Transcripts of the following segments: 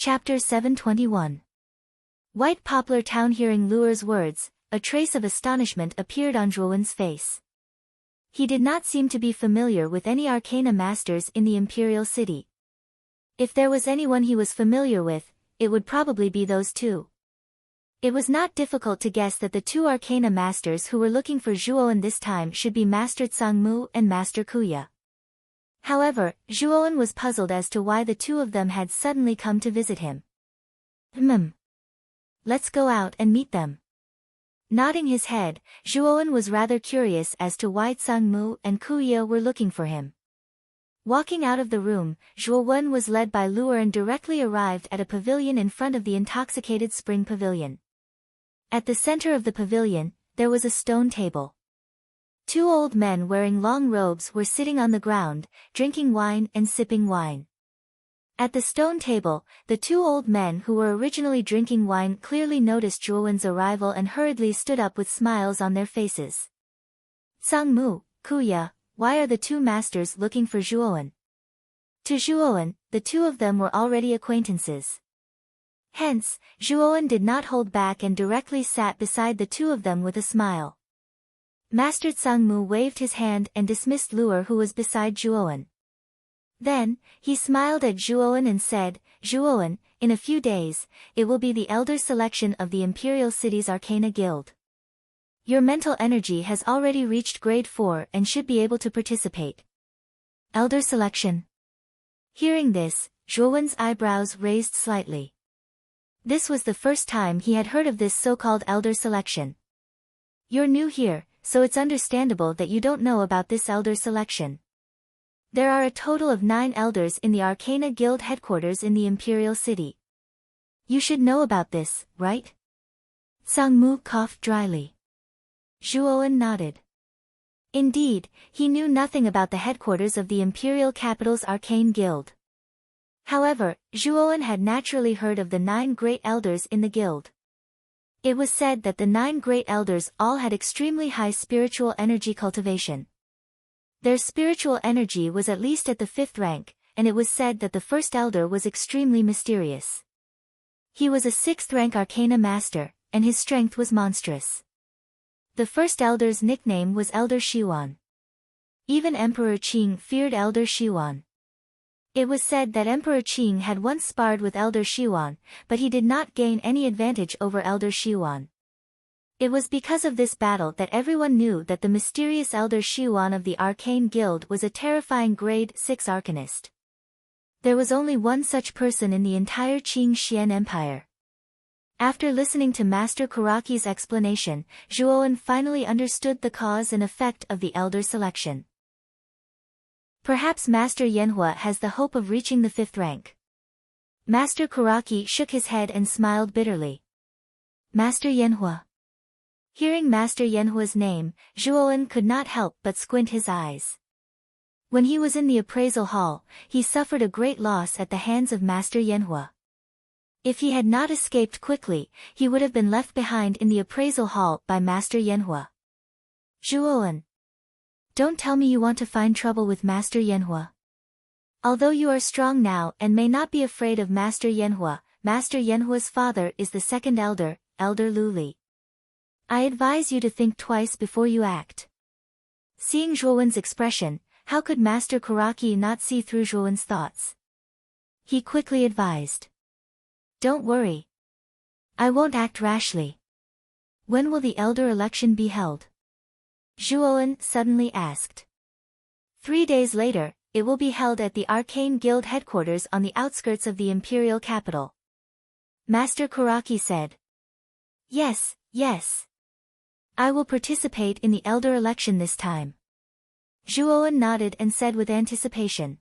Chapter 721. White Poplar Town. Hearing Luer's words, a trace of astonishment appeared on Zhuowen's face. He did not seem to be familiar with any arcana masters in the Imperial City. If there was anyone he was familiar with, it would probably be those two. It was not difficult to guess that the two arcana masters who were looking for Zhuowen this time should be Master Tsangmu and Master Kuya. However, Zhuowen was puzzled as to why the two of them had suddenly come to visit him. Let's go out and meet them. Nodding his head, Zhuowen was rather curious as to why Tsangmu and Kuya were looking for him. Walking out of the room, Zhuowen was led by Luer and directly arrived at a pavilion in front of the intoxicated spring pavilion. At the center of the pavilion, there was a stone table. Two old men wearing long robes were sitting on the ground, drinking wine and sipping wine. At the stone table, the two old men who were originally drinking wine clearly noticed Zhuowen's arrival and hurriedly stood up with smiles on their faces. Tsangmu, Kuya, why are the two masters looking for Zhuowen? To Zhuowen, the two of them were already acquaintances. Hence, Zhuowen did not hold back and directly sat beside the two of them with a smile. Master Tsangmu waved his hand and dismissed Luer, who was beside Zhuowen. Then, he smiled at Zhuowen and said, "Zhuowen, in a few days, it will be the elder selection of the Imperial City's Arcana Guild. Your mental energy has already reached grade 4 and should be able to participate." Elder selection. Hearing this, Zhuowen's eyebrows raised slightly. This was the first time he had heard of this so-called elder selection. You're new here, so it's understandable that you don't know about this elder selection. There are a total of 9 elders in the Arcana Guild headquarters in the Imperial City. You should know about this, right? Tsangmu coughed dryly. Zhuowen nodded. Indeed, he knew nothing about the headquarters of the Imperial Capital's Arcane Guild. However, Zhuowen had naturally heard of the 9 great elders in the guild. It was said that the 9 great elders all had extremely high spiritual energy cultivation. Their spiritual energy was at least at the 5th rank, and it was said that the first elder was extremely mysterious. He was a 6th rank arcana master, and his strength was monstrous. The first elder's nickname was Elder Shiwan. Even Emperor Qing feared Elder Shiwan. It was said that Emperor Qing had once sparred with Elder Shiwan, but he did not gain any advantage over Elder Shiwan. It was because of this battle that everyone knew that the mysterious Elder Shiwan of the Arcane Guild was a terrifying grade 6 arcanist. There was only one such person in the entire Qing Xian Empire. After listening to Master Karaki's explanation, Zhuowen finally understood the cause and effect of the elder selection. Perhaps Master Yanhua has the hope of reaching the 5th rank. Master Karaki shook his head and smiled bitterly. Master Yanhua. Hearing Master Yanhua's name, Zhuowen could not help but squint his eyes. When he was in the appraisal hall, he suffered a great loss at the hands of Master Yanhua. If he had not escaped quickly, he would have been left behind in the appraisal hall by Master Yanhua. Zhuowen. Don't tell me you want to find trouble with Master Yanhua. Although you are strong now and may not be afraid of Master Yanhua's father is the 2nd elder, Elder Luli. I advise you to think twice before you act. Seeing Zhuowen's expression, how could Master Karaki not see through Zhuowen's thoughts? He quickly advised. Don't worry. I won't act rashly. When will the elder election be held? Zhuowen suddenly asked. 3 days later, it will be held at the Arcane Guild headquarters on the outskirts of the Imperial capital. Master Karaki said. Yes. I will participate in the elder election this time. Zhuowen nodded and said with anticipation.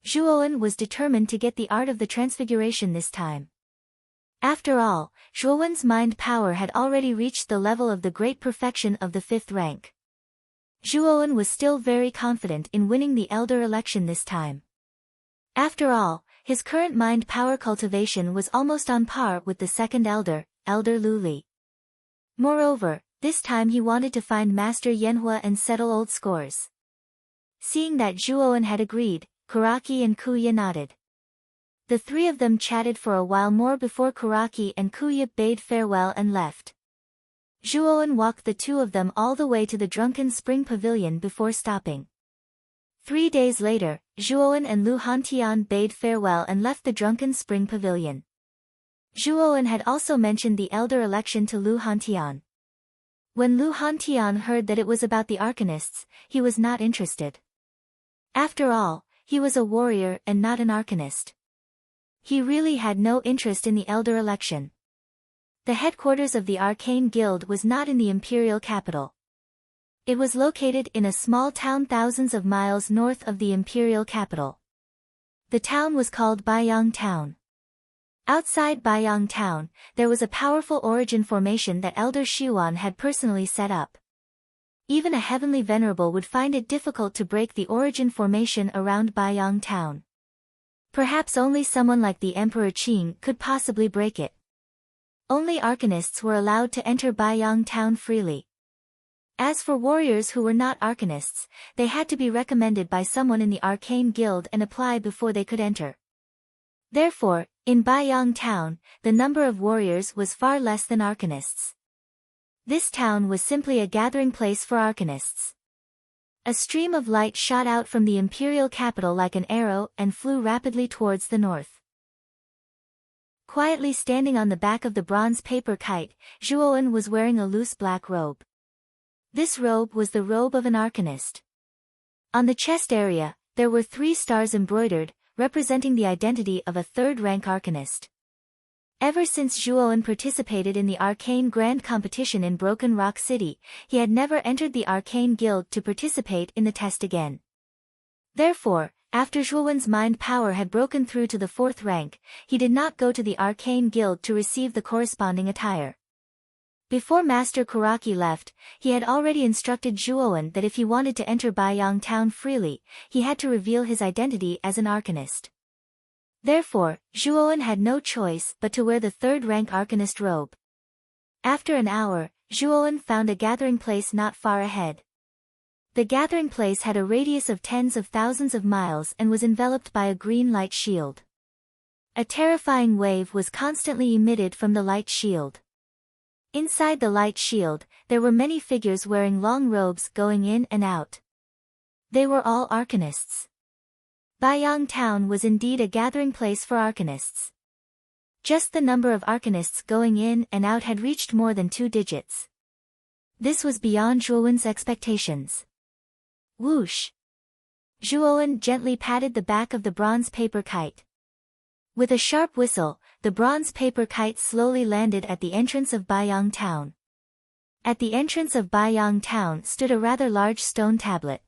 Zhuowen was determined to get the art of the transfiguration this time. After all, Zhuowen's mind power had already reached the level of the great perfection of the 5th rank. Zhuowen was still very confident in winning the elder election this time. After all, his current mind power cultivation was almost on par with the 2nd elder, Elder Luli. Moreover, this time he wanted to find Master Yanhua and settle old scores. Seeing that Zhuowen had agreed, Karaki and Kuya nodded. The three of them chatted for a while more before Kuraki and Kuya bade farewell and left. Zhuowen walked the two of them all the way to the Drunken Spring Pavilion before stopping. 3 days later, Zhuowen and Lu Hantian bade farewell and left the Drunken Spring Pavilion. Zhuowen had also mentioned the elder election to Lu Hantian. When Lu Hantian heard that it was about the Arcanists, he was not interested. After all, he was a warrior and not an Arcanist. He really had no interest in the elder election. The headquarters of the Arcane Guild was not in the imperial capital. It was located in a small town thousands of miles north of the imperial capital. The town was called Baiyang Town. Outside Baiyang Town, there was a powerful origin formation that Elder Shiwan had personally set up. Even a heavenly venerable would find it difficult to break the origin formation around Baiyang Town. Perhaps only someone like the Emperor Qing could possibly break it. Only Arcanists were allowed to enter Baiyang Town freely. As for warriors who were not Arcanists, they had to be recommended by someone in the Arcane Guild and apply before they could enter. Therefore, in Baiyang Town, the number of warriors was far less than Arcanists. This town was simply a gathering place for Arcanists. A stream of light shot out from the imperial capital like an arrow and flew rapidly towards the north. Quietly standing on the back of the bronze paper kite, Zhuowen was wearing a loose black robe. This robe was the robe of an Arcanist. On the chest area, there were 3 stars embroidered, representing the identity of a third-rank Arcanist. Ever since Zhuowen participated in the Arcane Grand Competition in Broken Rock City, he had never entered the Arcane Guild to participate in the test again. Therefore, after Zhuowen's mind power had broken through to the 4th rank, he did not go to the Arcane Guild to receive the corresponding attire. Before Master Kuraki left, he had already instructed Zhuowen that if he wanted to enter Baiyang Town freely, he had to reveal his identity as an Arcanist. Therefore, Zhuowen had no choice but to wear the 3rd-rank Arcanist robe. After an hour, Zhuowen found a gathering place not far ahead. The gathering place had a radius of tens of thousands of miles and was enveloped by a green light shield. A terrifying wave was constantly emitted from the light shield. Inside the light shield, there were many figures wearing long robes going in and out. They were all Arcanists. Baiyang Town was indeed a gathering place for Arcanists. Just the number of Arcanists going in and out had reached more than 2 digits. This was beyond Zhuowen's expectations. Whoosh! Zhuowen gently patted the back of the bronze paper kite. With a sharp whistle, the bronze paper kite slowly landed at the entrance of Baiyang Town. At the entrance of Baiyang Town stood a rather large stone tablet.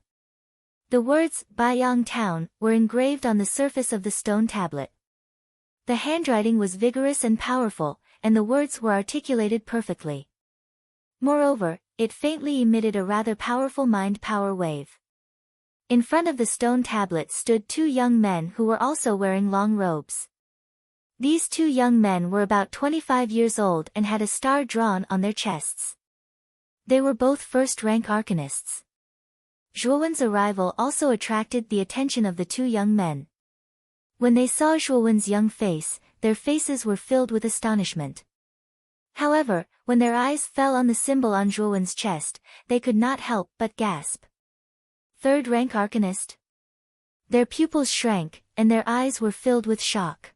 The words, Baiyang Town, were engraved on the surface of the stone tablet. The handwriting was vigorous and powerful, and the words were articulated perfectly. Moreover, it faintly emitted a rather powerful mind power wave. In front of the stone tablet stood 2 young men who were also wearing long robes. These 2 young men were about 25 years old and had a star drawn on their chests. They were both first-rank Arcanists. Zhuowen's arrival also attracted the attention of the 2 young men. When they saw Zhuowen's young face, their faces were filled with astonishment. However, when their eyes fell on the symbol on Zhuowen's chest, they could not help but gasp. 3rd-rank Arcanist? Their pupils shrank, and their eyes were filled with shock.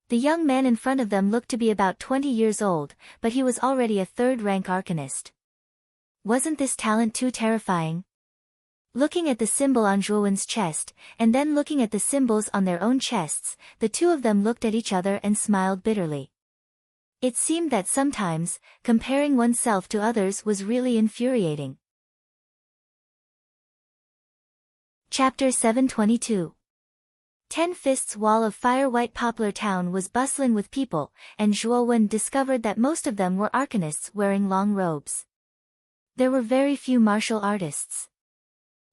The young man in front of them looked to be about 20 years old, but he was already a 3rd-rank Arcanist. Wasn't this talent too terrifying? Looking at the symbol on Zhuowen's chest, and then looking at the symbols on their own chests, the 2 of them looked at each other and smiled bitterly. It seemed that sometimes, comparing oneself to others was really infuriating. Chapter 722. 10 Fists Wall of Fire. White Poplar Town was bustling with people, and Zhuowen discovered that most of them were Arcanists wearing long robes. There were very few martial artists.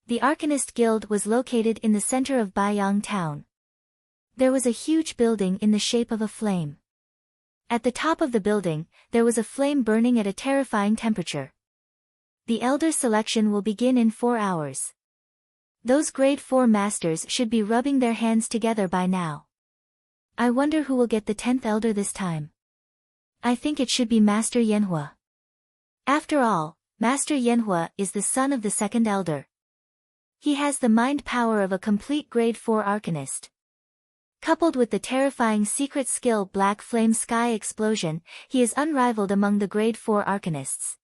The Arcanist Guild was located in the center of Baiyang Town. There was a huge building in the shape of a flame. At the top of the building, there was a flame burning at a terrifying temperature. The Elder Selection will begin in 4 hours. Those Grade 4 Masters should be rubbing their hands together by now. I wonder who will get the 10th elder this time. I think it should be Master Yanhua. After all, Master Yanhua is the son of the second elder. He has the mind power of a complete grade 4 arcanist. Coupled with the terrifying secret skill Black Flame Sky Explosion, he is unrivaled among the grade 4 arcanists.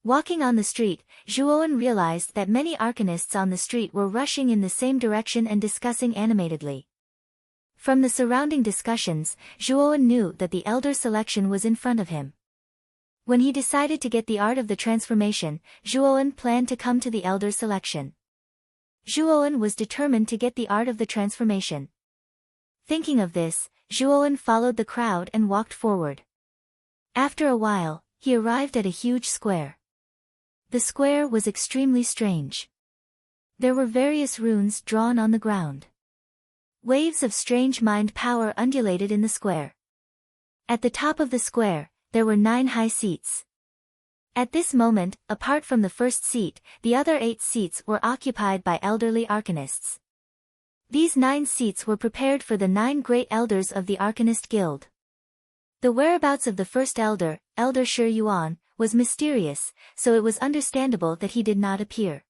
Walking on the street, Zhuowen realized that many arcanists on the street were rushing in the same direction and discussing animatedly. From the surrounding discussions, Zhuowen knew that the elder selection was in front of him. When he decided to get the art of the transformation, Zhuowen planned to come to the elder selection. Zhuowen was determined to get the art of the transformation. Thinking of this, Zhuowen followed the crowd and walked forward. After a while, he arrived at a huge square. The square was extremely strange. There were various runes drawn on the ground. Waves of strange mind power undulated in the square. At the top of the square, there were 9 high seats. At this moment, apart from the first seat, the other 8 seats were occupied by elderly arcanists. These 9 seats were prepared for the 9 great elders of the Arcanist Guild. The whereabouts of the first elder, Elder Shi Yuan, was mysterious, so it was understandable that he did not appear.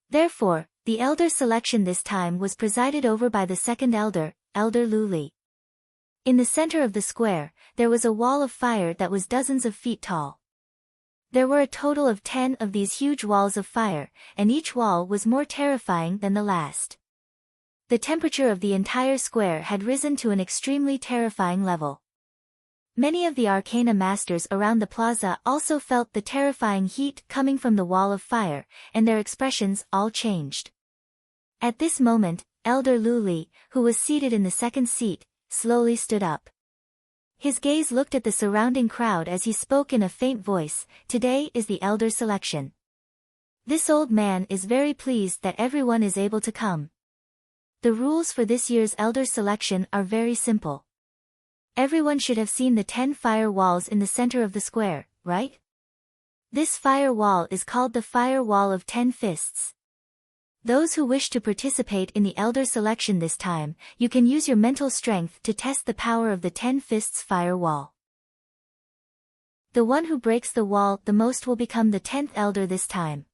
Therefore, the elder selection this time was presided over by the second elder, Elder Lu Li. In the center of the square, there was a wall of fire that was dozens of feet tall. There were a total of 10 of these huge walls of fire, and each wall was more terrifying than the last. The temperature of the entire square had risen to an extremely terrifying level. Many of the arcana masters around the plaza also felt the terrifying heat coming from the wall of fire, and their expressions all changed. At this moment, Elder Lu Li, who was seated in the second seat, slowly stood up. His gaze looked at the surrounding crowd as he spoke in a faint voice, "Today is the elder selection. This old man is very pleased that everyone is able to come. The rules for this year's elder selection are very simple. Everyone should have seen the 10 fire walls in the center of the square, right? This fire wall is called the Fire Wall of 10 Fists. Those who wish to participate in the elder selection this time, you can use your mental strength to test the power of the 10 Fists Fire Wall. The one who breaks the wall the most will become the 10th elder this time."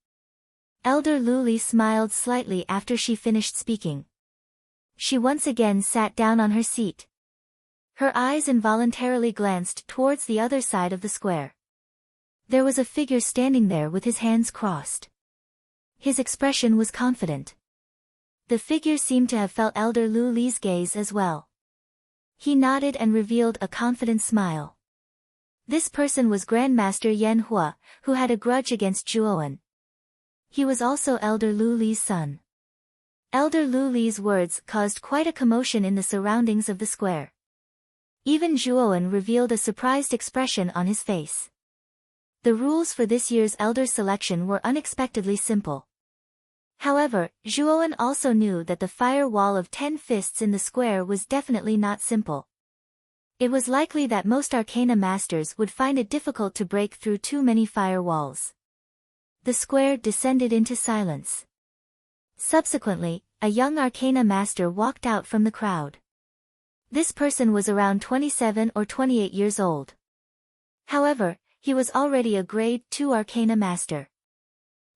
Elder Lu Li smiled slightly after she finished speaking. She once again sat down on her seat. Her eyes involuntarily glanced towards the other side of the square. There was a figure standing there with his hands crossed. His expression was confident. The figure seemed to have felt Elder Lu Li's gaze as well. He nodded and revealed a confident smile. This person was Grandmaster Yan Hua, who had a grudge against Zhuowen. He was also Elder Lu Li's son. Elder Lu Li's words caused quite a commotion in the surroundings of the square. Even Zhuowen revealed a surprised expression on his face. The rules for this year's elder selection were unexpectedly simple. However, Zhuowen also knew that the fire wall of 10 fists in the square was definitely not simple. It was likely that most arcana masters would find it difficult to break through too many fire walls. The square descended into silence. Subsequently, a young arcana master walked out from the crowd. This person was around 27 or 28 years old. However, he was already a grade 2 arcana master.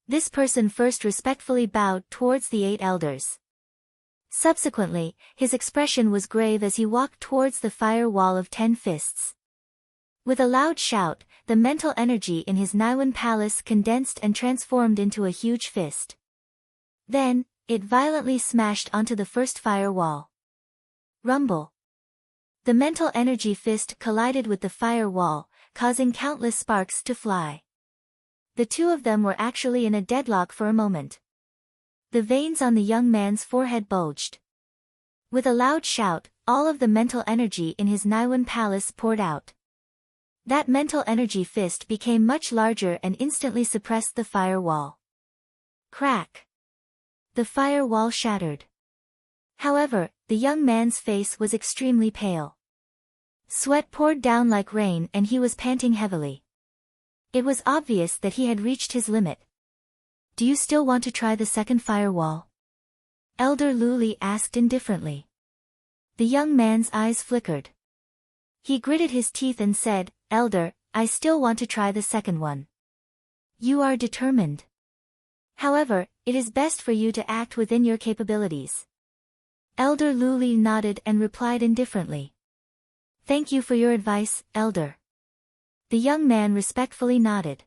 This person first respectfully bowed towards the 8 elders. Subsequently, his expression was grave as he walked towards the fire wall of 10 fists. With a loud shout, the mental energy in his Naiwan palace condensed and transformed into a huge fist. Then, it violently smashed onto the first fire wall. Rumble. The mental energy fist collided with the fire wall, causing countless sparks to fly. The two of them were actually in a deadlock for a moment. The veins on the young man's forehead bulged. With a loud shout, all of the mental energy in his Naiwan palace poured out. That mental energy fist became much larger and instantly suppressed the fire wall. Crack. The fire wall shattered. However, the young man's face was extremely pale. Sweat poured down like rain and he was panting heavily. It was obvious that he had reached his limit. "Do you still want to try the second fire wall?" Elder Lu Li asked indifferently. The young man's eyes flickered. He gritted his teeth and said, "Elder, I still want to try the second one." "You are determined. However, it is best for you to act within your capabilities." Elder Luli nodded and replied indifferently. "Thank you for your advice, Elder." The young man respectfully nodded.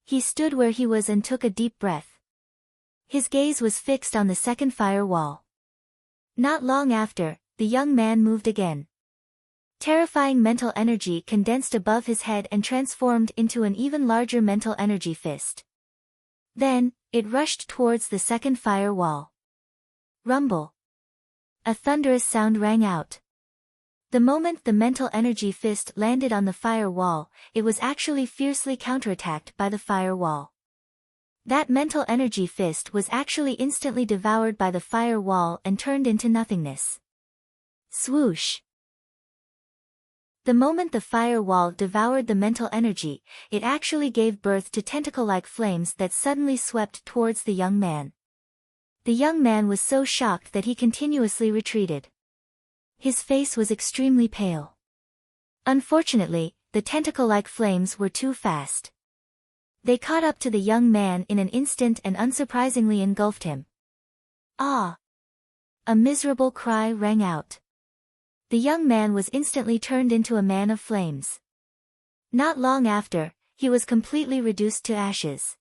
He stood where he was and took a deep breath. His gaze was fixed on the second fire wall. Not long after, the young man moved again. Terrifying mental energy condensed above his head and transformed into an even larger mental energy fist. Then, it rushed towards the second fire wall. Rumble. A thunderous sound rang out. The moment the mental energy fist landed on the fire wall, it was actually fiercely counterattacked by the fire wall. That mental energy fist was actually instantly devoured by the fire wall and turned into nothingness. Swoosh. The moment the fire wall devoured the mental energy, it actually gave birth to tentacle-like flames that suddenly swept towards the young man. The young man was so shocked that he continuously retreated. His face was extremely pale. Unfortunately, the tentacle-like flames were too fast. They caught up to the young man in an instant and unsurprisingly engulfed him. Ah! A miserable cry rang out. The young man was instantly turned into a man of flames. Not long after, he was completely reduced to ashes.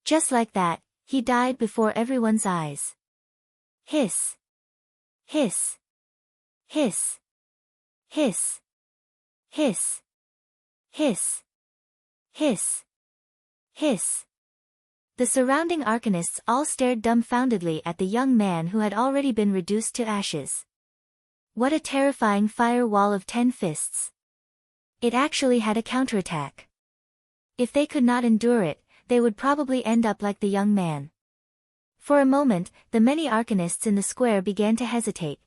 Just like that, he died before everyone's eyes. Hiss. Hiss. Hiss. Hiss. Hiss. Hiss. Hiss. Hiss. The surrounding arcanists all stared dumbfoundedly at the young man who had already been reduced to ashes. What a terrifying fire wall of 10 fists. It actually had a counterattack. If they could not endure it, they would probably end up like the young man. For a moment, the many arcanists in the square began to hesitate.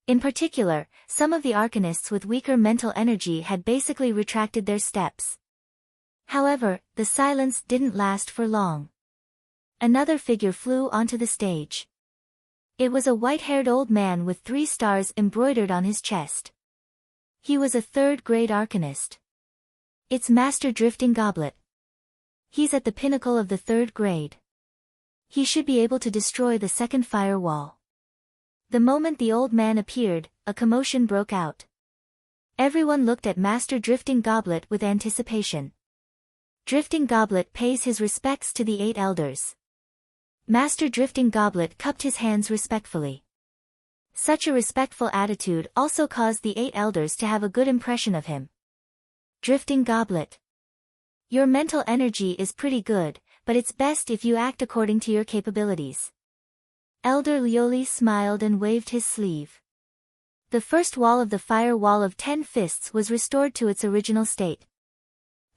In particular, some of the arcanists with weaker mental energy had basically retracted their steps. However, the silence didn't last for long. Another figure flew onto the stage. It was a white-haired old man with 3 stars embroidered on his chest. He was a 3rd-grade arcanist. It's Master Drifting Goblet. He's at the pinnacle of the 3rd grade. He should be able to destroy the second fire wall. The moment the old man appeared, a commotion broke out. Everyone looked at Master Drifting Goblet with anticipation. Drifting Goblet pays his respects to the 8 elders. Master Drifting Goblet cupped his hands respectfully. Such a respectful attitude also caused the 8 elders to have a good impression of him. Drifting Goblet. Your mental energy is pretty good, but it's best if you act according to your capabilities. Elder Lioli smiled and waved his sleeve. The first wall of the fire wall of 10 fists was restored to its original state.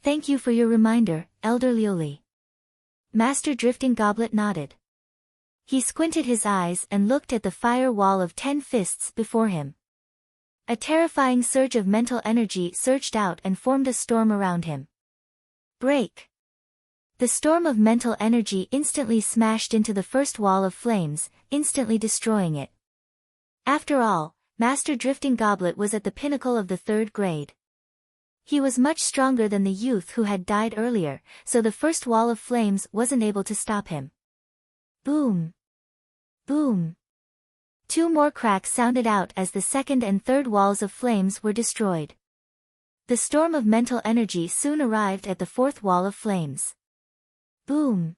Thank you for your reminder, Elder Lioli. Master Drifting Goblet nodded. He squinted his eyes and looked at the fire wall of 10 fists before him. A terrifying surge of mental energy surged out and formed a storm around him. Break! The storm of mental energy instantly smashed into the first wall of flames, instantly destroying it. After all, Master Drifting Goblet was at the pinnacle of the 3rd grade. He was much stronger than the youth who had died earlier, so the first wall of flames wasn't able to stop him. Boom! Boom! 2 more cracks sounded out as the second and third walls of flames were destroyed. The storm of mental energy soon arrived at the 4th wall of flames. Boom!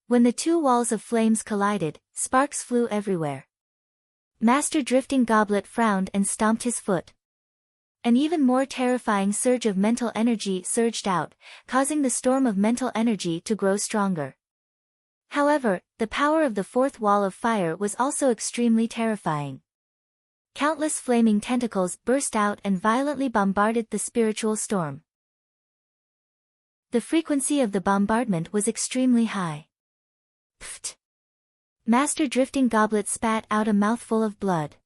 When the 2 walls of flames collided, sparks flew everywhere. Master Drifting Goblet frowned and stomped his foot. An even more terrifying surge of mental energy surged out, causing the storm of mental energy to grow stronger. However, the power of the 4th wall of fire was also extremely terrifying. Countless flaming tentacles burst out and violently bombarded the spiritual storm. The frequency of the bombardment was extremely high. Pfft! Master Drifting Goblet spat out a mouthful of blood.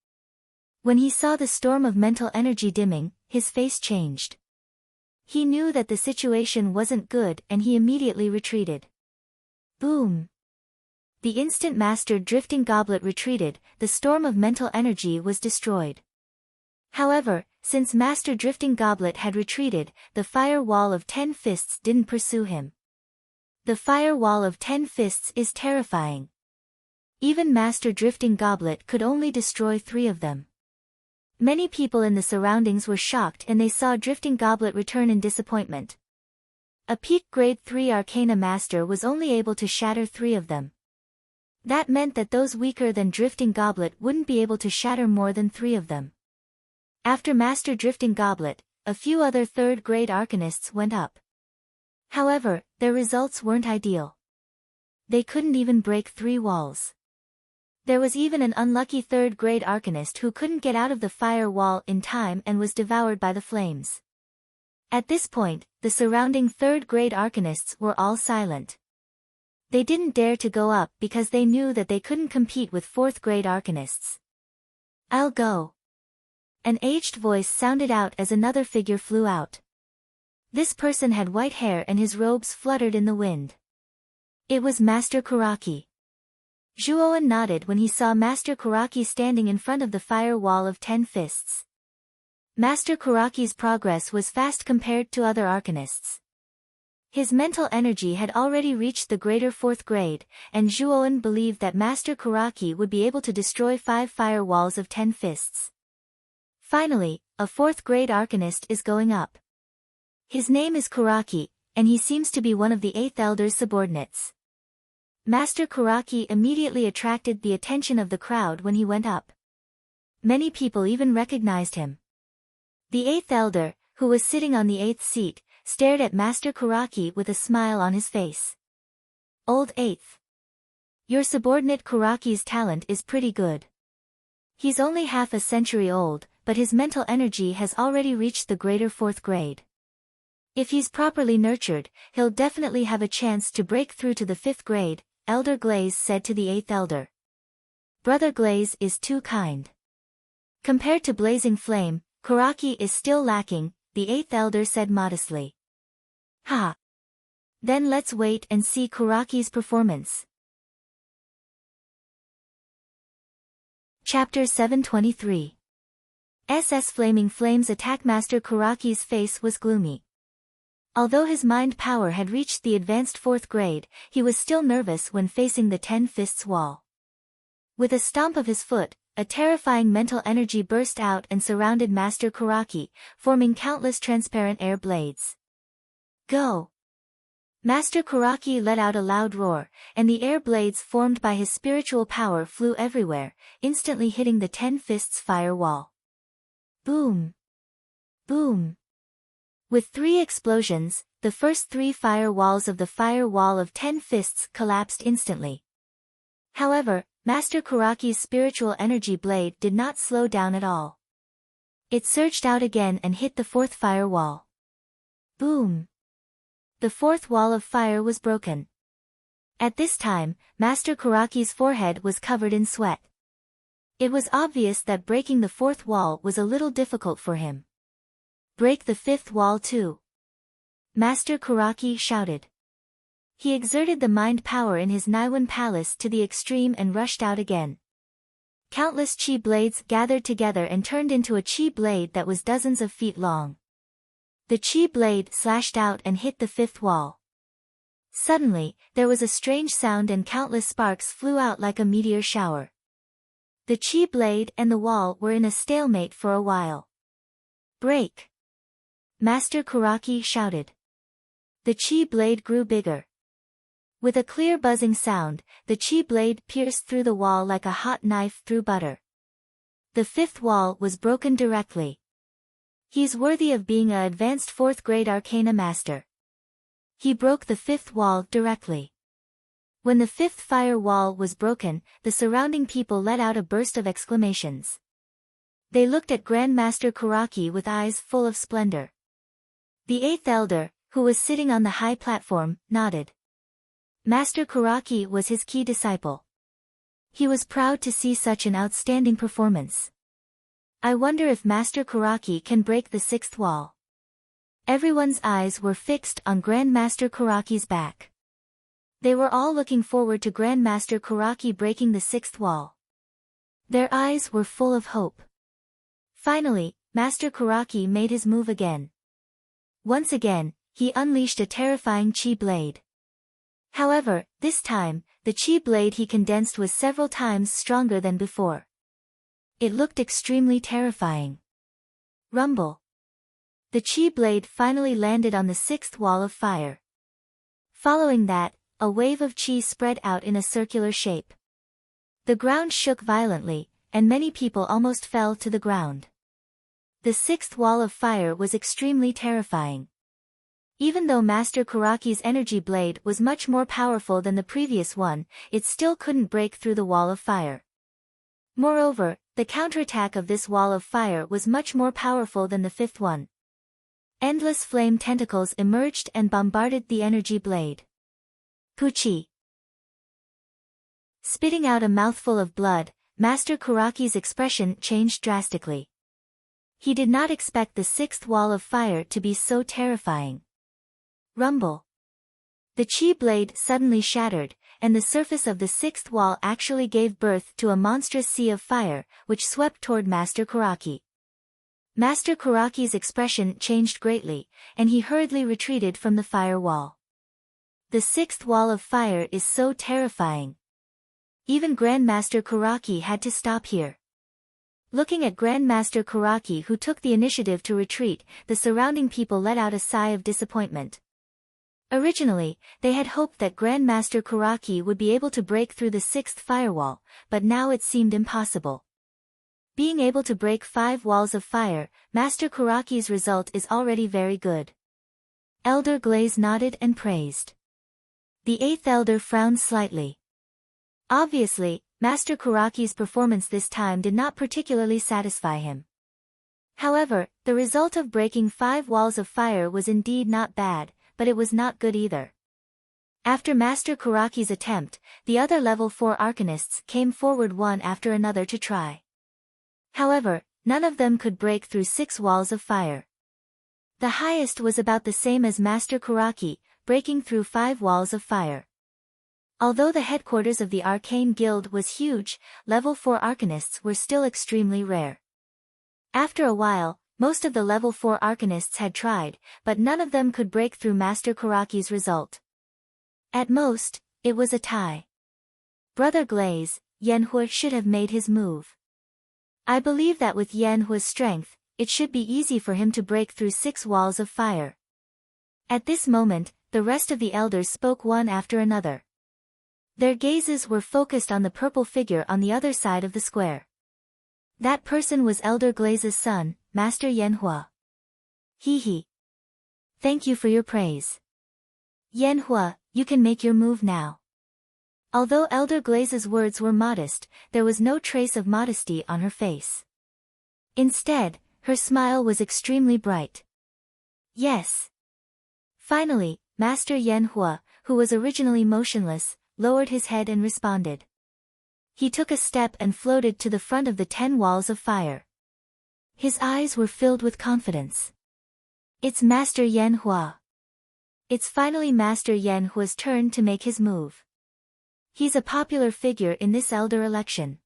When he saw the storm of mental energy dimming, his face changed. He knew that the situation wasn't good and he immediately retreated. Boom! The instant Master Drifting Goblet retreated, the storm of mental energy was destroyed. However, since Master Drifting Goblet had retreated, the fire wall of 10 fists didn't pursue him. The fire wall of 10 fists is terrifying. Even Master Drifting Goblet could only destroy 3 of them. Many people in the surroundings were shocked and they saw Drifting Goblet return in disappointment. A peak grade 3 Arcana Master was only able to shatter 3 of them. That meant that those weaker than Drifting Goblet wouldn't be able to shatter more than 3 of them. After Master Drifting Goblet, a few other 3rd grade Arcanists went up. However, their results weren't ideal. They couldn't even break 3 walls. There was even an unlucky 3rd grade Arcanist who couldn't get out of the fire wall in time and was devoured by the flames. At this point, the surrounding 3rd grade Arcanists were all silent. They didn't dare to go up because they knew that they couldn't compete with 4th grade Arcanists. "I'll go." An aged voice sounded out as another figure flew out. This person had white hair and his robes fluttered in the wind. It was Master Kuraki. Zhuoan nodded when he saw Master Kuraki standing in front of the fire wall of 10 fists. Master Kuraki's progress was fast compared to other Arcanists. His mental energy had already reached the greater 4th grade, and Zhuoan believed that Master Kuraki would be able to destroy 5 fire walls of 10 fists. Finally, a 4th grade Arcanist is going up. His name is Kuraki, and he seems to be one of the 8th Elder's subordinates. Master Kuraki immediately attracted the attention of the crowd when he went up. Many people even recognized him. The 8th Elder, who was sitting on the 8th seat, stared at Master Kuraki with a smile on his face. "Old 8th. Your subordinate Kuraki's talent is pretty good. He's only half a century old, but his mental energy has already reached the greater 4th grade. If he's properly nurtured, he'll definitely have a chance to break through to the 5th grade, Elder Glaze said to the 8th Elder. Brother Glaze is too kind. Compared to Blazing Flame, Kuraki is still lacking, the 8th Elder said modestly. Ha! Then let's wait and see Kuraki's performance. Chapter 723. SS Flaming Flames attack. Master Kuraki's face was gloomy. Although his mind power had reached the advanced 4th grade, he was still nervous when facing the 10 fists wall. With a stomp of his foot, a terrifying mental energy burst out and surrounded Master Kuraki, forming countless transparent air blades. Go! Master Kuraki let out a loud roar, and the air blades formed by his spiritual power flew everywhere, instantly hitting the 10 fists fire wall. Boom! Boom! With 3 explosions, the first 3 fire walls of the fire wall of 10 fists collapsed instantly. However, Master Kuraki's spiritual energy blade did not slow down at all. It surged out again and hit the 4th fire wall. Boom! The 4th wall of fire was broken. At this time, Master Kuraki's forehead was covered in sweat. It was obvious that breaking the 4th wall was a little difficult for him. Break the 5th wall too. Master Kuraki shouted. He exerted the mind power in his Naiwan palace to the extreme and rushed out again. Countless chi blades gathered together and turned into a chi blade that was dozens of feet long. The chi blade slashed out and hit the 5th wall. Suddenly, there was a strange sound and countless sparks flew out like a meteor shower. The chi blade and the wall were in a stalemate for a while. Break! Master Kuraki shouted. The chi blade grew bigger. With a clear buzzing sound, the chi blade pierced through the wall like a hot knife through butter. The 5th wall was broken directly. He's worthy of being an advanced 4th grade Arcana Master. He broke the 5th wall directly. When the 5th fire wall was broken, the surrounding people let out a burst of exclamations. They looked at Grandmaster Kuraki with eyes full of splendor. The 8th Elder, who was sitting on the high platform, nodded. Master Kuraki was his key disciple. He was proud to see such an outstanding performance. I wonder if Master Kuraki can break the 6th wall. Everyone's eyes were fixed on Grandmaster Kuraki's back. They were all looking forward to Grandmaster Kuraki breaking the sixth wall. Their eyes were full of hope. Finally, Master Kuraki made his move again. Once again, he unleashed a terrifying chi blade. However, this time, the chi blade he condensed was several times stronger than before. It looked extremely terrifying. Rumble. The chi blade finally landed on the sixth wall of fire. Following that, a wave of chi spread out in a circular shape. The ground shook violently, and many people almost fell to the ground. The sixth wall of fire was extremely terrifying. Even though Master Kuraki's energy blade was much more powerful than the previous one, it still couldn't break through the wall of fire. Moreover, the counterattack of this wall of fire was much more powerful than the fifth one. Endless flame tentacles emerged and bombarded the energy blade. Puchi. Spitting out a mouthful of blood, Master Kuraki's expression changed drastically. He did not expect the sixth wall of fire to be so terrifying. Rumble. The chi blade suddenly shattered, and the surface of the sixth wall actually gave birth to a monstrous sea of fire, which swept toward Master Kuraki. Master Kuraki's expression changed greatly, and he hurriedly retreated from the fire wall. The sixth wall of fire is so terrifying. Even Grandmaster Kuraki had to stop here. Looking at Grandmaster Kuraki, who took the initiative to retreat, the surrounding people let out a sigh of disappointment. Originally, they had hoped that Grandmaster Kuraki would be able to break through the sixth firewall, but now it seemed impossible. Being able to break 5 walls of fire, Master Kuraki's result is already very good. Elder Glaze nodded and praised. The 8th Elder frowned slightly. Obviously, Master Kuraki's performance this time did not particularly satisfy him. However, the result of breaking 5 walls of fire was indeed not bad, but it was not good either. After Master Kuraki's attempt, the other level 4 Arcanists came forward one after another to try. However, none of them could break through 6 walls of fire. The highest was about the same as Master Kuraki, breaking through 5 walls of fire. Although the headquarters of the Arcane Guild was huge, level 4 Arcanists were still extremely rare. After a while, most of the level 4 Arcanists had tried, but none of them could break through Master Kuraki's result. At most, it was a tie. Brother Glaze, Yanhua should have made his move. I believe that with Yanhua's strength, it should be easy for him to break through 6 walls of fire. At this moment, the rest of the elders spoke one after another. Their gazes were focused on the purple figure on the other side of the square. That person was Elder Glaze's son, Master Yanhua. Hee. Thank you for your praise. Yanhua, you can make your move now. Although Elder Glaze's words were modest, there was no trace of modesty on her face. Instead, her smile was extremely bright. Yes. Finally, Master Yanhua, who was originally motionless, lowered his head and responded. He took a step and floated to the front of the 10 walls of fire. His eyes were filled with confidence. It's Master Yanhua. It's finally Master Yanhua's turn to make his move. He's a popular figure in this elder election.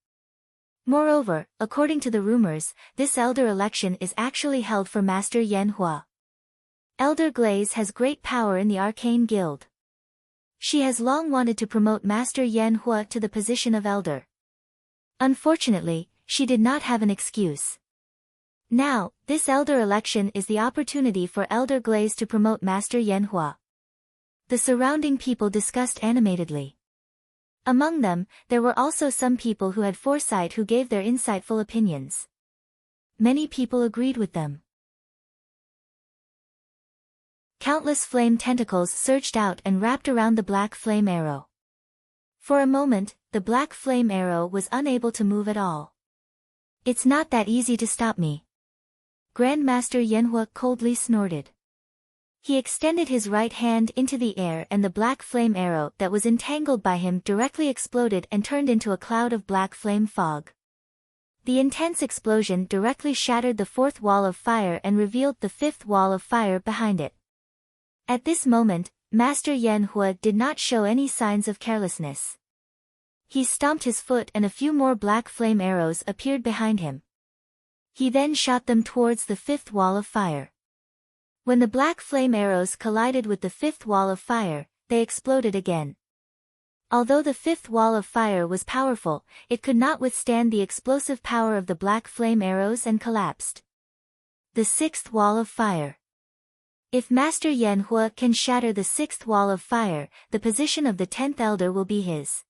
Moreover, according to the rumors, this elder election is actually held for Master Yanhua. Elder Glaze has great power in the Arcane Guild. She has long wanted to promote Master Yanhua to the position of elder. Unfortunately, she did not have an excuse. Now, this elder election is the opportunity for Elder Glaze to promote Master Yanhua. The surrounding people discussed animatedly. Among them, there were also some people who had foresight who gave their insightful opinions. Many people agreed with them. Countless flame tentacles surged out and wrapped around the black flame arrow. For a moment, the black flame arrow was unable to move at all. It's not that easy to stop me. Grandmaster Yanhua coldly snorted. He extended his right hand into the air and the black flame arrow that was entangled by him directly exploded and turned into a cloud of black flame fog. The intense explosion directly shattered the 4th wall of fire and revealed the 5th wall of fire behind it. At this moment, Master Yan Hua did not show any signs of carelessness. He stomped his foot and a few more black flame arrows appeared behind him. He then shot them towards the fifth wall of fire. When the black flame arrows collided with the fifth wall of fire, they exploded again. Although the fifth wall of fire was powerful, it could not withstand the explosive power of the black flame arrows and collapsed. The sixth wall of fire. If Master Yan Hua can shatter the sixth wall of fire, the position of the 10th elder will be his.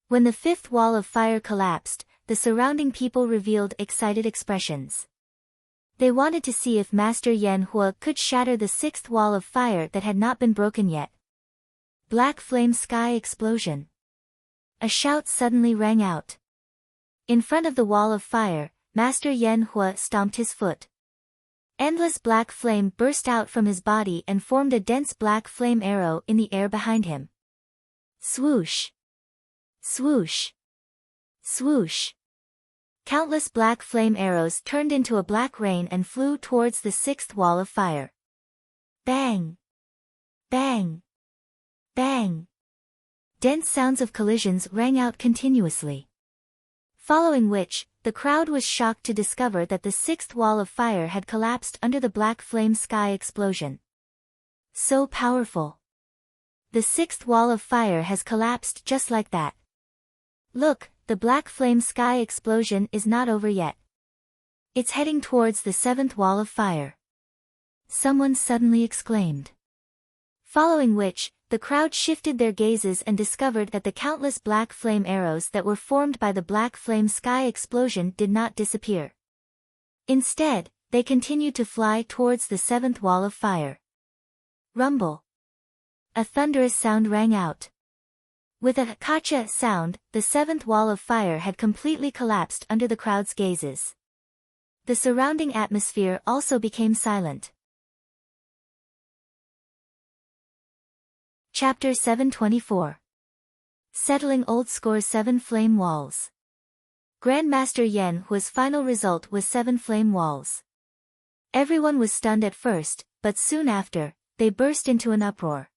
When the fifth wall of fire collapsed, the surrounding people revealed excited expressions. They wanted to see if Master Yan Hua could shatter the sixth wall of fire that had not been broken yet. Black flame sky explosion. A shout suddenly rang out. In front of the wall of fire, Master Yan Hua stomped his foot. Endless black flame burst out from his body and formed a dense black flame arrow in the air behind him. Swoosh! Swoosh! Swoosh! Countless black flame arrows turned into a black rain and flew towards the sixth wall of fire. Bang! Bang! Bang! Dense sounds of collisions rang out continuously. Following which, the crowd was shocked to discover that the sixth wall of fire had collapsed under the black flame sky explosion. So powerful! The sixth wall of fire has collapsed just like that. Look, the black flame sky explosion is not over yet. It's heading towards the seventh wall of fire. Someone suddenly exclaimed. Following which, the crowd shifted their gazes and discovered that the countless black flame arrows that were formed by the black flame sky explosion did not disappear. Instead, they continued to fly towards the seventh wall of fire. Rumble! A thunderous sound rang out. With a kacha sound, the seventh wall of fire had completely collapsed under the crowd's gazes. The surrounding atmosphere also became silent. Chapter 724. Settling Old Scores 7 Flame Walls. Grandmaster Yan Hua's final result was 7 flame walls. Everyone was stunned at first, but soon after, they burst into an uproar.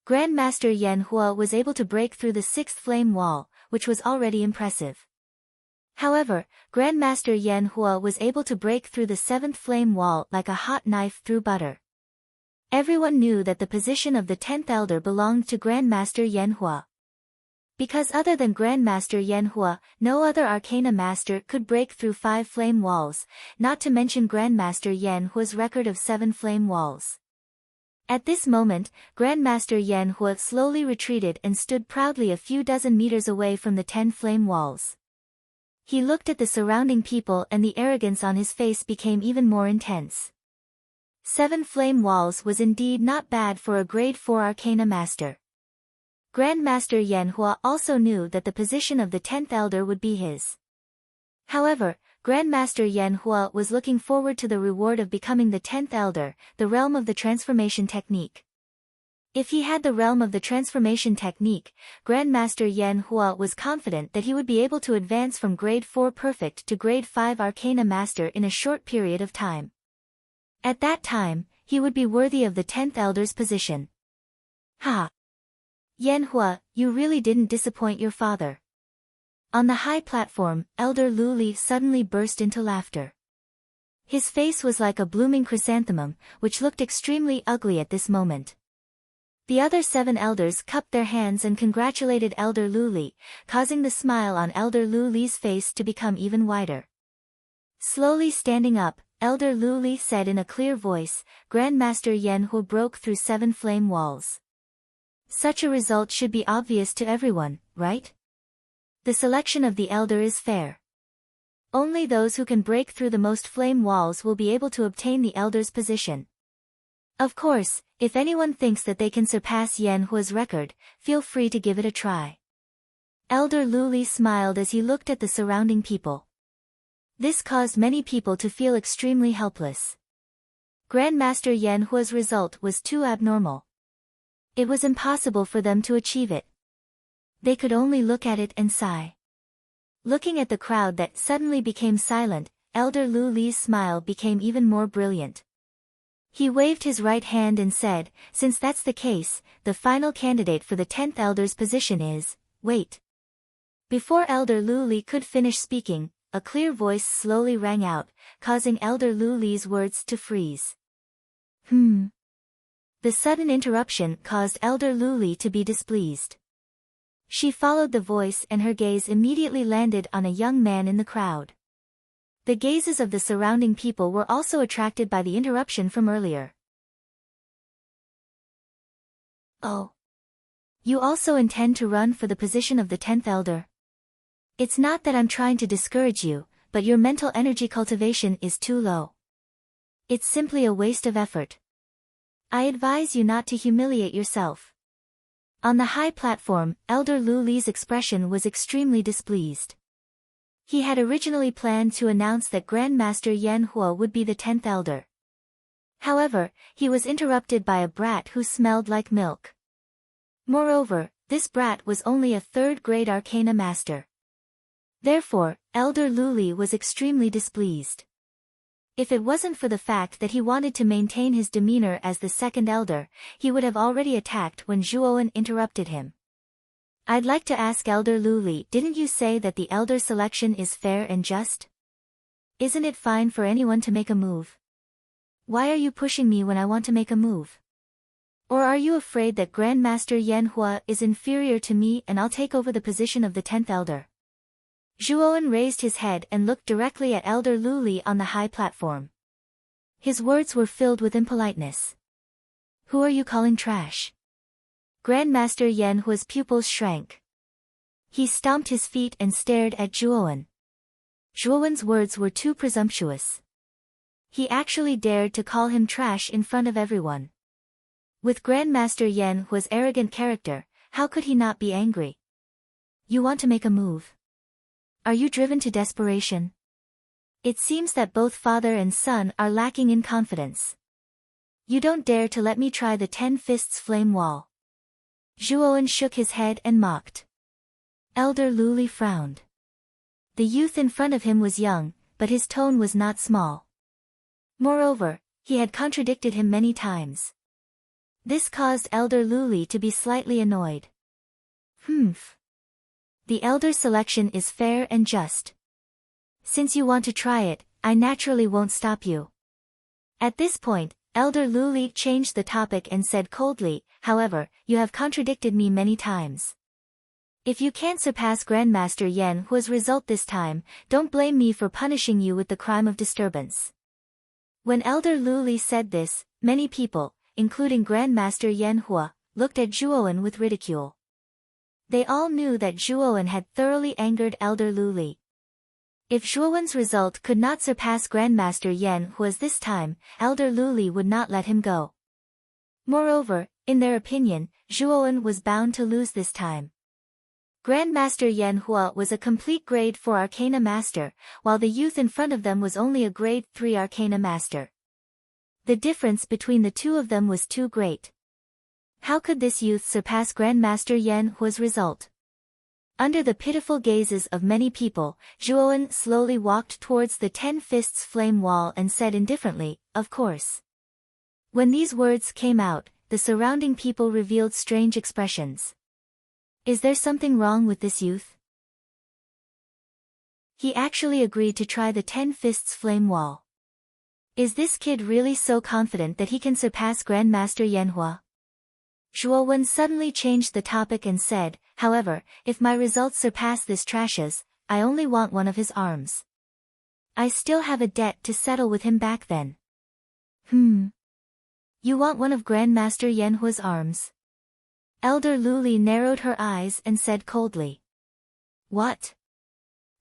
Grandmaster Yan Hua was able to break through the 6th flame wall, which was already impressive. However, Grandmaster Yan Hua was able to break through the 7th flame wall like a hot knife through butter. Everyone knew that the position of the 10th elder belonged to Grandmaster Yan Hua. Because other than Grandmaster Yan Hua, no other Arcana Master could break through 5 flame walls, not to mention Grandmaster Yan Hua's record of 7 flame walls. At this moment, Grandmaster Yan Hua slowly retreated and stood proudly a few dozen meters away from the 10 flame walls. He looked at the surrounding people and the arrogance on his face became even more intense. 7 flame walls was indeed not bad for a grade 4 Arcana Master. Grandmaster Yan Hua also knew that the position of the 10th elder would be his. However, Grandmaster Yan Hua was looking forward to the reward of becoming the 10th elder, the realm of the transformation technique. If he had the realm of the transformation technique, Grandmaster Yan Hua was confident that he would be able to advance from grade 4 perfect to grade 5 Arcana Master in a short period of time. At that time, he would be worthy of the 10th elder's position. Ha! Yan Hua, you really didn't disappoint your father. On the high platform, Elder Lu Li suddenly burst into laughter. His face was like a blooming chrysanthemum, which looked extremely ugly at this moment. The other 7 elders cupped their hands and congratulated Elder Lu Li, causing the smile on Elder Lu Li's face to become even wider. Slowly standing up, Elder Lu Li said in a clear voice, Grandmaster Yan Hua broke through 7 flame walls. Such a result should be obvious to everyone, right? The selection of the elder is fair. Only those who can break through the most flame walls will be able to obtain the elder's position. Of course, if anyone thinks that they can surpass Yan Hua's record, feel free to give it a try. Elder Lu Li smiled as he looked at the surrounding people. This caused many people to feel extremely helpless. Grandmaster Yan Hua's result was too abnormal. It was impossible for them to achieve it. They could only look at it and sigh. Looking at the crowd that suddenly became silent, Elder Lu Li's smile became even more brilliant. He waved his right hand and said, since that's the case, the final candidate for the 10th elder's position is, wait. Before Elder Lu Li could finish speaking, a clear voice slowly rang out, causing Elder Lu Li's words to freeze. The sudden interruption caused Elder Lu Li to be displeased. She followed the voice and her gaze immediately landed on a young man in the crowd. The gazes of the surrounding people were also attracted by the interruption from earlier. Oh. You also intend to run for the position of the 10th elder? It's not that I'm trying to discourage you, but your mental energy cultivation is too low. It's simply a waste of effort. I advise you not to humiliate yourself. On the high platform, Elder Lu Li's expression was extremely displeased. He had originally planned to announce that Grandmaster Yan Hua would be the 10th elder. However, he was interrupted by a brat who smelled like milk. Moreover, this brat was only a 3rd-grade arcana master. Therefore, Elder Lu Li was extremely displeased. If it wasn't for the fact that he wanted to maintain his demeanor as the 2nd elder, he would have already attacked when Zhuowen interrupted him. I'd like to ask Elder Lu Li, didn't you say that the elder selection is fair and just? Isn't it fine for anyone to make a move? Why are you pushing me when I want to make a move? Or are you afraid that Grandmaster Yan Hua is inferior to me and I'll take over the position of the 10th elder? Zhuowen raised his head and looked directly at Elder Lu Li on the high platform. His words were filled with impoliteness. Who are you calling trash? Grandmaster Yan Hua's pupils shrank. He stomped his feet and stared at Zhuowen. Zhuowen's words were too presumptuous. He actually dared to call him trash in front of everyone. With Grandmaster Yan Hua's arrogant character, how could he not be angry? You want to make a move? Are you driven to desperation? It seems that both father and son are lacking in confidence. You don't dare to let me try the 10 fists flame wall. Zhuowen shook his head and mocked. Elder Lu Li frowned. The youth in front of him was young, but his tone was not small. Moreover, he had contradicted him many times. This caused Elder Lu Li to be slightly annoyed. The elder selection is fair and just. Since you want to try it, I naturally won't stop you. At this point, Elder Lu Li changed the topic and said coldly, however, you have contradicted me many times. If you can't surpass Grandmaster Yan Hua's result this time, don't blame me for punishing you with the crime of disturbance. When Elder Lu Li said this, many people, including Grandmaster Yan Hua, looked at Zhuowen with ridicule. They all knew that Zhuowen had thoroughly angered Elder Lu Li. If Zhuowen's result could not surpass Grandmaster Yan Hua's this time, Elder Lu Li would not let him go. Moreover, in their opinion, Zhuowen was bound to lose this time. Grandmaster Yan Hua was a complete grade 4 Arcana Master, while the youth in front of them was only a grade 3 Arcana Master. The difference between the two of them was too great. How could this youth surpass Grandmaster Yan Hua's result? Under the pitiful gazes of many people, Zhuowen slowly walked towards the 10 fists flame wall and said indifferently, of course. When these words came out, the surrounding people revealed strange expressions. Is there something wrong with this youth? He actually agreed to try the 10 fists flame wall. Is this kid really so confident that he can surpass Grandmaster Yan Hua? Zhuowen suddenly changed the topic and said, however, if my results surpass this trash's, I only want one of his arms. I still have a debt to settle with him back then. You want one of Grandmaster Yan Hua's arms? Elder Lu Li narrowed her eyes and said coldly. What?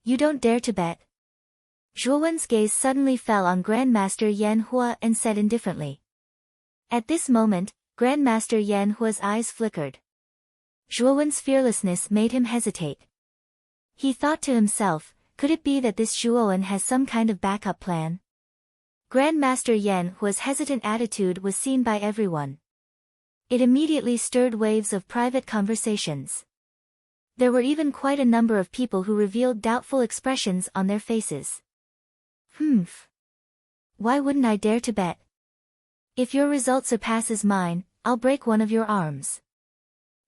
You don't dare to bet? Zhuowen's gaze suddenly fell on Grandmaster Yan Hua and said indifferently. At this moment, Grandmaster Yan Hua's eyes flickered. Zhuowen's fearlessness made him hesitate. He thought to himself, could it be that this Zhuowen has some kind of backup plan? Grandmaster Yan Hua's hesitant attitude was seen by everyone. It immediately stirred waves of private conversations. There were even quite a number of people who revealed doubtful expressions on their faces. Why wouldn't I dare to bet? If your result surpasses mine, I'll break one of your arms.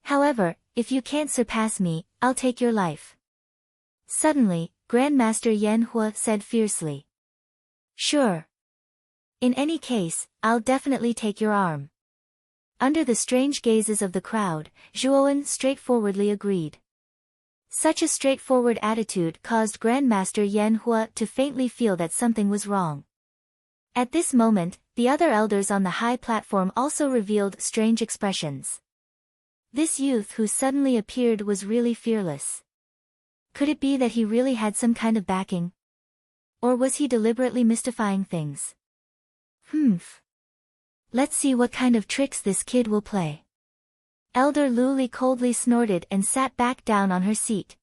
However, if you can't surpass me, I'll take your life. Suddenly, Grandmaster Yan Hua said fiercely. Sure. In any case, I'll definitely take your arm. Under the strange gazes of the crowd, Zhuowen straightforwardly agreed. Such a straightforward attitude caused Grandmaster Yan Hua to faintly feel that something was wrong. At this moment, the other elders on the high platform also revealed strange expressions. This youth who suddenly appeared was really fearless. Could it be that he really had some kind of backing? Or was he deliberately mystifying things? Let's see what kind of tricks this kid will play. Elder Luli coldly snorted and sat back down on her seat.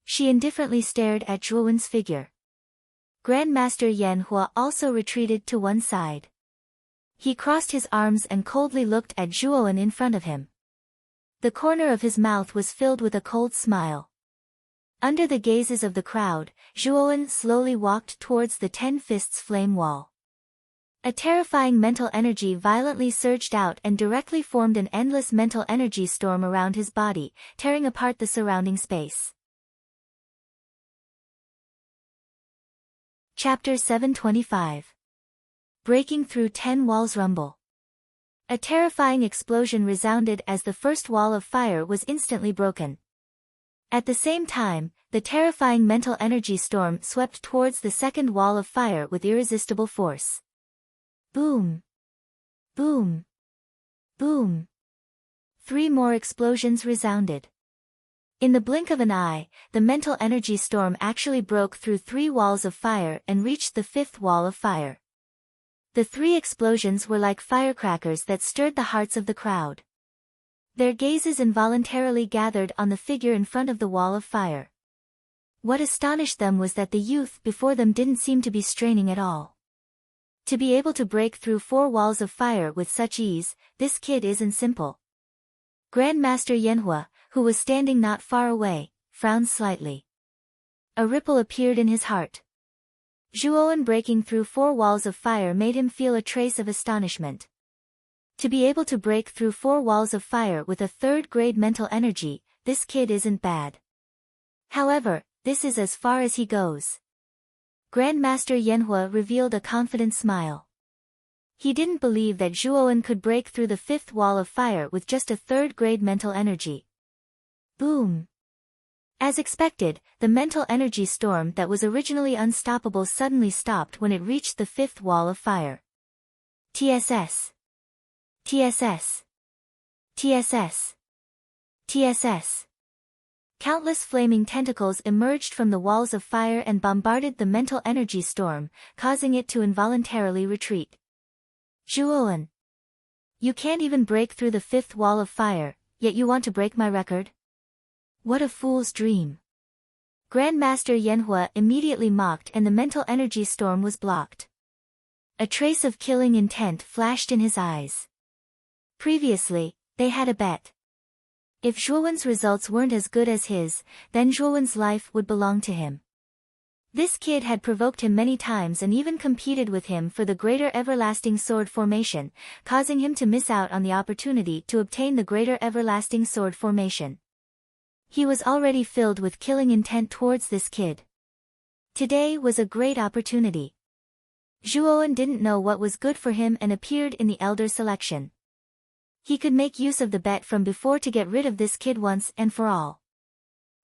She indifferently stared at Zhuowen's figure. Grandmaster Yan Hua also retreated to one side. He crossed his arms and coldly looked at Zhuowen in front of him. The corner of his mouth was filled with a cold smile. Under the gazes of the crowd, Zhuowen slowly walked towards the 10 Fists flame wall. A terrifying mental energy violently surged out and directly formed an endless mental energy storm around his body, tearing apart the surrounding space. Chapter 725. Breaking Through 10 Walls Rumble. A terrifying explosion resounded as the first wall of fire was instantly broken. At the same time, the terrifying mental energy storm swept towards the second wall of fire with irresistible force. Boom! Boom! Boom! 3 more explosions resounded. In the blink of an eye, the mental energy storm actually broke through 3 walls of fire and reached the 5th wall of fire. The 3 explosions were like firecrackers that stirred the hearts of the crowd. Their gazes involuntarily gathered on the figure in front of the wall of fire. What astonished them was that the youth before them didn't seem to be straining at all. To be able to break through 4 walls of fire with such ease, this kid isn't simple. Grandmaster Yanhua, who was standing not far away, frowned slightly. A ripple appeared in his heart. Zhuowen breaking through 4 walls of fire made him feel a trace of astonishment. To be able to break through 4 walls of fire with a 3rd-grade mental energy, this kid isn't bad. However, this is as far as he goes. Grandmaster Yanhua revealed a confident smile. He didn't believe that Zhuowen could break through the 5th wall of fire with just a 3rd-grade mental energy. Boom! As expected, the mental energy storm that was originally unstoppable suddenly stopped when it reached the 5th wall of fire. TSS. TSS. TSS. TSS. Countless flaming tentacles emerged from the walls of fire and bombarded the mental energy storm, causing it to involuntarily retreat. Zhuowen! You can't even break through the 5th wall of fire, yet you want to break my record? What a fool's dream. Grandmaster Yanhua immediately mocked and the mental energy storm was blocked. A trace of killing intent flashed in his eyes. Previously, they had a bet. If Zhuowen's results weren't as good as his, then Zhuowen's life would belong to him. This kid had provoked him many times and even competed with him for the Greater Everlasting Sword formation, causing him to miss out on the opportunity to obtain the Greater Everlasting Sword formation. He was already filled with killing intent towards this kid. Today was a great opportunity. Zhuowen didn't know what was good for him and appeared in the elder selection. He could make use of the bet from before to get rid of this kid once and for all.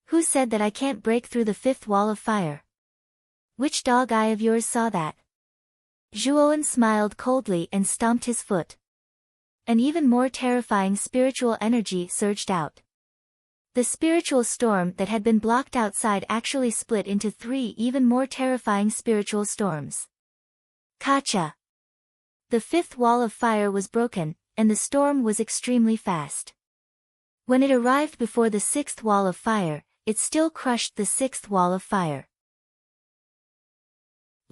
Who said that I can't break through the 5th wall of fire? Which dog eye of yours saw that? Zhuowen smiled coldly and stomped his foot. An even more terrifying spiritual energy surged out. The spiritual storm that had been blocked outside actually split into 3 even more terrifying spiritual storms. Kacha! The 5th wall of fire was broken, and the storm was extremely fast. When it arrived before the 6th wall of fire, it still crushed the 6th wall of fire.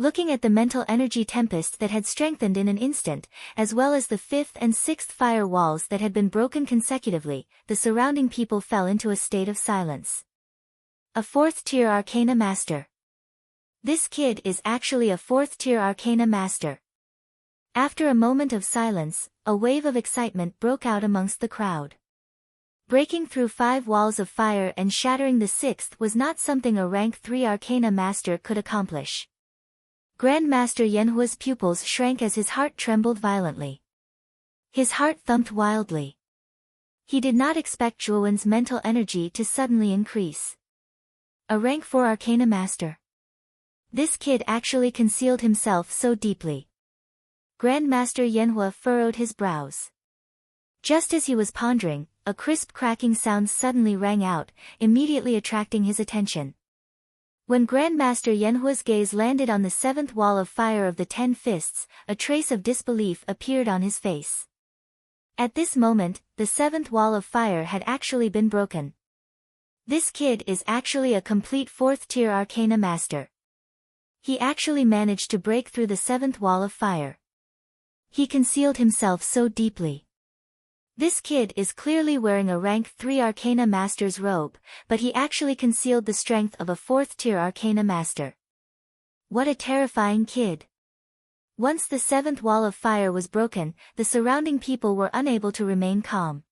Looking at the mental energy tempest that had strengthened in an instant, as well as the 5th and 6th fire walls that had been broken consecutively, the surrounding people fell into a state of silence. A 4th-tier Arcana Master. This kid is actually a 4th-tier Arcana Master. After a moment of silence, a wave of excitement broke out amongst the crowd. Breaking through 5 walls of fire and shattering the 6th was not something a rank 3 arcana master could accomplish. Grandmaster Yanhua's pupils shrank as his heart trembled violently. His heart thumped wildly. He did not expect Zhuowen's mental energy to suddenly increase. A rank 4 arcana master. This kid actually concealed himself so deeply. Grandmaster Yanhua furrowed his brows. Just as he was pondering, a crisp cracking sound suddenly rang out, immediately attracting his attention. When Grandmaster Yanhua's gaze landed on the 7th wall of fire of the 10 fists, a trace of disbelief appeared on his face. At this moment, the 7th wall of fire had actually been broken. This kid is actually a complete 4th-tier arcana master. He actually managed to break through the 7th wall of fire. He concealed himself so deeply. This kid is clearly wearing a rank 3 arcana master's robe, but he actually concealed the strength of a 4th-tier arcana master. What a terrifying kid. Once the 7th wall of fire was broken, the surrounding people were unable to remain calm.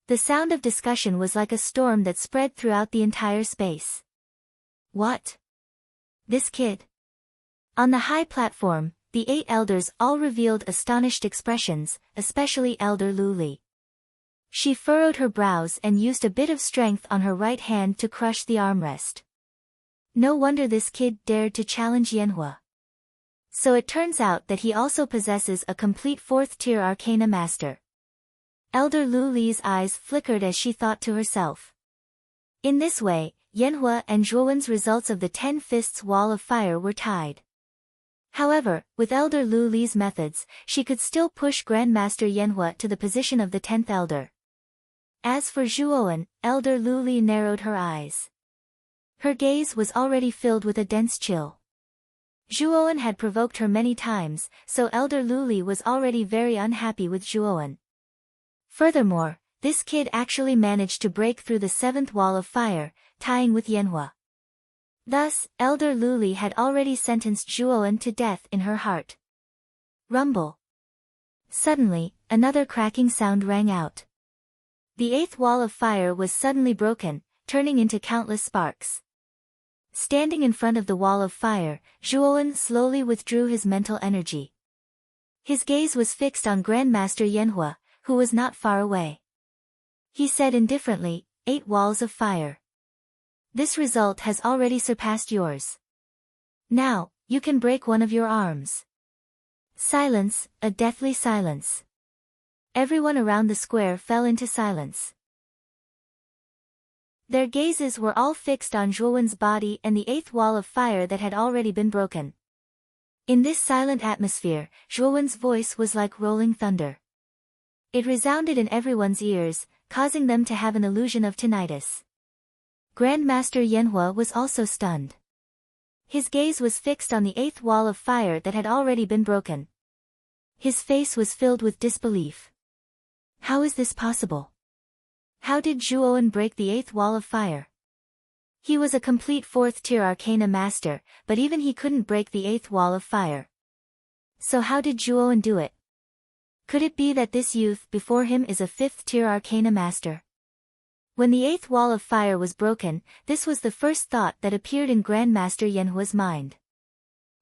The sound of discussion was like a storm that spread throughout the entire space. What? This kid? On the high platform, the 8 elders all revealed astonished expressions, especially Elder Lu Li. She furrowed her brows and used a bit of strength on her right hand to crush the armrest. No wonder this kid dared to challenge Yanhua. So it turns out that he also possesses a complete 4th-tier arcana master. Elder Lu Li's eyes flickered as she thought to herself. In this way, Yanhua and Zhuowen's results of the 10 fists wall of fire were tied. However, with Elder Lu Li's methods, she could still push Grandmaster Yanhua to the position of the 10th elder. As for Zhuowen, Elder Lu Li narrowed her eyes. Her gaze was already filled with a dense chill. Zhuowen had provoked her many times, so Elder Lu Li was already very unhappy with Zhuowen. Furthermore, this kid actually managed to break through the 7th wall of fire, tying with Yanhua. Thus, Elder Lu Li had already sentenced Zhuowen to death in her heart. Rumble. Suddenly, another cracking sound rang out. The 8th wall of fire was suddenly broken, turning into countless sparks. Standing in front of the wall of fire, Zhuowen slowly withdrew his mental energy. His gaze was fixed on Grandmaster Yanhua, who was not far away. He said indifferently, 8 walls of fire. This result has already surpassed yours. Now, you can break one of your arms. Silence, a deathly silence. Everyone around the square fell into silence. Their gazes were all fixed on Zhuowen's body and the 8th wall of fire that had already been broken. In this silent atmosphere, Zhuowen's voice was like rolling thunder. It resounded in everyone's ears, causing them to have an illusion of tinnitus. Grandmaster Yanhua was also stunned. His gaze was fixed on the 8th wall of fire that had already been broken. His face was filled with disbelief. How is this possible? How did Zhuowen break the 8th wall of fire? He was a complete 4th-tier arcana master, but even he couldn't break the 8th wall of fire. So how did Zhuowen do it? Could it be that this youth before him is a 5th-tier arcana master? When the 8th wall of fire was broken, this was the first thought that appeared in Grandmaster Yanhua's mind.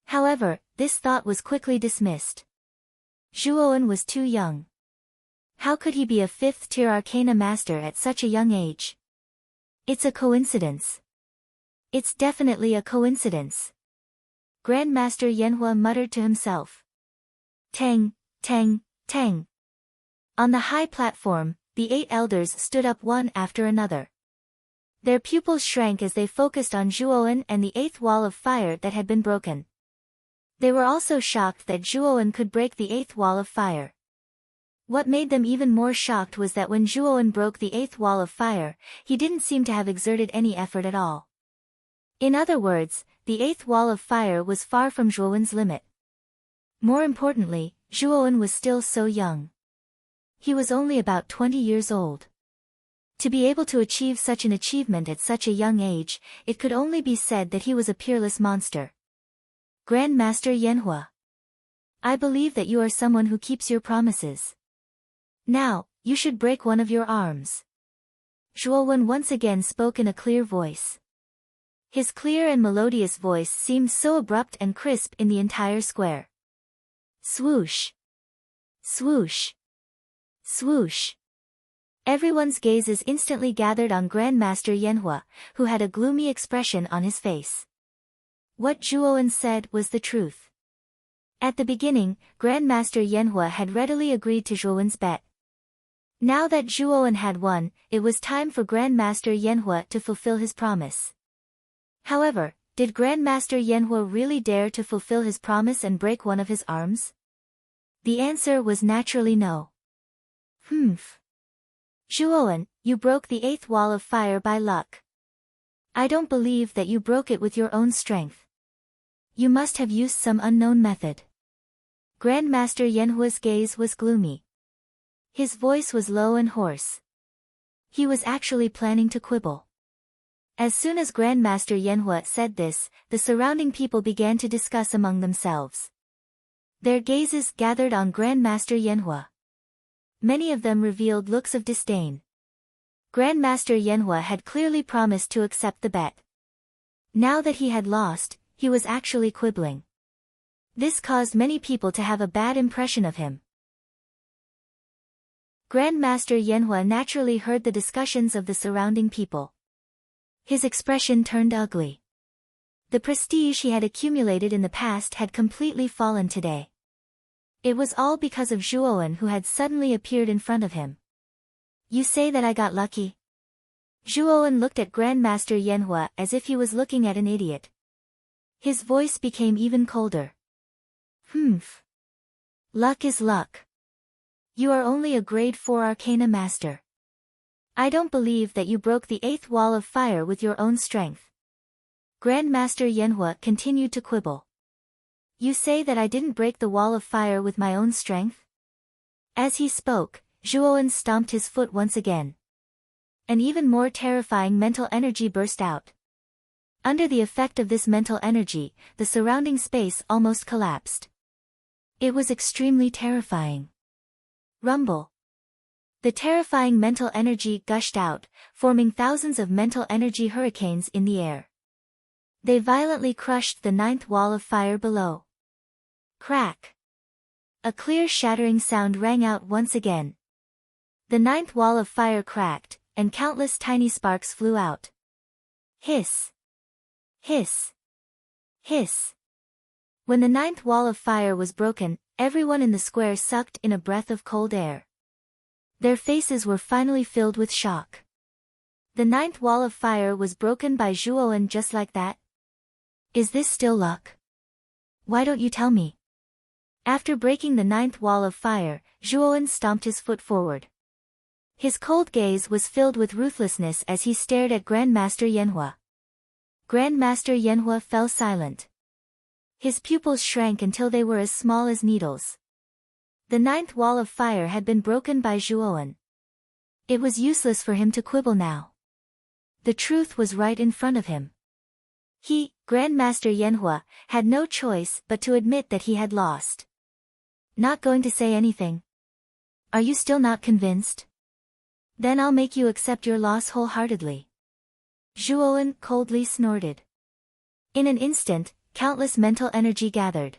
However, this thought was quickly dismissed. Zhuowen was too young. How could he be a 5th-tier arcana master at such a young age? It's a coincidence. It's definitely a coincidence. Grandmaster Yanhua muttered to himself. Tang, tang, tang. On the high platform, the 8 elders stood up one after another. Their pupils shrank as they focused on Zhuowen and the 8th wall of fire that had been broken. They were also shocked that Zhuowen could break the 8th wall of fire. What made them even more shocked was that when Zhuowen broke the 8th wall of fire, he didn't seem to have exerted any effort at all. In other words, the 8th wall of fire was far from Zhuowen's limit. More importantly, Zhuowen was still so young. He was only about 20 years old. To be able to achieve such an achievement at such a young age, it could only be said that he was a peerless monster. Grandmaster Yanhua. I believe that you are someone who keeps your promises. Now, you should break one of your arms. Zhuowen once again spoke in a clear voice. His clear and melodious voice seemed so abrupt and crisp in the entire square. Swoosh! Swoosh! Swoosh! Everyone's gazes instantly gathered on Grandmaster Yanhua, who had a gloomy expression on his face. What Zhuowen said was the truth. At the beginning, Grandmaster Yanhua had readily agreed to Zhuowen's bet. Now that Zhuowen had won, it was time for Grandmaster Yanhua to fulfill his promise. However, did Grandmaster Yanhua really dare to fulfill his promise and break one of his arms? The answer was naturally no. Humph. Zhuowen, you broke the 8th wall of fire by luck. I don't believe that you broke it with your own strength. You must have used some unknown method. Grandmaster Yanhua's gaze was gloomy. His voice was low and hoarse. He was actually planning to quibble. As soon as Grandmaster Yanhua said this, the surrounding people began to discuss among themselves. Their gazes gathered on Grandmaster Yanhua. Many of them revealed looks of disdain. Grandmaster Yanhua had clearly promised to accept the bet. Now that he had lost, he was actually quibbling. This caused many people to have a bad impression of him. Grandmaster Yanhua naturally heard the discussions of the surrounding people. His expression turned ugly. The prestige he had accumulated in the past had completely fallen today. It was all because of Zhuowen, who had suddenly appeared in front of him. You say that I got lucky? Zhuowen looked at Grandmaster Yanhua as if he was looking at an idiot. His voice became even colder. Humph. Luck is luck. You are only a grade 4 Arcana Master. I don't believe that you broke the 8th wall of fire with your own strength. Grandmaster Yanhua continued to quibble. You say that I didn't break the wall of fire with my own strength? As he spoke, Zhuowen stomped his foot once again. An even more terrifying mental energy burst out. Under the effect of this mental energy, the surrounding space almost collapsed. It was extremely terrifying. Rumble. The terrifying mental energy gushed out, forming thousands of mental energy hurricanes in the air. They violently crushed the 9th wall of fire below. Crack. A clear shattering sound rang out once again. The 9th wall of fire cracked, and countless tiny sparks flew out. Hiss. Hiss. Hiss. When the 9th wall of fire was broken, everyone in the square sucked in a breath of cold air. Their faces were finally filled with shock. The 9th wall of fire was broken by Zhuowen just like that? Is this still luck? Why don't you tell me? After breaking the 9th wall of fire, Zhuowen stomped his foot forward. His cold gaze was filled with ruthlessness as he stared at Grandmaster Yanhua. Grandmaster Yanhua fell silent. His pupils shrank until they were as small as needles. The 9th wall of fire had been broken by Zhuowen. It was useless for him to quibble now. The truth was right in front of him. He, Grandmaster Yanhua, had no choice but to admit that he had lost. Not going to say anything? Are you still not convinced? Then I'll make you accept your loss wholeheartedly. Zhuowen coldly snorted. In an instant, countless mental energy gathered.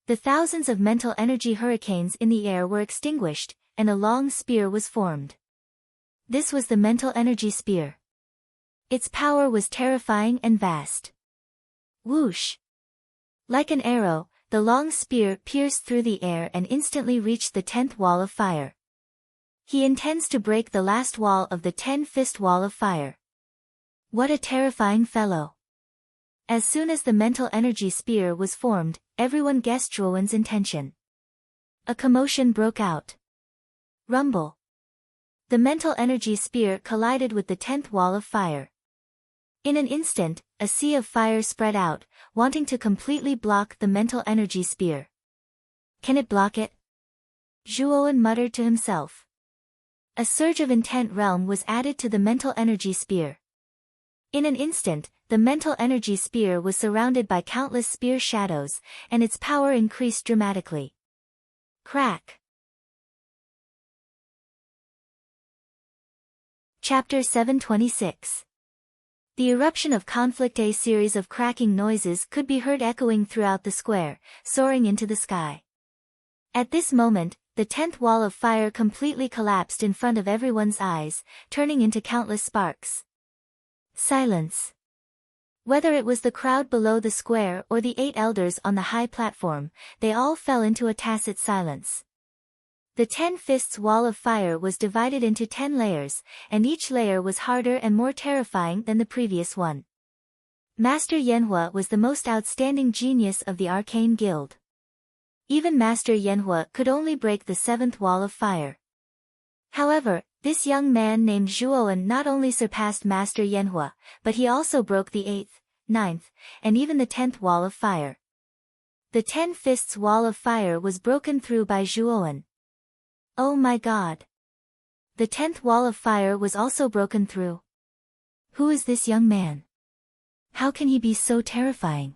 The thousands of mental energy hurricanes in the air were extinguished, and a long spear was formed. This was the mental energy spear. Its power was terrifying and vast. Whoosh! Like an arrow, the long spear pierced through the air and instantly reached the 10th wall of fire. He intends to break the last wall of the 10-fist wall of fire. What a terrifying fellow! As soon as the mental energy spear was formed, everyone guessed Zhuowen's intention. A commotion broke out. Rumble! The mental energy spear collided with the 10th wall of fire. In an instant, a sea of fire spread out, wanting to completely block the mental energy spear. Can it block it? Zhuowen muttered to himself. A surge of intent realm was added to the mental energy spear. In an instant, the mental energy spear was surrounded by countless spear shadows, and its power increased dramatically. Crack. Chapter 726. The eruption of conflict. A series of cracking noises could be heard echoing throughout the square, soaring into the sky. At this moment, the 10th wall of fire completely collapsed in front of everyone's eyes, turning into countless sparks. Silence. Whether it was the crowd below the square or the 8 elders on the high platform, they all fell into a tacit silence. The 10 fists wall of fire was divided into 10 layers, and each layer was harder and more terrifying than the previous one. Master Yanhua was the most outstanding genius of the Arcane Guild. Even Master Yanhua could only break the 7th wall of fire. However, this young man named Zhuoan not only surpassed Master Yanhua, but he also broke the 8th, 9th, and even the 10th wall of fire. The 10 fists wall of fire was broken through by Zhuoan. Oh my god! The 10th wall of fire was also broken through. Who is this young man? How can he be so terrifying?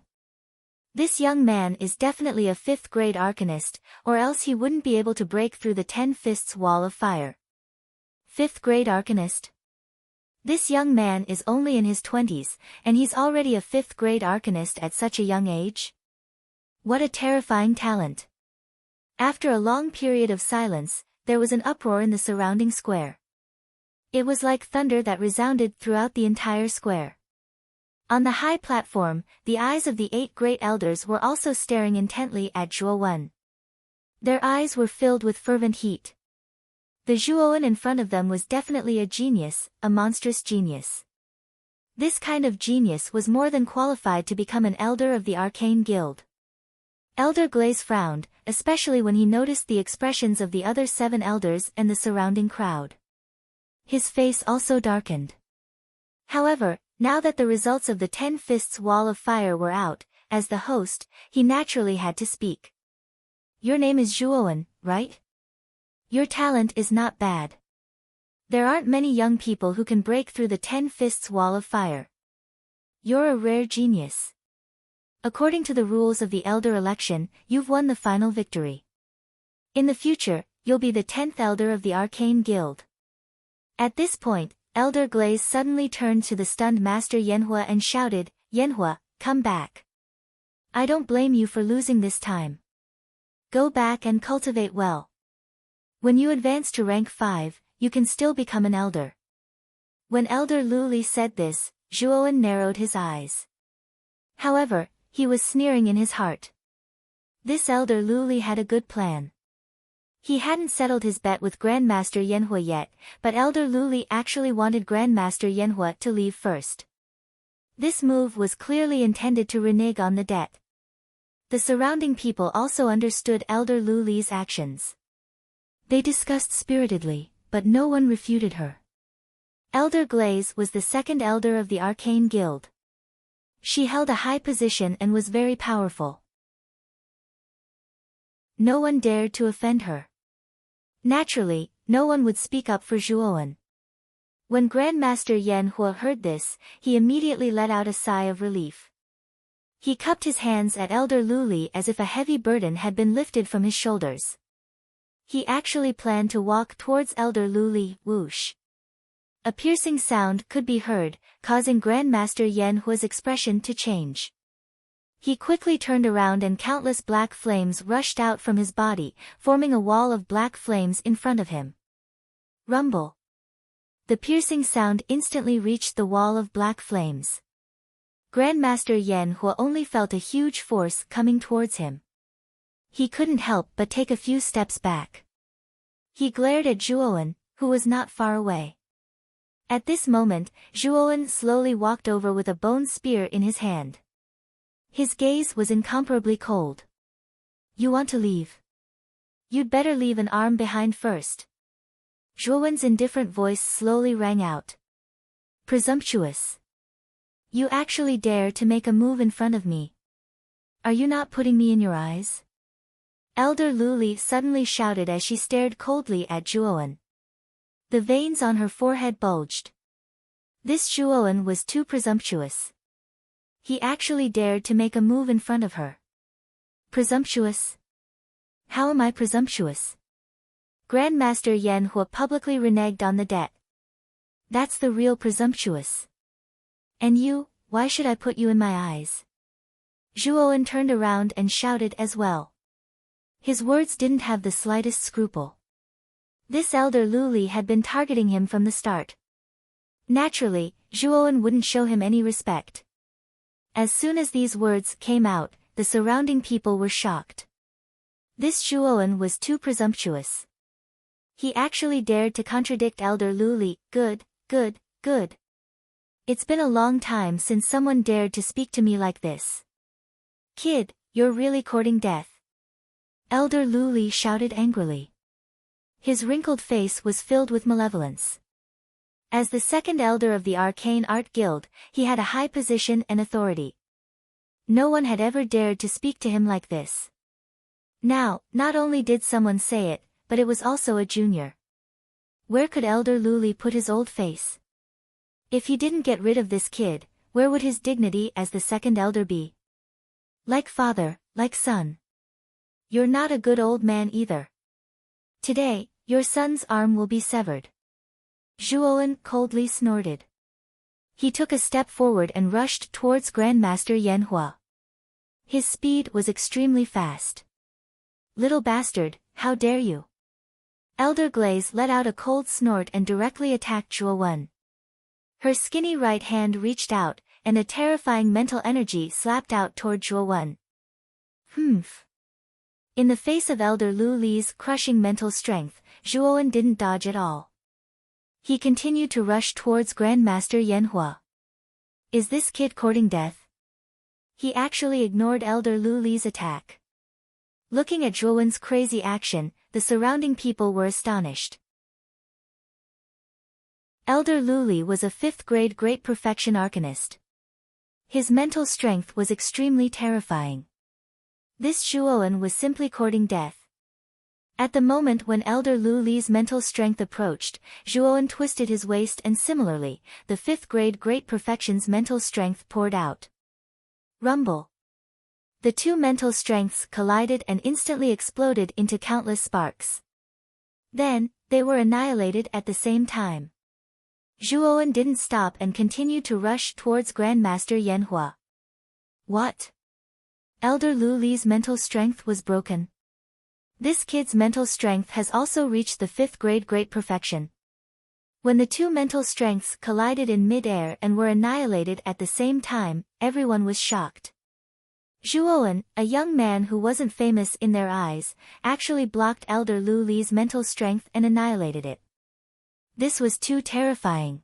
This young man is definitely a 5th grade arcanist, or else he wouldn't be able to break through the 10 fists wall of fire. 5th grade arcanist? This young man is only in his 20s, and he's already a 5th grade arcanist at such a young age? What a terrifying talent! After a long period of silence, there was an uproar in the surrounding square. It was like thunder that resounded throughout the entire square. On the high platform, the eyes of the 8 great elders were also staring intently at Zhuoan. Their eyes were filled with fervent heat. The Zhuoan in front of them was definitely a genius, a monstrous genius. This kind of genius was more than qualified to become an elder of the Arcane Guild. Elder Glaze frowned, especially when he noticed the expressions of the other 7 elders and the surrounding crowd. His face also darkened. However, now that the results of the 10 fists wall of fire were out, as the host, he naturally had to speak. Your name is Zhuoan, right? Your talent is not bad. There aren't many young people who can break through the 10 fists wall of fire. You're a rare genius. According to the rules of the Elder election, you've won the final victory. In the future, you'll be the 10th Elder of the Arcane Guild. At this point, Elder Glaze suddenly turned to the stunned Master Yanhua and shouted, Yanhua, come back. I don't blame you for losing this time. Go back and cultivate well. When you advance to rank 5, you can still become an elder. When Elder Luli said this, Zhuoan narrowed his eyes. However, he was sneering in his heart. This Elder Luli had a good plan. He hadn't settled his bet with Grandmaster Yanhua yet, but Elder Luli actually wanted Grandmaster Yanhua to leave first. This move was clearly intended to renege on the debt. The surrounding people also understood Elder Luli's actions. They discussed spiritedly, but no one refuted her. Elder Glaze was the 2nd elder of the Arcane Guild. She held a high position and was very powerful. No one dared to offend her. Naturally, no one would speak up for Zhuoan. When Grandmaster Yanhua heard this, he immediately let out a sigh of relief. He cupped his hands at Elder Luli as if a heavy burden had been lifted from his shoulders. He actually planned to walk towards Elder Luli, whoosh. A piercing sound could be heard, causing Grandmaster Yanhua's expression to change. He quickly turned around and countless black flames rushed out from his body, forming a wall of black flames in front of him. Rumble. The piercing sound instantly reached the wall of black flames. Grandmaster Yanhua only felt a huge force coming towards him. He couldn't help but take a few steps back. He glared at Zhuoan, who was not far away. At this moment, Zhuoan slowly walked over with a bone spear in his hand. His gaze was incomparably cold. You want to leave? You'd better leave an arm behind first. Zhuoan's indifferent voice slowly rang out. Presumptuous. You actually dare to make a move in front of me. Are you not putting me in your eyes? Elder Luli suddenly shouted as she stared coldly at Zhuoan. The veins on her forehead bulged. This Zhuoan was too presumptuous. He actually dared to make a move in front of her. Presumptuous? How am I presumptuous? Grandmaster Yan Hua publicly reneged on the debt. That's the real presumptuous. And you, why should I put you in my eyes? Zhuowen turned around and shouted as well. His words didn't have the slightest scruple. This elder Lu Li had been targeting him from the start. Naturally, Zhuowen wouldn't show him any respect. As soon as these words came out, the surrounding people were shocked. This Zhuowen was too presumptuous. He actually dared to contradict elder Lu Li. Good, good, good. It's been a long time since someone dared to speak to me like this. Kid, you're really courting death. Elder Lu Li shouted angrily. His wrinkled face was filled with malevolence. As the second elder of the Arcane Art Guild, he had a high position and authority. No one had ever dared to speak to him like this. Now, not only did someone say it, but it was also a junior. Where could elder Lu Li put his old face? If he didn't get rid of this kid, where would his dignity as the second elder be? Like father, like son. You're not a good old man either. Today, your son's arm will be severed. Zhuowen coldly snorted. He took a step forward and rushed towards Grandmaster Yan Hua. His speed was extremely fast. Little bastard, how dare you? Elder Glaze let out a cold snort and directly attacked Zhuowen. Her skinny right hand reached out, and a terrifying mental energy slapped out toward Zhuowen. Humph. In the face of elder Lu Li's crushing mental strength, Zhuowen didn't dodge at all. He continued to rush towards Grandmaster Yan Hua. Is this kid courting death? He actually ignored elder Lu Li's attack. Looking at Zhuowen's crazy action, the surrounding people were astonished. Elder Lu Li was a 5th grade Great Perfection Arcanist. His mental strength was extremely terrifying. This Zhuowen was simply courting death. At the moment when elder Lu Li's mental strength approached, Zhuowen twisted his waist and similarly, the 5th grade Great Perfection's mental strength poured out. Rumble. The two mental strengths collided and instantly exploded into countless sparks. Then, they were annihilated at the same time. Zhuowen didn't stop and continued to rush towards Grandmaster Yan Hua. What? Elder Lu Li's mental strength was broken. This kid's mental strength has also reached the 5th grade Great Perfection. When the two mental strengths collided in mid-air and were annihilated at the same time, everyone was shocked. Zhuowen, a young man who wasn't famous in their eyes, actually blocked elder Lu Li's mental strength and annihilated it. This was too terrifying.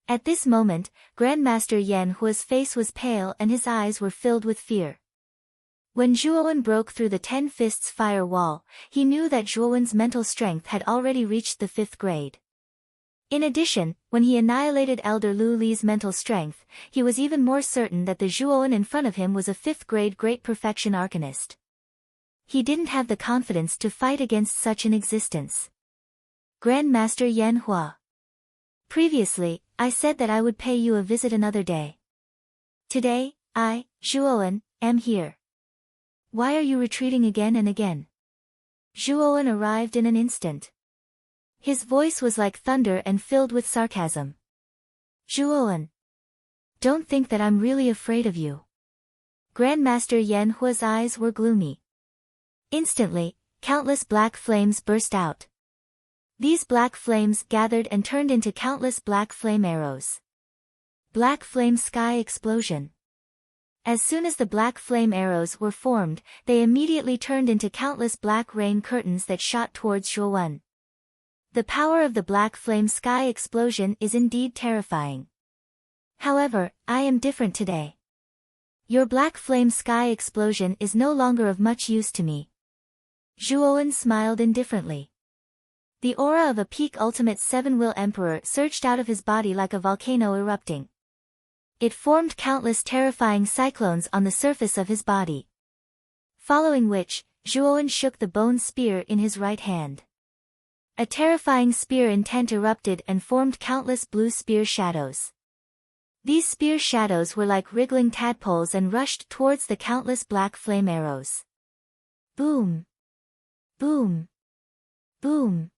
At this moment, Grandmaster Yan Hua's face was pale and his eyes were filled with fear. When Zhuowen broke through the 10 fists fire wall, he knew that Zhuowen's mental strength had already reached the 5th grade. In addition, when he annihilated elder Lu Li's mental strength, he was even more certain that the Zhuowen in front of him was a 5th grade Great Perfection Arcanist. He didn't have the confidence to fight against such an existence. Grandmaster Yan Hua. Previously, I said that I would pay you a visit another day. Today, I, Zhuowen, am here. Why are you retreating again and again? Zhuowen arrived in an instant. His voice was like thunder and filled with sarcasm. Zhuowen. Don't think that I'm really afraid of you. Grandmaster Yan Hua's eyes were gloomy. Instantly, countless black flames burst out. These black flames gathered and turned into countless black flame arrows. Black flame sky explosion. As soon as the black flame arrows were formed, they immediately turned into countless black rain curtains that shot towards Zhuowen. The power of the black flame sky explosion is indeed terrifying. However, I am different today. Your black flame sky explosion is no longer of much use to me. Zhuowen smiled indifferently. The aura of a peak ultimate 7-Will Emperor surged out of his body like a volcano erupting. It formed countless terrifying cyclones on the surface of his body. Following which, Zhuowen shook the bone spear in his right hand. A terrifying spear intent erupted and formed countless blue spear shadows. These spear shadows were like wriggling tadpoles and rushed towards the countless black flame arrows. Boom! Boom! Boom!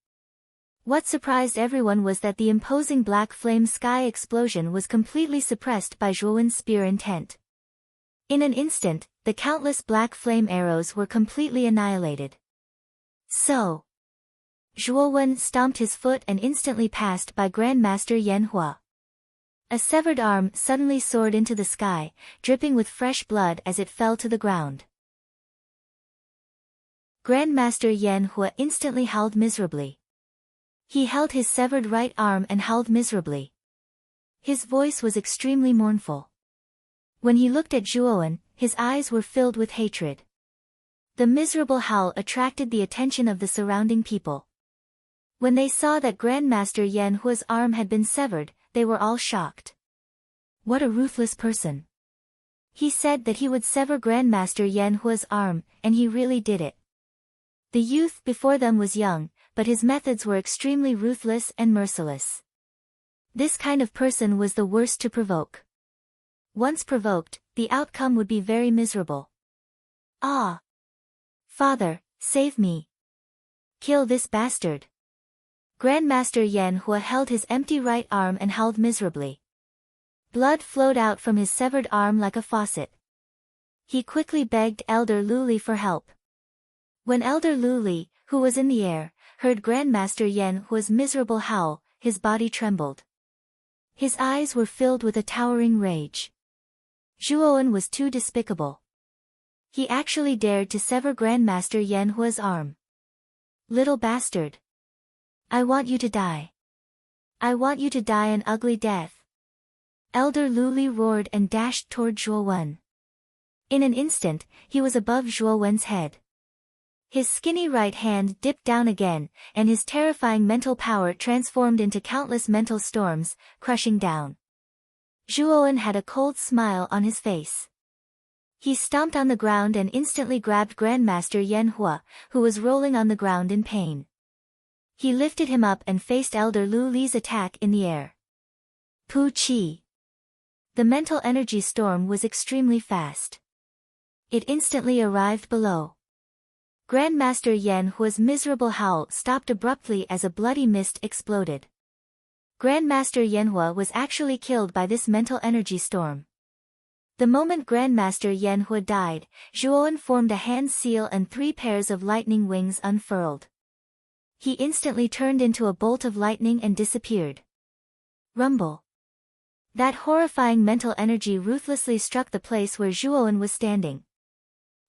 What surprised everyone was that the imposing black flame sky explosion was completely suppressed by Zhuowen's spear intent. In an instant, the countless black flame arrows were completely annihilated. So, Zhuowen stomped his foot and instantly passed by Grandmaster Yanhua. A severed arm suddenly soared into the sky, dripping with fresh blood as it fell to the ground. Grandmaster Yanhua instantly howled miserably. He held his severed right arm and howled miserably. His voice was extremely mournful. When he looked at Zhuowen, his eyes were filled with hatred. The miserable howl attracted the attention of the surrounding people. When they saw that Grandmaster Yanhua's arm had been severed, they were all shocked. What a ruthless person! He said that he would sever Grandmaster Yanhua's arm, and he really did it. The youth before them was young, but his methods were extremely ruthless and merciless. This kind of person was the worst to provoke. Once provoked, the outcome would be very miserable. Ah! Father, save me! Kill this bastard! Grandmaster Yanhua held his empty right arm and howled miserably. Blood flowed out from his severed arm like a faucet. He quickly begged Elder Luli for help. When Elder Luli, who was in the air, heard Grandmaster Yanhua's miserable howl, his body trembled. His eyes were filled with a towering rage. Zhuowen was too despicable. He actually dared to sever Grandmaster Yanhua's arm. Little bastard! I want you to die. I want you to die an ugly death. Elder Luli roared and dashed toward Zhuowen. In an instant, he was above Zhuowen's head. His skinny right hand dipped down again, and his terrifying mental power transformed into countless mental storms, crushing down. Zhuowen had a cold smile on his face. He stomped on the ground and instantly grabbed Grandmaster Yanhua, who was rolling on the ground in pain. He lifted him up and faced Elder Luli's attack in the air. Pu Qi. The mental energy storm was extremely fast. It instantly arrived below. Grandmaster Yanhua's miserable howl stopped abruptly as a bloody mist exploded. Grandmaster Yanhua was actually killed by this mental energy storm. The moment Grandmaster Yanhua died, Zhuowen formed a hand seal and 3 pairs of lightning wings unfurled. He instantly turned into a bolt of lightning and disappeared. Rumble. That horrifying mental energy ruthlessly struck the place where Zhuowen was standing.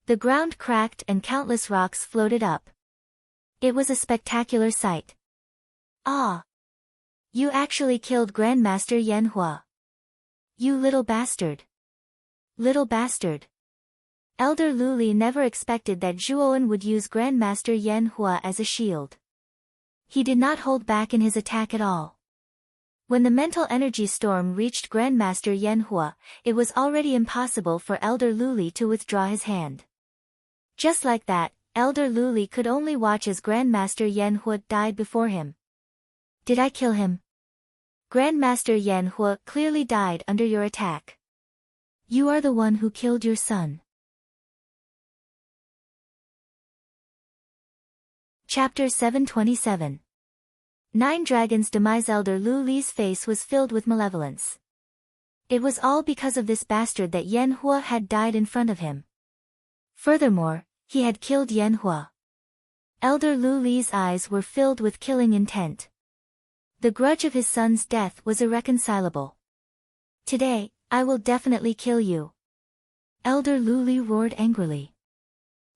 The ground cracked and countless rocks floated up. It was a spectacular sight. Ah! You actually killed Grandmaster Yanhua. You little bastard. Little bastard. Elder Luli never expected that Zhuowen would use Grandmaster Yanhua as a shield. He did not hold back in his attack at all. When the mental energy storm reached Grandmaster Yanhua, it was already impossible for Elder Luli to withdraw his hand. Just like that, Elder Luli could only watch as Grandmaster Yanhua died before him. Did I kill him? Grandmaster Yanhua clearly died under your attack. You are the one who killed your son. Chapter 727. 9 Dragons' Demise. Elder Luli's face was filled with malevolence. It was all because of this bastard that Yanhua had died in front of him. Furthermore, he had killed Yanhua. Elder Luli's eyes were filled with killing intent. The grudge of his son's death was irreconcilable. Today, I will definitely kill you. Elder Luli roared angrily.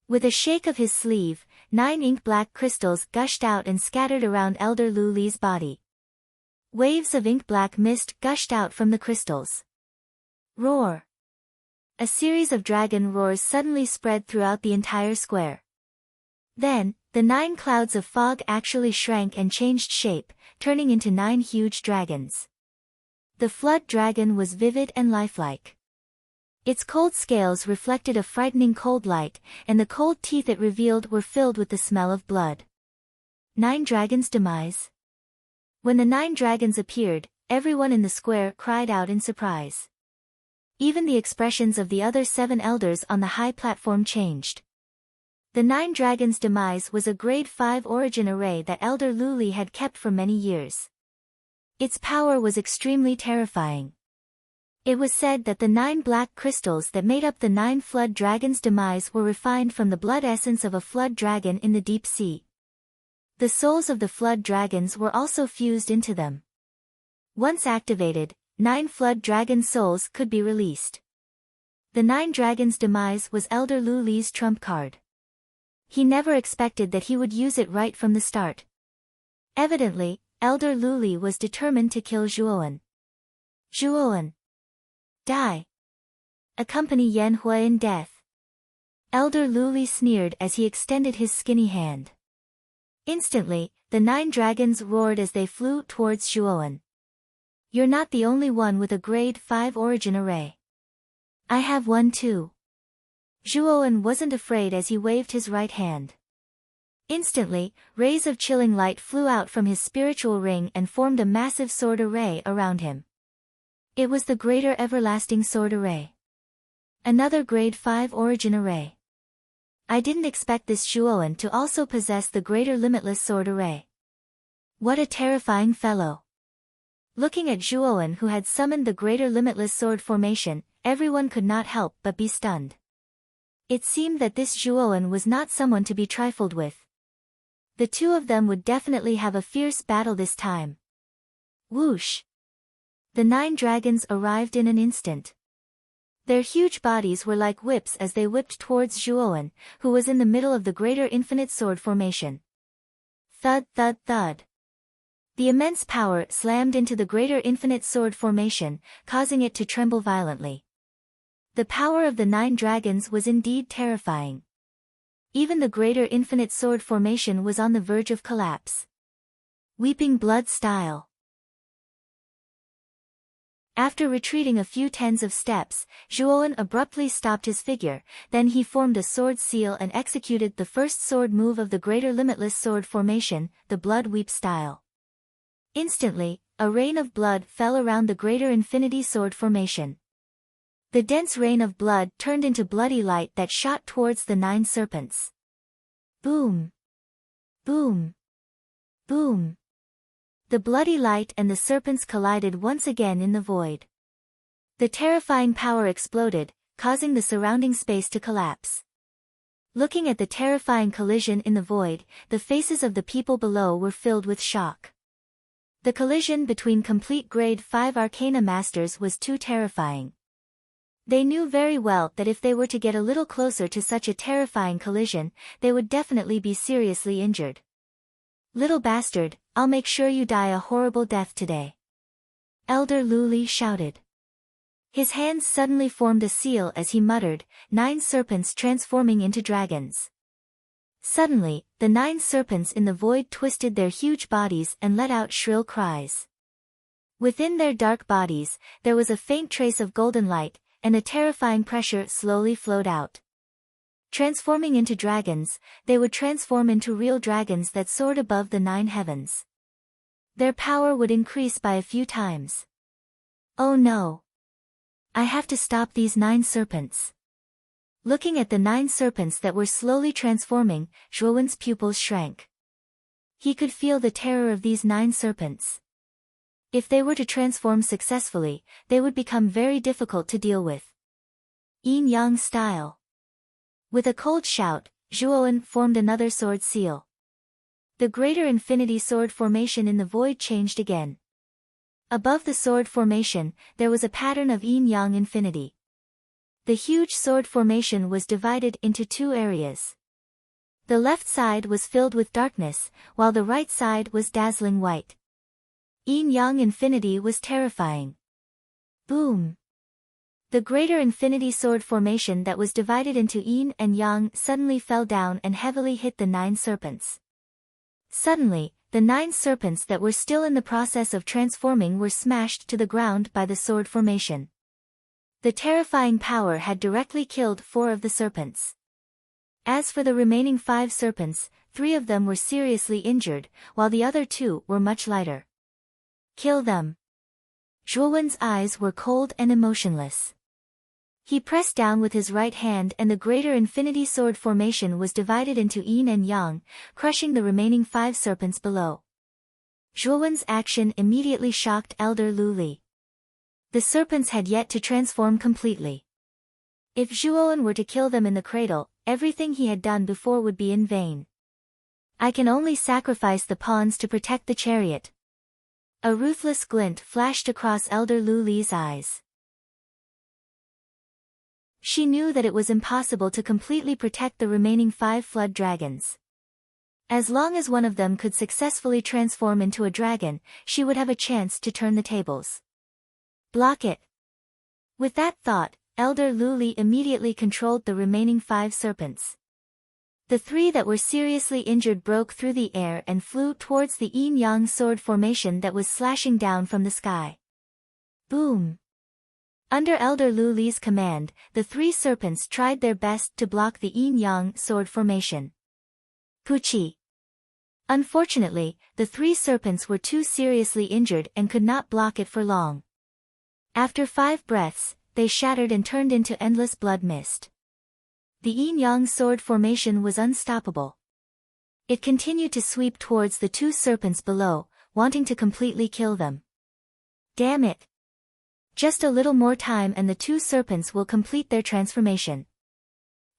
With a shake of his sleeve, 9 ink-black crystals gushed out and scattered around Elder Luli's body. Waves of ink-black mist gushed out from the crystals. Roar! A series of dragon roars suddenly spread throughout the entire square. Then, the 9 clouds of fog actually shrank and changed shape, turning into 9 huge dragons. The flood dragon was vivid and lifelike. Its cold scales reflected a frightening cold light, and the cold teeth it revealed were filled with the smell of blood. 9 Dragons' Demise. When the 9 dragons appeared, everyone in the square cried out in surprise. Even the expressions of the other 7 elders on the high platform changed. The 9 dragons' demise was a grade 5 origin array that Elder Luli had kept for many years. Its power was extremely terrifying. It was said that the 9 black crystals that made up the 9 flood dragons' demise were refined from the blood essence of a flood dragon in the deep sea. The souls of the flood dragons were also fused into them. Once activated, 9 flood dragon souls could be released. The 9 dragons' demise was Elder Luli's trump card. He never expected that he would use it right from the start. Evidently, Elder Luli was determined to kill Zhuowen. Zhuowen! Die! Accompany Yan Hui in death. Elder Luli sneered as he extended his skinny hand. Instantly, the 9 dragons roared as they flew towards Zhuowen. You're not the only one with a grade 5 origin array. I have one too. Zhuowen wasn't afraid as he waved his right hand. Instantly, rays of chilling light flew out from his spiritual ring and formed a massive sword array around him. It was the Greater Everlasting Sword Array. Another grade 5 origin array. I didn't expect this Zhuowen to also possess the Greater Limitless Sword Array. What a terrifying fellow. Looking at Zhuowen, who had summoned the Greater Limitless Sword formation, everyone could not help but be stunned. It seemed that this Zhuowen was not someone to be trifled with. The two of them would definitely have a fierce battle this time. Whoosh! The 9 dragons arrived in an instant. Their huge bodies were like whips as they whipped towards Zhuowen, who was in the middle of the Greater Infinite Sword formation. Thud, thud, thud. The immense power slammed into the Greater Infinite Sword formation, causing it to tremble violently. The power of the 9 dragons was indeed terrifying. Even the Greater Infinite Sword formation was on the verge of collapse. Weeping blood style. After retreating a few tens of steps, Zhuowen abruptly stopped his figure, then he formed a sword seal and executed the first sword move of the Greater Limitless Sword formation, the Blood Weep style. Instantly, a rain of blood fell around the Greater Infinity Sword formation. The dense rain of blood turned into bloody light that shot towards the 9 serpents. Boom! Boom! Boom! The bloody light and the serpents collided once again in the void. The terrifying power exploded, causing the surrounding space to collapse. Looking at the terrifying collision in the void, the faces of the people below were filled with shock. The collision between complete grade 5 Arcana Masters was too terrifying. They knew very well that if they were to get a little closer to such a terrifying collision, they would definitely be seriously injured. Little bastard, I'll make sure you die a horrible death today. Elder Luli shouted. His hands suddenly formed a seal as he muttered, 9 serpents transforming into dragons. Suddenly, the 9 serpents in the void twisted their huge bodies and let out shrill cries. Within their dark bodies, there was a faint trace of golden light, and a terrifying pressure slowly flowed out. Transforming into dragons, they would transform into real dragons that soared above the 9 heavens. Their power would increase by a few times. Oh no! I have to stop these 9 serpents. Looking at the 9 serpents that were slowly transforming, Zhuowen's pupils shrank. He could feel the terror of these 9 serpents. If they were to transform successfully, they would become very difficult to deal with. Yin-yang style. With a cold shout, Zhuowen formed another sword seal. The Greater Infinity Sword formation in the void changed again. Above the sword formation, there was a pattern of yin-yang infinity. The huge sword formation was divided into 2 areas. The left side was filled with darkness, while the right side was dazzling white. Yin-yang infinity was terrifying. Boom! The Greater Infinity Sword formation that was divided into yin and yang suddenly fell down and heavily hit the 9 serpents. Suddenly, the 9 serpents that were still in the process of transforming were smashed to the ground by the sword formation. The terrifying power had directly killed 4 of the serpents. As for the remaining 5 serpents, 3 of them were seriously injured, while the other 2 were much lighter. Kill them. Zhuowen's eyes were cold and emotionless. He pressed down with his right hand and the greater infinity sword formation was divided into yin and yang, crushing the remaining 5 serpents below. Zhuowen's action immediately shocked Elder Lu Li. The serpents had yet to transform completely. If Zhuowen were to kill them in the cradle, everything he had done before would be in vain. I can only sacrifice the pawns to protect the chariot. A ruthless glint flashed across Elder Lu Li's eyes. She knew that it was impossible to completely protect the remaining 5 flood dragons. As long as one of them could successfully transform into a dragon, she would have a chance to turn the tables. Block it. With that thought, Elder Lu Li immediately controlled the remaining 5 serpents. The 3 that were seriously injured broke through the air and flew towards the yin-yang sword formation that was slashing down from the sky. Boom! Under Elder Lu Li's command, the 3 serpents tried their best to block the yin-yang sword formation. Puchi! Unfortunately, the 3 serpents were too seriously injured and could not block it for long. After 5 breaths, they shattered and turned into endless blood mist. The yin-yang sword formation was unstoppable. It continued to sweep towards the 2 serpents below, wanting to completely kill them. Damn it! Just a little more time and the 2 serpents will complete their transformation.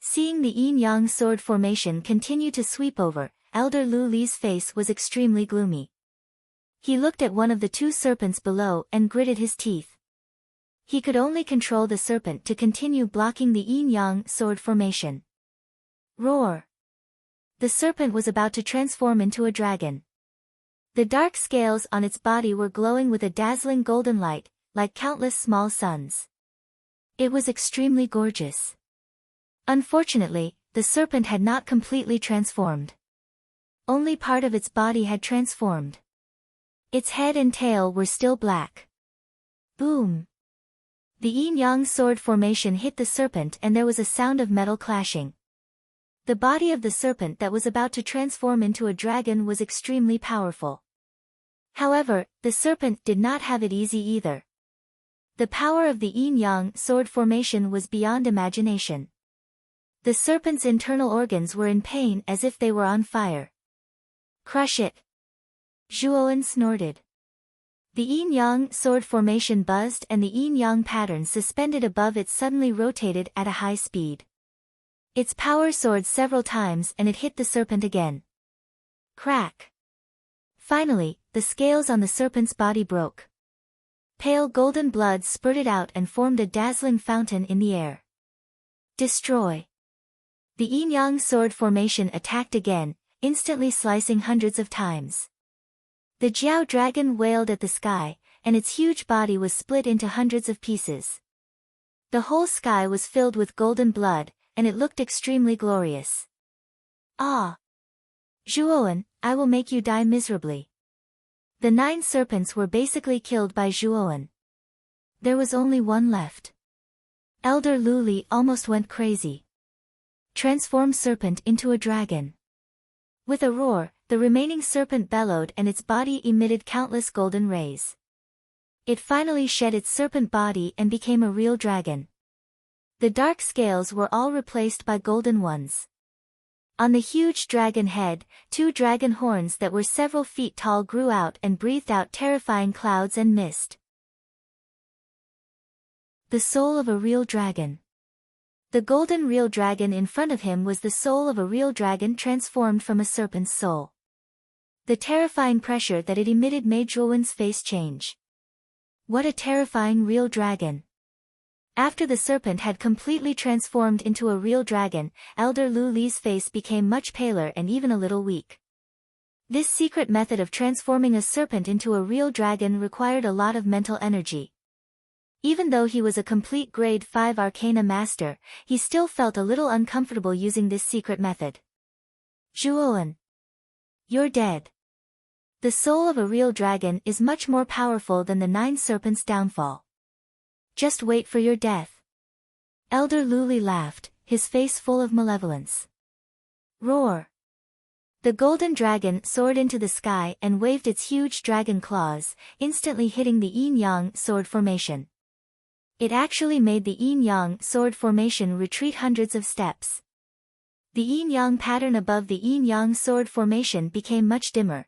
Seeing the yin-yang sword formation continue to sweep over, Elder Lu Li's face was extremely gloomy. He looked at one of the 2 serpents below and gritted his teeth. He could only control the serpent to continue blocking the yin-yang sword formation. Roar! The serpent was about to transform into a dragon. The dark scales on its body were glowing with a dazzling golden light, like countless small suns. It was extremely gorgeous. Unfortunately, the serpent had not completely transformed. Only part of its body had transformed. Its head and tail were still black. Boom! The yin-yang sword formation hit the serpent and there was a sound of metal clashing. The body of the serpent that was about to transform into a dragon was extremely powerful. However, the serpent did not have it easy either. The power of the yin-yang sword formation was beyond imagination. The serpent's internal organs were in pain as if they were on fire. Crush it! Zhuowen snorted. The yin-yang sword formation buzzed and the yin-yang pattern suspended above it suddenly rotated at a high speed. Its power soared several times and it hit the serpent again. Crack! Finally, the scales on the serpent's body broke. Pale golden blood spurted out and formed a dazzling fountain in the air. Destroy! The yin-yang sword formation attacked again, instantly slicing hundreds of times. The Jiao dragon wailed at the sky, and its huge body was split into hundreds of pieces. The whole sky was filled with golden blood, and it looked extremely glorious. Ah! Zhuowen, I will make you die miserably. The 9 serpents were basically killed by Zhuowen. There was only one left. Elder Lu Li almost went crazy. Transform serpent into a dragon. With a roar, the remaining serpent bellowed and its body emitted countless golden rays. It finally shed its serpent body and became a real dragon. The dark scales were all replaced by golden ones. On the huge dragon head, 2 dragon horns that were several feet tall grew out and breathed out terrifying clouds and mist. The soul of a real dragon. The golden real dragon in front of him was the soul of a real dragon transformed from a serpent's soul. The terrifying pressure that it emitted made Zhuowen's face change. What a terrifying real dragon! After the serpent had completely transformed into a real dragon, Elder Lu Li's face became much paler and even a little weak. This secret method of transforming a serpent into a real dragon required a lot of mental energy. Even though he was a complete grade 5 Arcana master, he still felt a little uncomfortable using this secret method. Zhuowen! You're dead. The soul of a real dragon is much more powerful than the 9 serpents' downfall. Just wait for your death. Elder Lu Li laughed, his face full of malevolence. Roar! The golden dragon soared into the sky and waved its huge dragon claws, instantly hitting the yin-yang sword formation. It actually made the yin-yang sword formation retreat hundreds of steps. The yin-yang pattern above the yin-yang sword formation became much dimmer.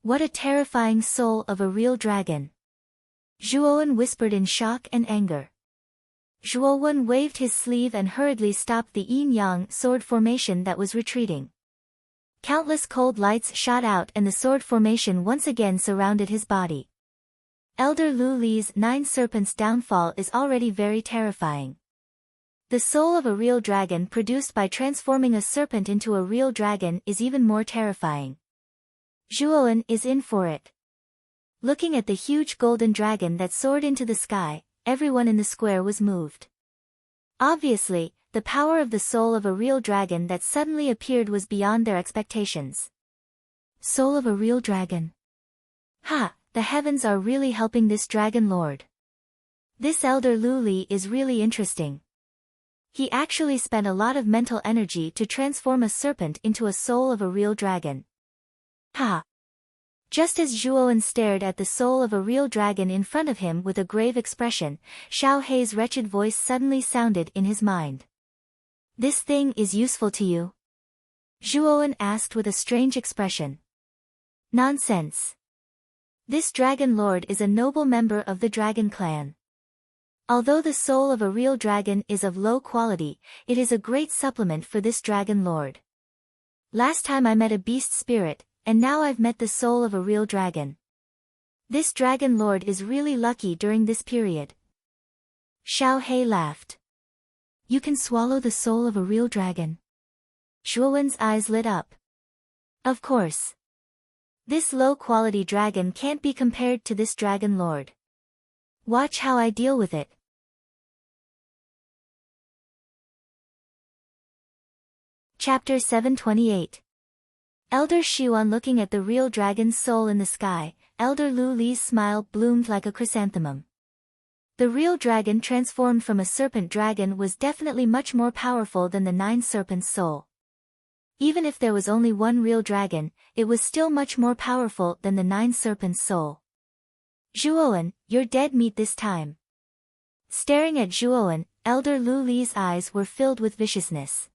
What a terrifying soul of a real dragon! Zhuowen whispered in shock and anger. Zhuowen waved his sleeve and hurriedly stopped the yin-yang sword formation that was retreating. Countless cold lights shot out and the sword formation once again surrounded his body. Elder Lu Li's 9 serpents downfall is already very terrifying. The soul of a real dragon produced by transforming a serpent into a real dragon is even more terrifying. Zhuowen is in for it. Looking at the huge golden dragon that soared into the sky, everyone in the square was moved. Obviously, the power of the soul of a real dragon that suddenly appeared was beyond their expectations. Soul of a real dragon. Ha, the heavens are really helping this dragon lord. This Elder Lu Li is really interesting. He actually spent a lot of mental energy to transform a serpent into a soul of a real dragon. Ha! Just as Zhuowen stared at the soul of a real dragon in front of him with a grave expression, Xiao Hei's wretched voice suddenly sounded in his mind. This thing is useful to you? Zhuowen asked with a strange expression. Nonsense. This dragon lord is a noble member of the dragon clan. Although the soul of a real dragon is of low quality, it is a great supplement for this dragon lord. Last time I met a beast spirit, and now I've met the soul of a real dragon. This dragon lord is really lucky during this period. Xiao Hei laughed. You can swallow the soul of a real dragon. Zhuowen's eyes lit up. Of course. This low-quality dragon can't be compared to this dragon lord. Watch how I deal with it. Chapter 728. Elder Xiuan looking at the real dragon's soul in the sky, Elder Lu Li's smile bloomed like a chrysanthemum. The real dragon transformed from a serpent dragon was definitely much more powerful than the 9 serpents' soul. Even if there was only one real dragon, it was still much more powerful than the 9 serpents' soul. Zhuowen, you're dead meat this time. Staring at Zhuowen, Elder Lu Li's eyes were filled with viciousness.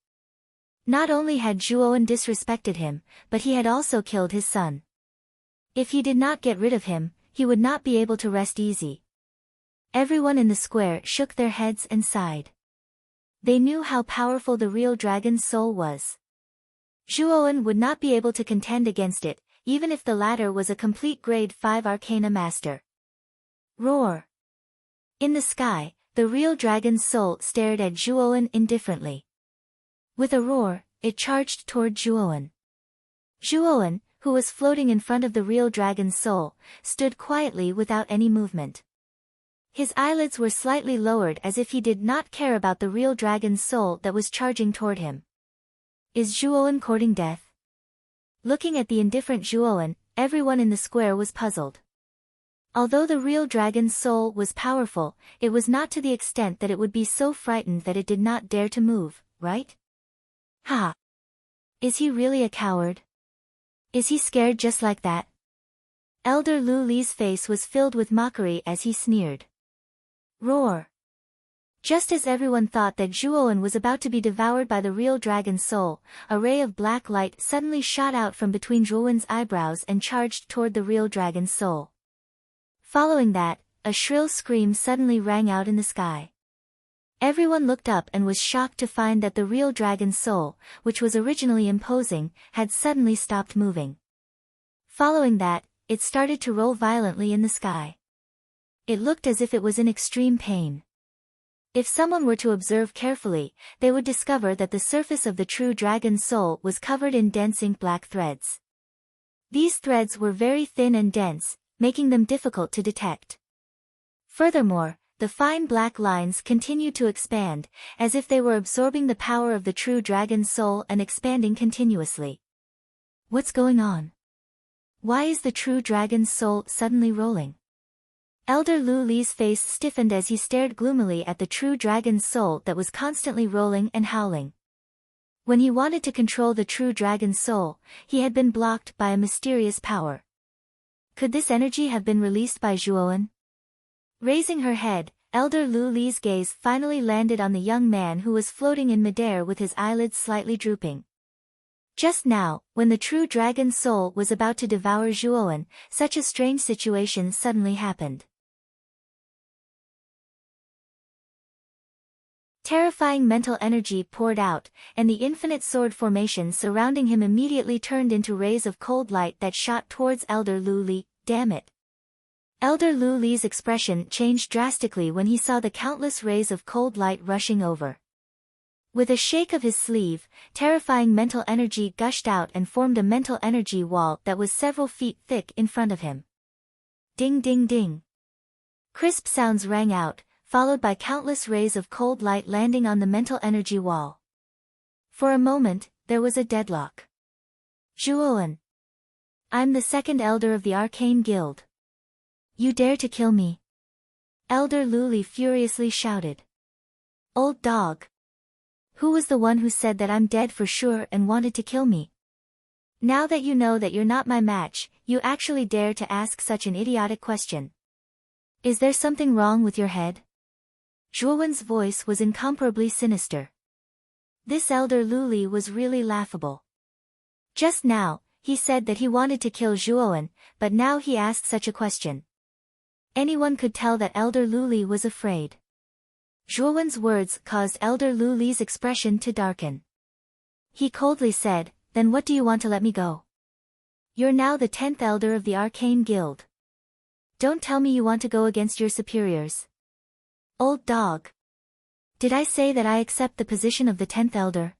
Not only had Zhuowen disrespected him, but he had also killed his son. If he did not get rid of him, he would not be able to rest easy. Everyone in the square shook their heads and sighed. They knew how powerful the real dragon's soul was. Zhuowen would not be able to contend against it, even if the latter was a complete grade 5 arcana master. Roar! In the sky, the real dragon's soul stared at Zhuowen indifferently. With a roar, it charged toward Zhuowen. Zhuowen, who was floating in front of the real dragon's soul, stood quietly without any movement. His eyelids were slightly lowered as if he did not care about the real dragon's soul that was charging toward him. Is Zhuowen courting death? Looking at the indifferent Zhuowen, everyone in the square was puzzled. Although the real dragon's soul was powerful, it was not to the extent that it would be so frightened that it did not dare to move, right? Ha! Is he really a coward? Is he scared just like that? Elder Lu Li's face was filled with mockery as he sneered. Roar! Just as everyone thought that Zhuowen was about to be devoured by the real dragon's soul, a ray of black light suddenly shot out from between Zhuowen's eyebrows and charged toward the real dragon's soul. Following that, a shrill scream suddenly rang out in the sky. Everyone looked up and was shocked to find that the real dragon's soul, which was originally imposing, had suddenly stopped moving. Following that, it started to roll violently in the sky. It looked as if it was in extreme pain. If someone were to observe carefully, they would discover that the surface of the true dragon's soul was covered in dense ink black threads. These threads were very thin and dense, making them difficult to detect. Furthermore, the fine black lines continued to expand, as if they were absorbing the power of the true dragon's soul and expanding continuously. What's going on? Why is the true dragon's soul suddenly rolling? Elder Lu Li's face stiffened as he stared gloomily at the true dragon's soul that was constantly rolling and howling. When he wanted to control the true dragon's soul, he had been blocked by a mysterious power. Could this energy have been released by Zhuowen? Raising her head, Elder Lu Li's gaze finally landed on the young man who was floating in midair with his eyelids slightly drooping. Just now, when the true dragon's soul was about to devour Zhuowen, such a strange situation suddenly happened. Terrifying mental energy poured out, and the infinite sword formation surrounding him immediately turned into rays of cold light that shot towards Elder Lu Li. Damn it! Elder Lu Li's expression changed drastically when he saw the countless rays of cold light rushing over. With a shake of his sleeve, terrifying mental energy gushed out and formed a mental energy wall that was several feet thick in front of him. Ding ding ding. Crisp sounds rang out, followed by countless rays of cold light landing on the mental energy wall. For a moment, there was a deadlock. Zhuowen. I'm the second elder of the Arcane Guild. You dare to kill me? Elder Lu Li furiously shouted. Old dog. Who was the one who said that I'm dead for sure and wanted to kill me? Now that you know that you're not my match, you actually dare to ask such an idiotic question. Is there something wrong with your head? Zhuowen's voice was incomparably sinister. This Elder Lu Li was really laughable. Just now, he said that he wanted to kill Zhuowen, but now he asked such a question. Anyone could tell that Elder Lu Li was afraid. Zhuowen's words caused Elder Lu Li's expression to darken. He coldly said, Then what do you want to let me go? You're now the 10th elder of the Arcane Guild. Don't tell me you want to go against your superiors. Old dog. Did I say that I accept the position of the 10th elder?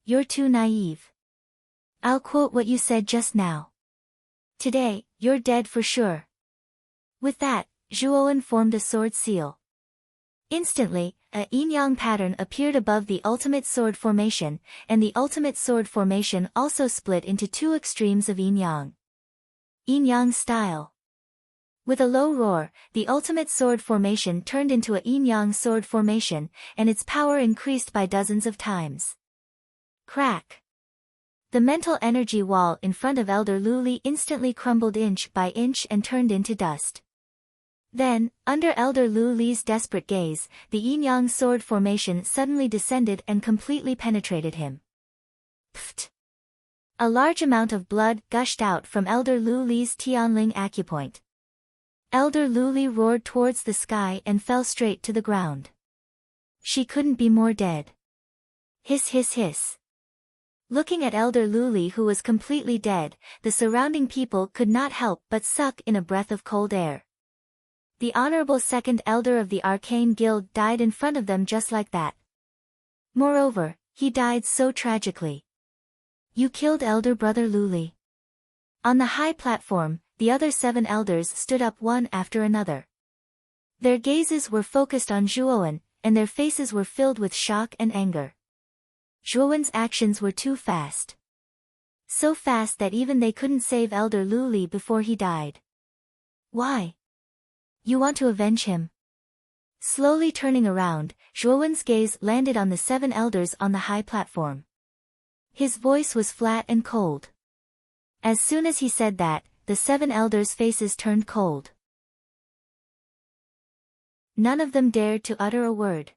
You're too naive. I'll quote what you said just now. Today, you're dead for sure. With that, Zhuowen formed a sword seal. Instantly, a yin-yang pattern appeared above the ultimate sword formation, and the ultimate sword formation also split into two extremes of yin-yang. Yin-yang style. With a low roar, the ultimate sword formation turned into a yin-yang sword formation, and its power increased by dozens of times. Crack. The mental energy wall in front of Elder Lu Li instantly crumbled inch by inch and turned into dust. Then, under Elder Lu Li's desperate gaze, the yin-yang sword formation suddenly descended and completely penetrated him. Pfft! A large amount of blood gushed out from Elder Lu Li's Tianling acupoint. Elder Lu Li roared towards the sky and fell straight to the ground. She couldn't be more dead. Hiss hiss hiss. Looking at Elder Lu Li who was completely dead, the surrounding people could not help but suck in a breath of cold air. The honorable second elder of the Arcane Guild died in front of them just like that. Moreover, he died so tragically. You killed elder brother Lu Li. On the high platform, the other 7 elders stood up one after another. Their gazes were focused on Zhuowen, and their faces were filled with shock and anger. Zhuowen's actions were too fast. So fast that even they couldn't save Elder Lu Li before he died. Why? You want to avenge him? Slowly turning around, Zhuowen's gaze landed on the 7 elders on the high platform. His voice was flat and cold. As soon as he said that, the 7 elders' faces turned cold. None of them dared to utter a word.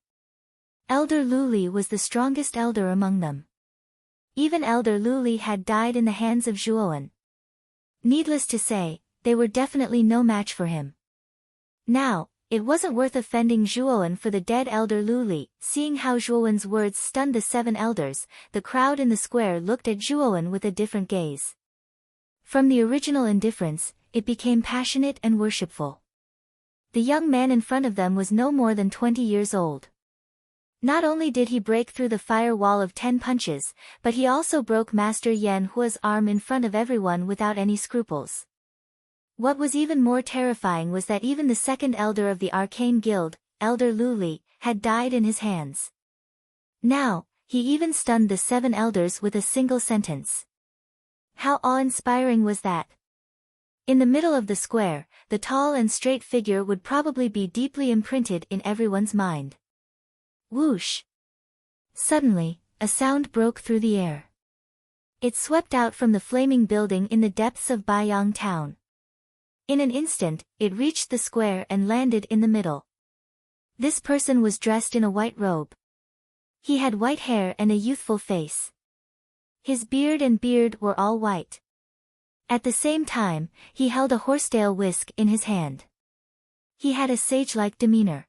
Elder Lu Li was the strongest elder among them. Even Elder Lu Li had died in the hands of Zhuowen. Needless to say, they were definitely no match for him. Now, it wasn't worth offending Zhuowen for the dead Elder Lu Li. Seeing how Zhuowen's words stunned the 7 elders, the crowd in the square looked at Zhuowen with a different gaze. From the original indifference, it became passionate and worshipful. The young man in front of them was no more than 20 years old. Not only did he break through the fire wall of 10 punches, but he also broke Master Yan Hua's arm in front of everyone without any scruples. What was even more terrifying was that even the second elder of the Arcane Guild, Elder Lu Li, had died in his hands. Now, he even stunned the 7 elders with a single sentence. How awe-inspiring was that? In the middle of the square, the tall and straight figure would probably be deeply imprinted in everyone's mind. Whoosh! Suddenly, a sound broke through the air. It swept out from the flaming building in the depths of Baiyang town. In an instant, it reached the square and landed in the middle. This person was dressed in a white robe. He had white hair and a youthful face. His beard and beard were all white. At the same time, he held a horsetail whisk in his hand. He had a sage-like demeanor.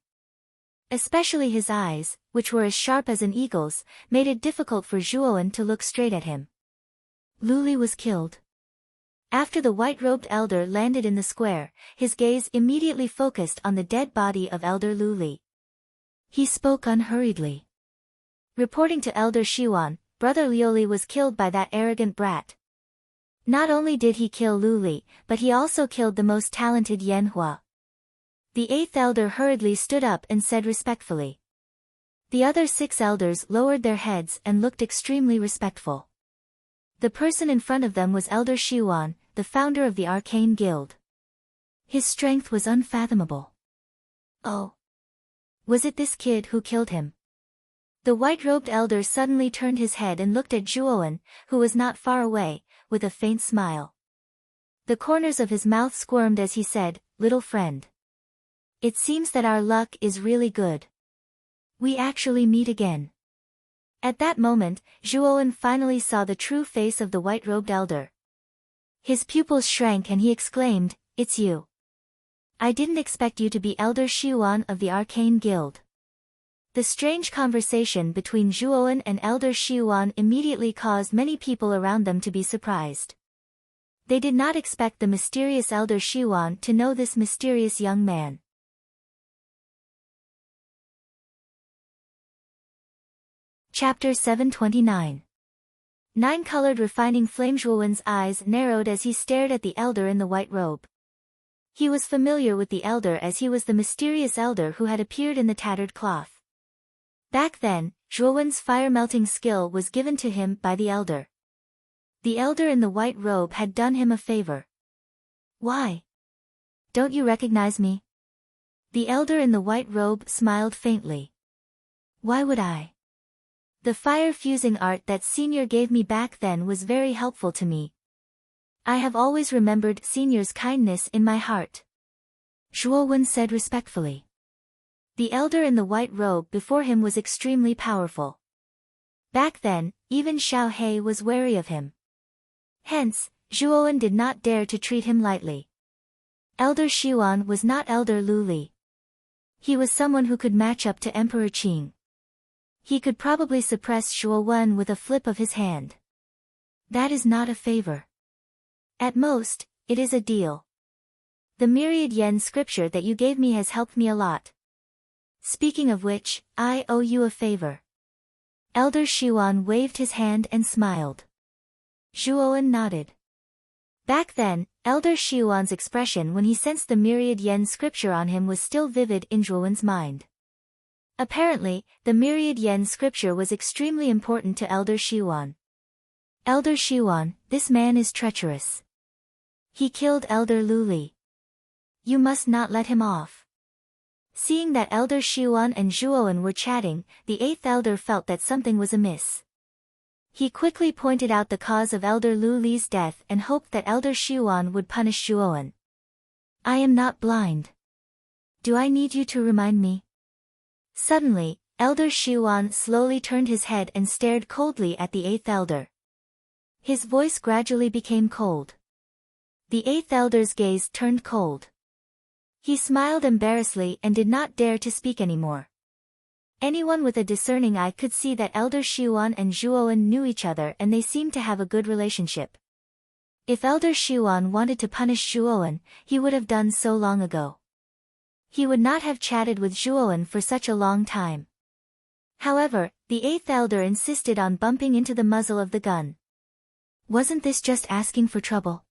Especially his eyes, which were as sharp as an eagle's, made it difficult for Zhuowen to look straight at him. Lu Li was killed. After the white-robed elder landed in the square, his gaze immediately focused on the dead body of Elder Lu Li. He spoke unhurriedly. Reporting to Elder Shiwan, Brother Liu Li was killed by that arrogant brat. Not only did he kill Lu Li, but he also killed the most talented Yan Hua. The 8th elder hurriedly stood up and said respectfully. The other 6 elders lowered their heads and looked extremely respectful. The person in front of them was Elder Shiwan, the founder of the Arcane Guild. His strength was unfathomable. Oh! Was it this kid who killed him? The white-robed elder suddenly turned his head and looked at Zhuowen, who was not far away, with a faint smile. The corners of his mouth squirmed as he said, "Little friend. It seems that our luck is really good. We actually meet again." At that moment, Zhuowen finally saw the true face of the white-robed elder. His pupils shrank and he exclaimed, "It's you. I didn't expect you to be Elder Shiwan of the Arcane Guild." The strange conversation between Zhuowen and Elder Shiwan immediately caused many people around them to be surprised. They did not expect the mysterious Elder Shiwan to know this mysterious young man. Chapter 729. 9-colored refining flame. Zhuowen's eyes narrowed as he stared at the elder in the white robe. He was familiar with the elder as he was the mysterious elder who had appeared in the tattered cloth. Back then, Zhuowen's fire-melting skill was given to him by the elder. The elder in the white robe had done him a favor. "Why? Don't you recognize me?" The elder in the white robe smiled faintly. "Why would I? The fire-fusing art that Senior gave me back then was very helpful to me. I have always remembered Senior's kindness in my heart," Zhuowen said respectfully. The elder in the white robe before him was extremely powerful. Back then, even Xiao He was wary of him. Hence, Zhuowen did not dare to treat him lightly. Elder Shiwan was not Elder Lu Li. He was someone who could match up to Emperor Qing. He could probably suppress Zhuowen with a flip of his hand. That is not a favor. At most, it is a deal. The myriad yen scripture that you gave me has helped me a lot. Speaking of which, I owe you a favor. Elder Shiwan waved his hand and smiled. Zhuowen nodded. Back then, Elder Shiwan's expression when he sensed the myriad yen scripture on him was still vivid in Zhuowen's mind. Apparently, the myriad yen scripture was extremely important to Elder Shiwan. "Elder Shiwan, this man is treacherous. He killed Elder Lu Li. You must not let him off." Seeing that Elder Shiwan and Zhuowen were chatting, the 8th elder felt that something was amiss. He quickly pointed out the cause of Elder Lu Li's death and hoped that Elder Shiwan would punish Zhuowen. "I am not blind. Do I need you to remind me?" Suddenly, Elder Shiwan slowly turned his head and stared coldly at the 8th elder. His voice gradually became cold. The 8th elder's gaze turned cold. He smiled embarrassedly and did not dare to speak anymore. Anyone with a discerning eye could see that Elder Shiwan and Zhuowen knew each other and they seemed to have a good relationship. If Elder Shiwan wanted to punish Zhuowen, he would have done so long ago. He would not have chatted with Zhuowen for such a long time. However, the 8th elder insisted on bumping into the muzzle of the gun. Wasn't this just asking for trouble?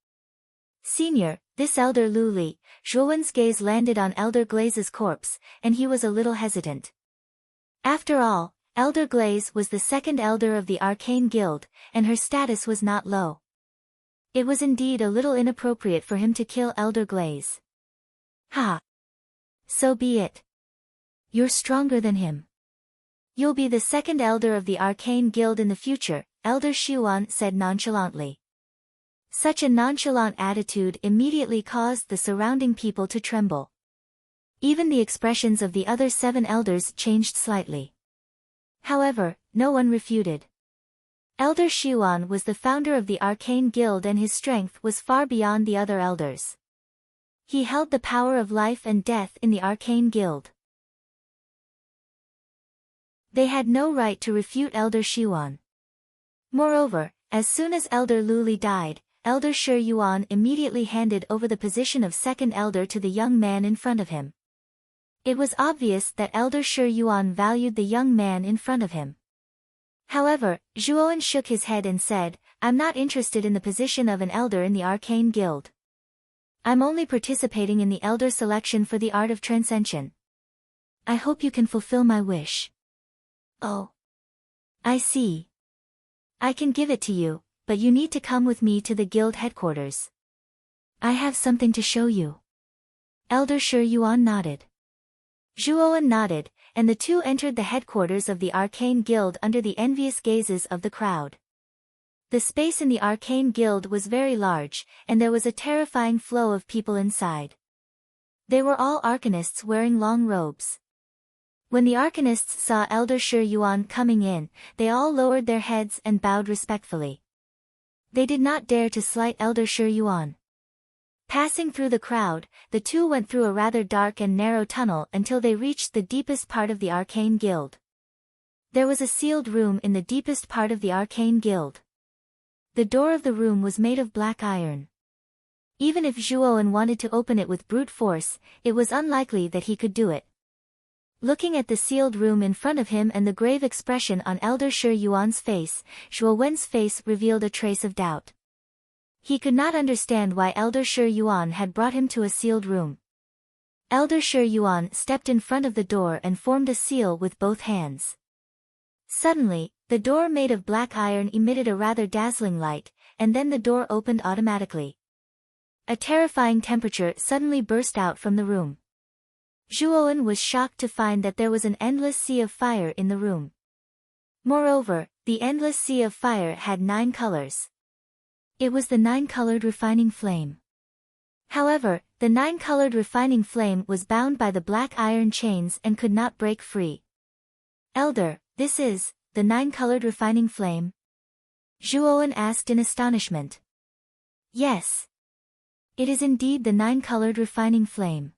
"Senior, this Elder Lu Li," Zhuowen's gaze landed on Elder Glaze's corpse, and he was a little hesitant. After all, Elder Glaze was the 2nd elder of the Arcane Guild, and her status was not low. It was indeed a little inappropriate for him to kill Elder Glaze. "Ha! So be it. You're stronger than him. You'll be the second elder of the Arcane Guild in the future, Elder Shuan said nonchalantly. Such a nonchalant attitude immediately caused the surrounding people to tremble. Even the expressions of the other 7 elders changed slightly. However, no one refuted. Elder Shuan was the founder of the Arcane Guild and his strength was far beyond the other elders. He held the power of life and death in the Arcane Guild. They had no right to refute Elder Shuan. Moreover, as soon as Elder Luli died, Elder Shi Yuan immediately handed over the position of second elder to the young man in front of him. It was obvious that Elder Shi Yuan valued the young man in front of him. However, Zhuowen shook his head and said, I'm not interested in the position of an elder in the Arcane Guild. I'm only participating in the elder selection for the art of transcension. I hope you can fulfill my wish. Oh. I see. I can give it to you, but you need to come with me to the guild headquarters. I have something to show you. Elder Shi Yuan nodded. Zhuowen nodded, and the two entered the headquarters of the Arcane Guild under the envious gazes of the crowd. The space in the Arcane Guild was very large, and there was a terrifying flow of people inside. They were all arcanists wearing long robes. When the arcanists saw Elder Shi Yuan coming in, they all lowered their heads and bowed respectfully. They did not dare to slight Elder Shi Yuan. Passing through the crowd, the two went through a rather dark and narrow tunnel until they reached the deepest part of the Arcane Guild. There was a sealed room in the deepest part of the Arcane Guild. The door of the room was made of black iron. Even if Zhuowen wanted to open it with brute force, it was unlikely that he could do it. Looking at the sealed room in front of him and the grave expression on Elder Shi Yuan's face, Zhuowen's face revealed a trace of doubt. He could not understand why Elder Shi Yuan had brought him to a sealed room. Elder Shi Yuan stepped in front of the door and formed a seal with both hands. Suddenly, the door made of black iron emitted a rather dazzling light, and then the door opened automatically. A terrifying temperature suddenly burst out from the room. Zhuowen was shocked to find that there was an endless sea of fire in the room. Moreover, the endless sea of fire had 9 colors. It was the 9-colored refining flame. However, the 9-colored refining flame was bound by the black iron chains and could not break free. Elder, this is the 9-colored refining flame? Zhuowen asked in astonishment. Yes. It is indeed the 9-colored refining flame.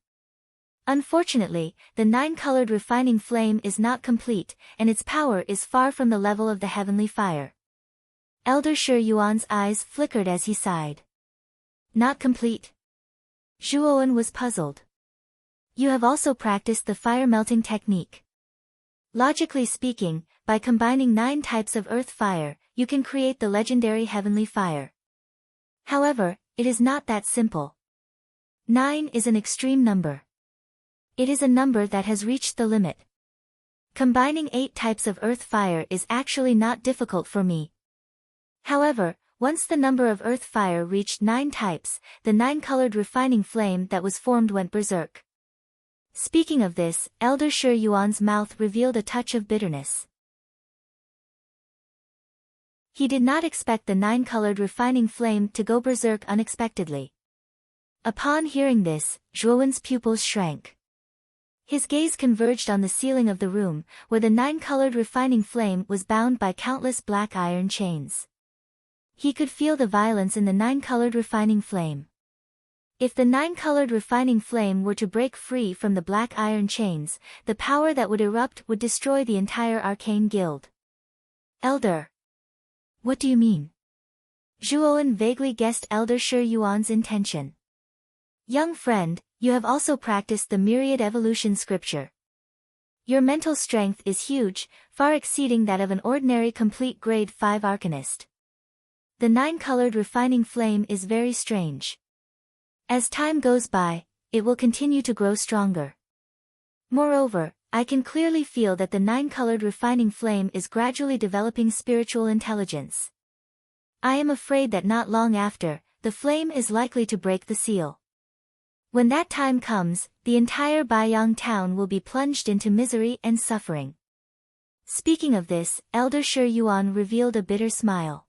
Unfortunately, the 9-colored refining flame is not complete, and its power is far from the level of the heavenly fire. Elder Shi Yuan's eyes flickered as he sighed. Not complete? Zhuowen was puzzled. You have also practiced the fire melting technique. Logically speaking, by combining 9 types of earth fire, you can create the legendary heavenly fire. However, it is not that simple. 9 is an extreme number. It is a number that has reached the limit. Combining 8 types of earth fire is actually not difficult for me. However, once the number of earth fire reached 9 types, the 9-colored refining flame that was formed went berserk. Speaking of this, Elder Shi Yuan's mouth revealed a touch of bitterness. He did not expect the 9-colored refining flame to go berserk unexpectedly. Upon hearing this, Zhuowen's pupils shrank. His gaze converged on the ceiling of the room, where the 9-colored refining flame was bound by countless black iron chains. He could feel the violence in the 9-colored refining flame. If the 9-colored refining flame were to break free from the black iron chains, the power that would erupt would destroy the entire Arcane Guild. Elder. What do you mean? Zhuowen vaguely guessed Elder Shi Yuan's intention. Young friend, you have also practiced the myriad evolution scripture. Your mental strength is huge, far exceeding that of an ordinary complete grade 5 arcanist. The 9-colored refining flame is very strange. As time goes by, it will continue to grow stronger. Moreover, I can clearly feel that the 9-colored refining flame is gradually developing spiritual intelligence. I am afraid that not long after, the flame is likely to break the seal. When that time comes, the entire Baiyang town will be plunged into misery and suffering. Speaking of this, Elder Shi Yuan revealed a bitter smile.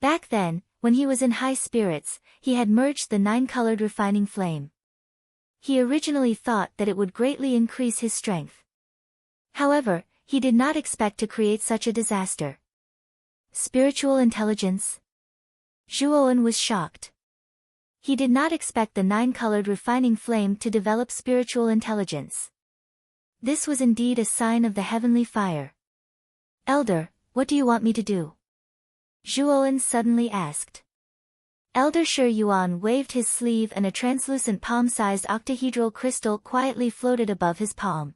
Back then, when he was in high spirits, he had merged the 9-colored refining flame. He originally thought that it would greatly increase his strength. However, he did not expect to create such a disaster. Spiritual intelligence? Zhuowen was shocked. He did not expect the 9-colored refining flame to develop spiritual intelligence. This was indeed a sign of the heavenly fire. Elder, what do you want me to do? Zhuowen suddenly asked. Elder Shi Yuan waved his sleeve and a translucent palm-sized octahedral crystal quietly floated above his palm.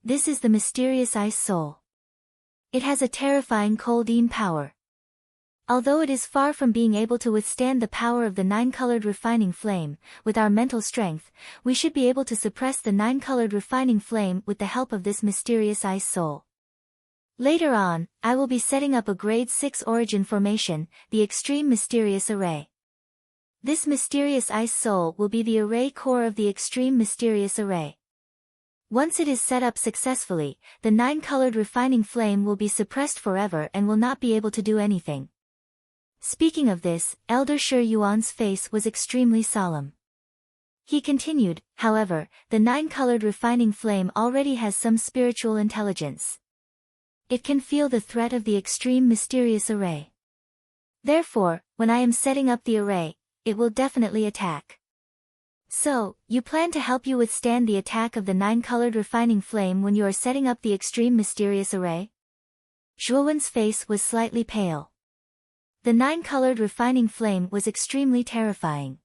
This is the mysterious ice soul. It has a terrifying cold-eme power. Although it is far from being able to withstand the power of the 9-colored refining flame, with our mental strength, we should be able to suppress the 9-colored refining flame with the help of this mysterious ice soul. Later on, I will be setting up a grade 6 origin formation, the Extreme Mysterious Array. This mysterious ice soul will be the array core of the Extreme Mysterious Array. Once it is set up successfully, the 9-colored refining flame will be suppressed forever and will not be able to do anything. Speaking of this, Elder Shi Yuan's face was extremely solemn. He continued, however, the 9-colored refining flame already has some spiritual intelligence. It can feel the threat of the Extreme Mysterious Array. Therefore, when I am setting up the array, it will definitely attack. So, you plan to help you withstand the attack of the 9-colored refining flame when you are setting up the Extreme Mysterious Array? Zhuowen's face was slightly pale. The 9-colored refining flame was extremely terrifying.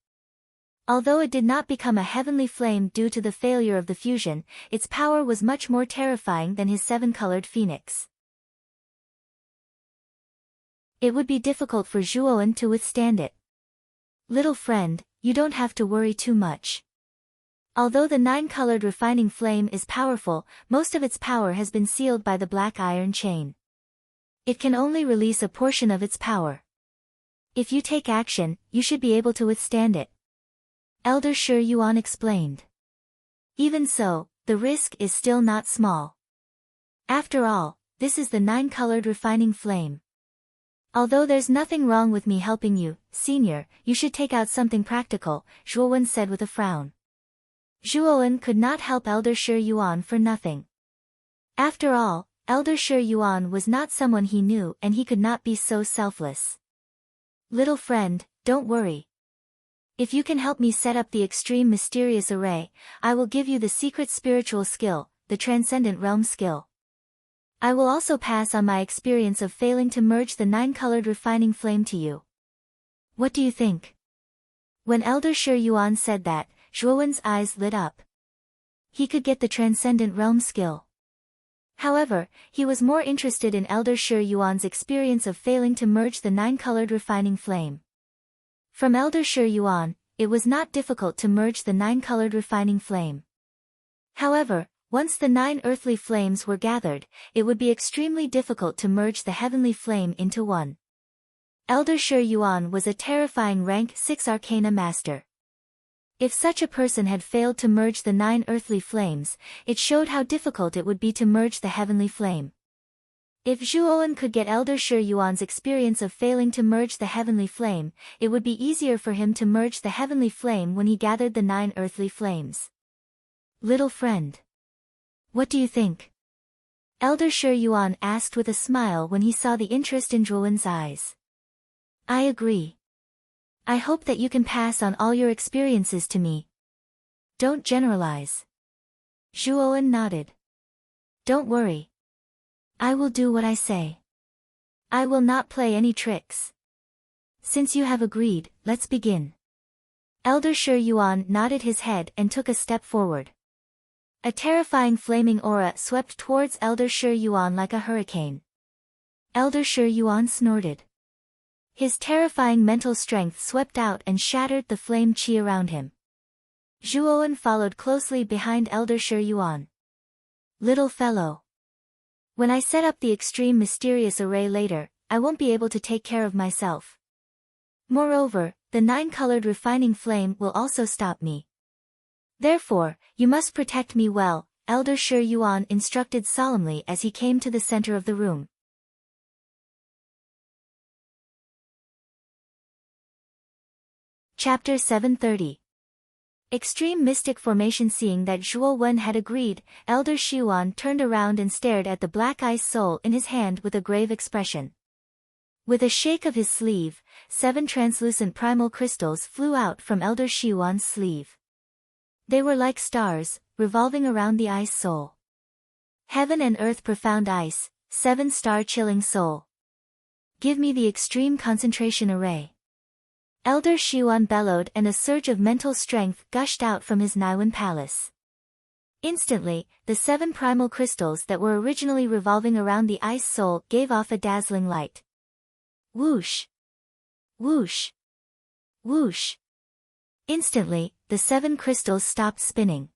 Although it did not become a heavenly flame due to the failure of the fusion, its power was much more terrifying than his 7-colored phoenix. It would be difficult for Zhuowen to withstand it. Little friend, you don't have to worry too much. Although the 9-colored refining flame is powerful, most of its power has been sealed by the black iron chain. It can only release a portion of its power. If you take action, you should be able to withstand it. Elder Shi Yuan explained. Even so, the risk is still not small. After all, this is the 9-colored refining flame. Although there's nothing wrong with me helping you, senior, you should take out something practical, Zhuowen said with a frown. Zhuowen could not help Elder Shi Yuan for nothing. After all, Elder Shi Yuan was not someone he knew and he could not be so selfless. Little friend, don't worry. If you can help me set up the Extreme Mysterious Array, I will give you the secret spiritual skill, the Transcendent Realm skill. I will also pass on my experience of failing to merge the 9-colored refining flame to you. What do you think? When Elder Shi Yuan said that, Zhuowen's eyes lit up. He could get the Transcendent Realm skill. However, he was more interested in Elder Shi Yuan's experience of failing to merge the 9-colored refining flame. From Elder Shi Yuan, it was not difficult to merge the 9-colored refining flame. However, once the 9 earthly flames were gathered, it would be extremely difficult to merge the heavenly flame into one. Elder Shi Yuan was a terrifying rank 6 Arcana Master. If such a person had failed to merge the 9 earthly flames, it showed how difficult it would be to merge the heavenly flame. If Zhuowen could get Elder Shi Yuan's experience of failing to merge the heavenly flame, it would be easier for him to merge the heavenly flame when he gathered the 9 earthly flames. Little friend. What do you think? Elder Shi Yuan asked with a smile when he saw the interest in Zhuowen's eyes. I agree. I hope that you can pass on all your experiences to me. Don't generalize. Zhuowen nodded. Don't worry. I will do what I say. I will not play any tricks. Since you have agreed, let's begin. Elder Shi Yuan nodded his head and took a step forward. A terrifying flaming aura swept towards Elder Shi Yuan like a hurricane. Elder Shi Yuan snorted. His terrifying mental strength swept out and shattered the flame qi around him. Zhuowen followed closely behind Elder Shi Yuan. Little fellow. When I set up the Extreme Mysterious Array later, I won't be able to take care of myself. Moreover, the 9-colored refining flame will also stop me. Therefore, you must protect me well, Elder Shi Yuan instructed solemnly as he came to the center of the room. Chapter 730. Extreme Mystic Formation. Seeing that Zhuo Wen had agreed, Elder Shi Yuan turned around and stared at the black ice soul in his hand with a grave expression. With a shake of his sleeve, 7 translucent primal crystals flew out from Elder Shi Yuan's sleeve. They were like stars, revolving around the ice soul. Heaven and earth profound ice, 7-star chilling soul. Give me the extreme concentration array. Elder Shi Yuan bellowed, and a surge of mental strength gushed out from his Naiwan palace. Instantly, the 7 primal crystals that were originally revolving around the ice soul gave off a dazzling light. Whoosh! Whoosh! Whoosh! Instantly, the 7 crystals stopped spinning.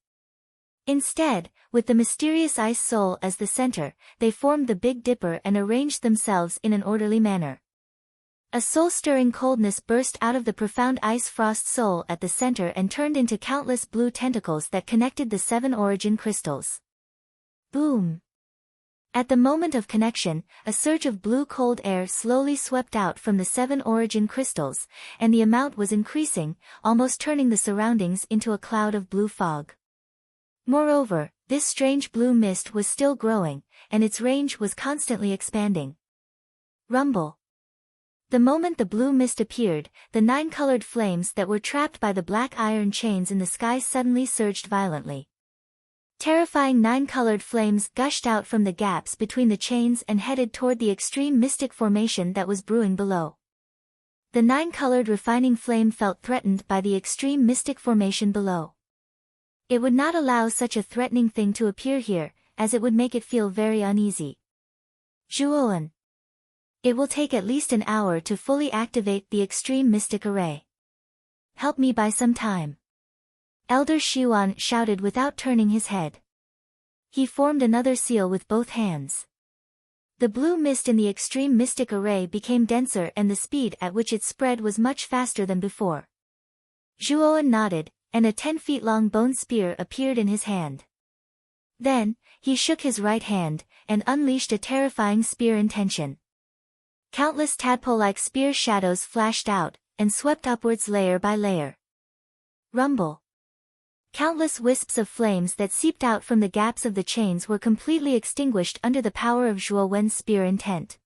Instead, with the mysterious ice soul as the center, they formed the Big Dipper and arranged themselves in an orderly manner. A soul-stirring coldness burst out of the profound ice frost soul at the center and turned into countless blue tentacles that connected the 7 origin crystals. Boom! At the moment of connection, a surge of blue cold air slowly swept out from the 7 origin crystals, and the amount was increasing, almost turning the surroundings into a cloud of blue fog. Moreover, this strange blue mist was still growing, and its range was constantly expanding. Rumble. The moment the blue mist appeared, the 9 colored flames that were trapped by the black iron chains in the sky suddenly surged violently. Terrifying 9-colored flames gushed out from the gaps between the chains and headed toward the extreme mystic formation that was brewing below. The 9-colored refining flame felt threatened by the extreme mystic formation below. It would not allow such a threatening thing to appear here, as it would make it feel very uneasy. Zhuowen. It will take at least an hour to fully activate the extreme mystic array. Help me buy some time. Elder Shi Yuan shouted without turning his head. He formed another seal with both hands. The blue mist in the extreme mystic array became denser and the speed at which it spread was much faster than before. Zhuowen nodded, and a 10-feet-long bone spear appeared in his hand. Then, he shook his right hand, and unleashed a terrifying spear intention. Countless tadpole-like spear shadows flashed out, and swept upwards layer by layer. Rumble. Countless wisps of flames that seeped out from the gaps of the chains were completely extinguished under the power of Zhuo Wen's spear intent.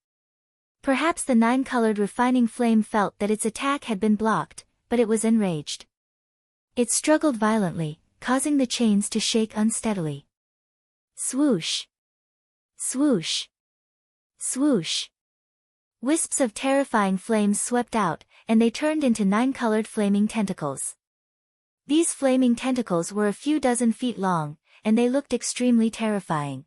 Perhaps the 9-colored refining flame felt that its attack had been blocked, but it was enraged. It struggled violently, causing the chains to shake unsteadily. Swoosh! Swoosh! Swoosh! Wisps of terrifying flames swept out, and they turned into 9-colored flaming tentacles. These flaming tentacles were a few dozen feet long, and they looked extremely terrifying.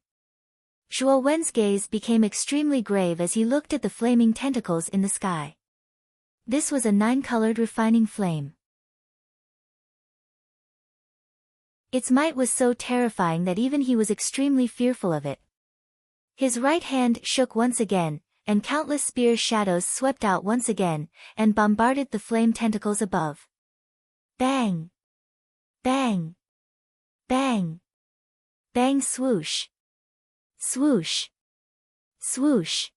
Zhuo Wen's gaze became extremely grave as he looked at the flaming tentacles in the sky. This was a 9-colored refining flame. Its might was so terrifying that even he was extremely fearful of it. His right hand shook once again, and countless spear shadows swept out once again, and bombarded the flame tentacles above. Bang! Bang! Bang! Bang! Swoosh! Swoosh! Swoosh!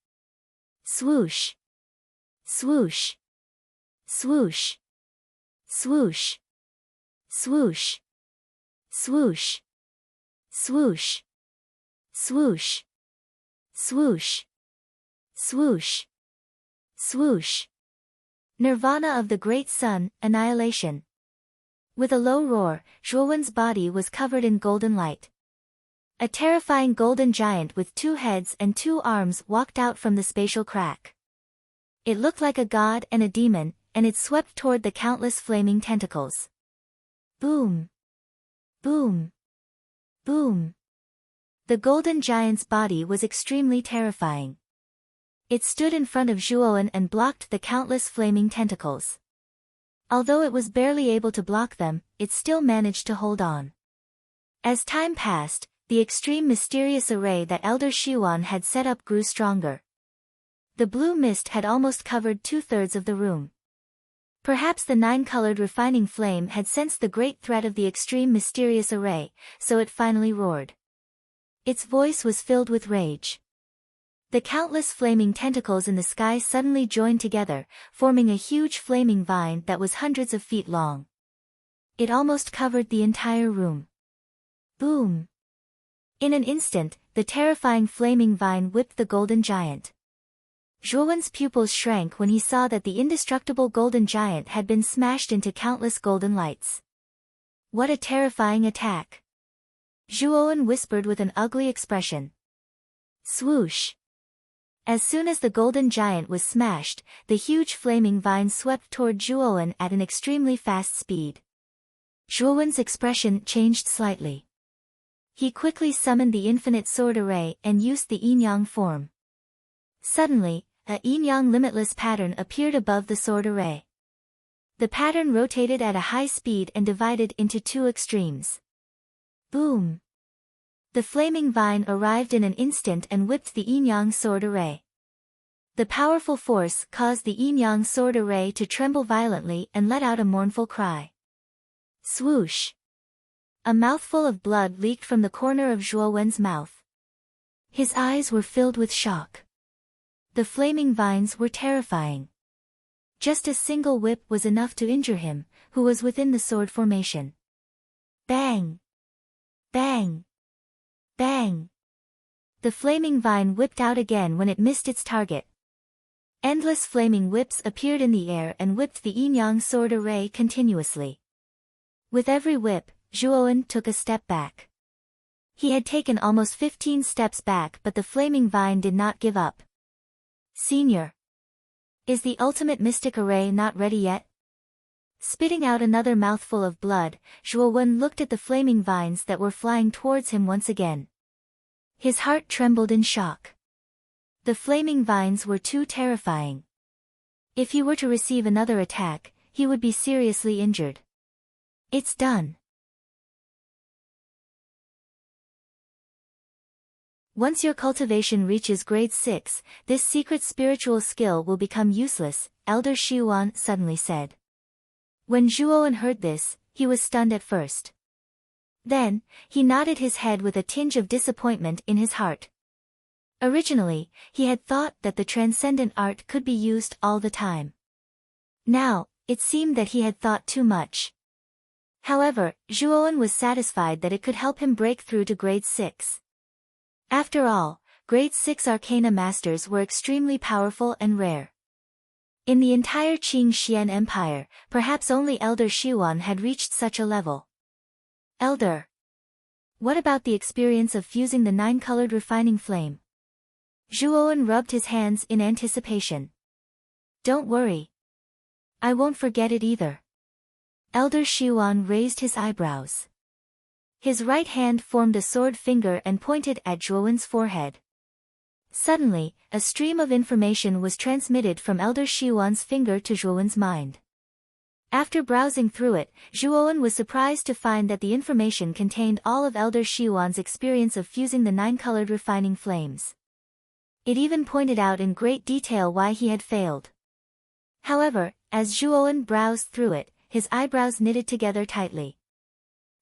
Swoosh! Swoosh! Swoosh! Swoosh! Swoosh! Swoosh! Swoosh! Swoosh! Swoosh! Swoosh! Swoosh! Nirvana of the Great Sun, Annihilation. With a low roar, Zhuowen's body was covered in golden light. A terrifying golden giant with 2 heads and 2 arms walked out from the spatial crack. It looked like a god and a demon, and it swept toward the countless flaming tentacles. Boom! Boom! Boom! The golden giant's body was extremely terrifying. It stood in front of Zhuowen and blocked the countless flaming tentacles. Although it was barely able to block them, it still managed to hold on. As time passed, the extreme mysterious array that Elder Shi Yuan had set up grew stronger. The blue mist had almost covered 2/3 of the room. Perhaps the 9-colored refining flame had sensed the great threat of the extreme mysterious array, so it finally roared. Its voice was filled with rage. The countless flaming tentacles in the sky suddenly joined together, forming a huge flaming vine that was hundreds of feet long. It almost covered the entire room. Boom! In an instant, the terrifying flaming vine whipped the golden giant. Zhuowen's pupils shrank when he saw that the indestructible golden giant had been smashed into countless golden lights. What a terrifying attack! Zhuowen whispered with an ugly expression. Swoosh! As soon as the golden giant was smashed, the huge flaming vine swept toward Zhuowen at an extremely fast speed. Zhuowen's expression changed slightly. He quickly summoned the infinite sword array and used the yin-yang form. Suddenly, a yin-yang limitless pattern appeared above the sword array. The pattern rotated at a high speed and divided into two extremes. Boom! The flaming vine arrived in an instant and whipped the yin-yang sword array. The powerful force caused the yin-yang sword array to tremble violently and let out a mournful cry. Swoosh! A mouthful of blood leaked from the corner of Zhuowen's mouth. His eyes were filled with shock. The flaming vines were terrifying. Just a single whip was enough to injure him, who was within the sword formation. Bang! Bang! Bang! The flaming vine whipped out again when it missed its target. Endless flaming whips appeared in the air and whipped the yin-yang sword array continuously. With every whip, Zhuowen took a step back. He had taken almost 15 steps back, but the flaming vine did not give up. Senior! Is the ultimate mystic array not ready yet? Spitting out another mouthful of blood, Zhuowen looked at the flaming vines that were flying towards him once again. His heart trembled in shock. The flaming vines were too terrifying. If he were to receive another attack, he would be seriously injured. It's done. Once your cultivation reaches grade 6, this secret spiritual skill will become useless, Elder Shiwan suddenly said. When Zhuowen heard this, he was stunned at first. Then, he nodded his head with a tinge of disappointment in his heart. Originally, he had thought that the transcendent art could be used all the time. Now, it seemed that he had thought too much. However, Zhuowen was satisfied that it could help him break through to grade 6. After all, grade 6 arcana masters were extremely powerful and rare. In the entire Qing Xian Empire, perhaps only Elder Shiwan had reached such a level. Elder! What about the experience of fusing the 9-colored refining flame? Zhuowen rubbed his hands in anticipation. Don't worry. I won't forget it either. Elder Shiwan raised his eyebrows. His right hand formed a sword finger and pointed at Zhuowen's forehead. Suddenly, a stream of information was transmitted from Elder Shiwan's finger to Zhuowen's mind. After browsing through it, Zhuowen was surprised to find that the information contained all of Elder Shiwan's experience of fusing the 9-colored refining flames. It even pointed out in great detail why he had failed. However, as Zhuowen browsed through it, his eyebrows knitted together tightly.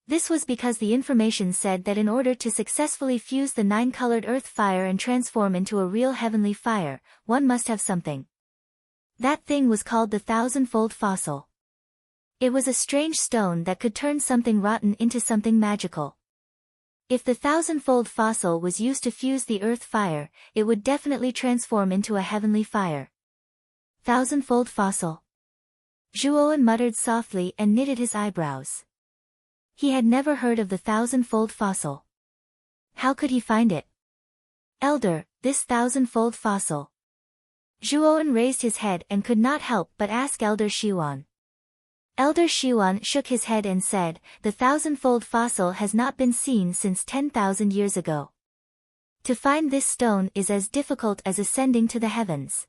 This was because the information said that in order to successfully fuse the 9-colored earth fire and transform into a real heavenly fire, one must have something. That thing was called the 1,000-fold fossil. It was a strange stone that could turn something rotten into something magical. If the 1,000-fold fossil was used to fuse the earth fire, it would definitely transform into a heavenly fire. 1,000-fold fossil. Zhuowen muttered softly and knitted his eyebrows. He had never heard of the 1,000-fold fossil. How could he find it? Elder, this 1,000-fold fossil. Zhuowen raised his head and could not help but ask Elder Shiwan. Elder Shiwan shook his head and said, the 1,000-fold fossil has not been seen since 10,000 years ago. To find this stone is as difficult as ascending to the heavens.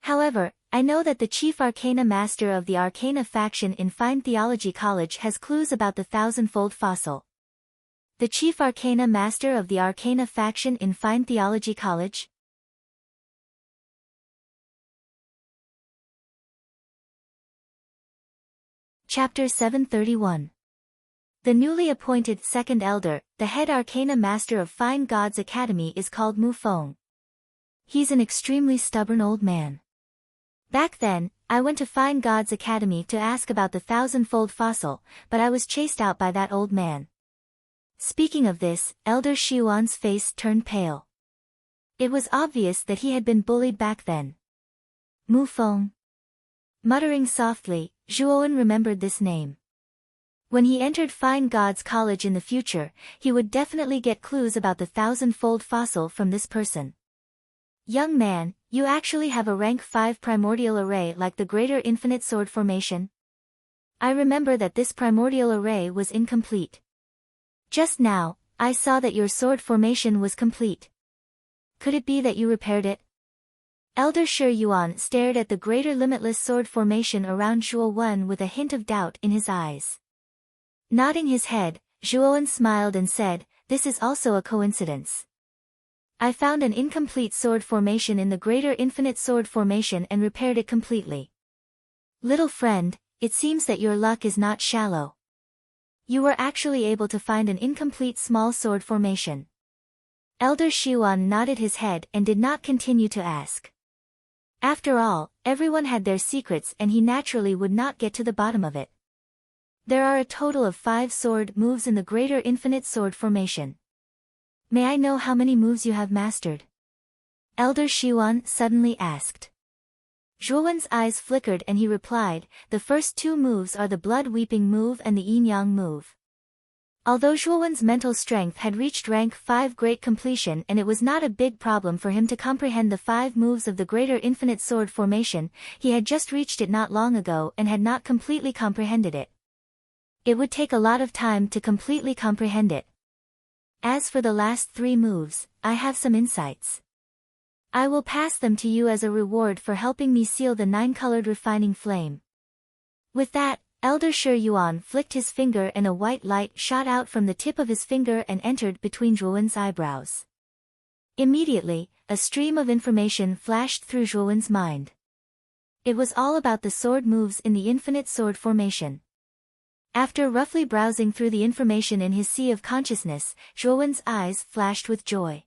However, I know that the chief arcana master of the arcana faction in Fine Theology College has clues about the 1,000-fold fossil. The chief arcana master of the arcana faction in Fine Theology College? Chapter 731. The newly appointed second elder, the head arcana master of Fine Gods Academy, is called Mu Feng. He's an extremely stubborn old man. Back then, I went to Fine Gods Academy to ask about the thousand-fold fossil, but I was chased out by that old man. Speaking of this, Elder Xiuan's face turned pale. It was obvious that he had been bullied back then. Mu Feng. Muttering softly, Zhuowen remembered this name. When he entered Fine Gods College in the future, he would definitely get clues about the thousand-fold fossil from this person. Young man, you actually have a rank 5 primordial array like the Greater Infinite Sword Formation? I remember that this primordial array was incomplete. Just now, I saw that your sword formation was complete. Could it be that you repaired it? Elder Shi Yuan stared at the greater limitless sword formation around Zhuowen with a hint of doubt in his eyes. Nodding his head, Zhuowen smiled and said, "This is also a coincidence. I found an incomplete sword formation in the Greater Infinite Sword Formation and repaired it completely. Little friend, it seems that your luck is not shallow. You were actually able to find an incomplete small sword formation." Elder Xiuan nodded his head and did not continue to ask. After all, everyone had their secrets and he naturally would not get to the bottom of it. There are a total of 5 sword moves in the Greater Infinite Sword Formation. May I know how many moves you have mastered? Elder Xiuan suddenly asked. Zhuowen's eyes flickered and he replied, "The first 2 moves are the Blood Weeping move and the Yin-Yang move." Although Zhuowen's mental strength had reached rank 5 great completion and it was not a big problem for him to comprehend the 5 moves of the Greater Infinite Sword Formation, he had just reached it not long ago and had not completely comprehended it. It would take a lot of time to completely comprehend it. As for the last 3 moves, I have some insights. I will pass them to you as a reward for helping me seal the 9-colored refining flame. With that, Elder Shi Yuan flicked his finger and a white light shot out from the tip of his finger and entered between Zhuowen's eyebrows. Immediately, a stream of information flashed through Zhuowen's mind. It was all about the sword moves in the Infinite Sword Formation. After roughly browsing through the information in his sea of consciousness, Zhuowen's eyes flashed with joy.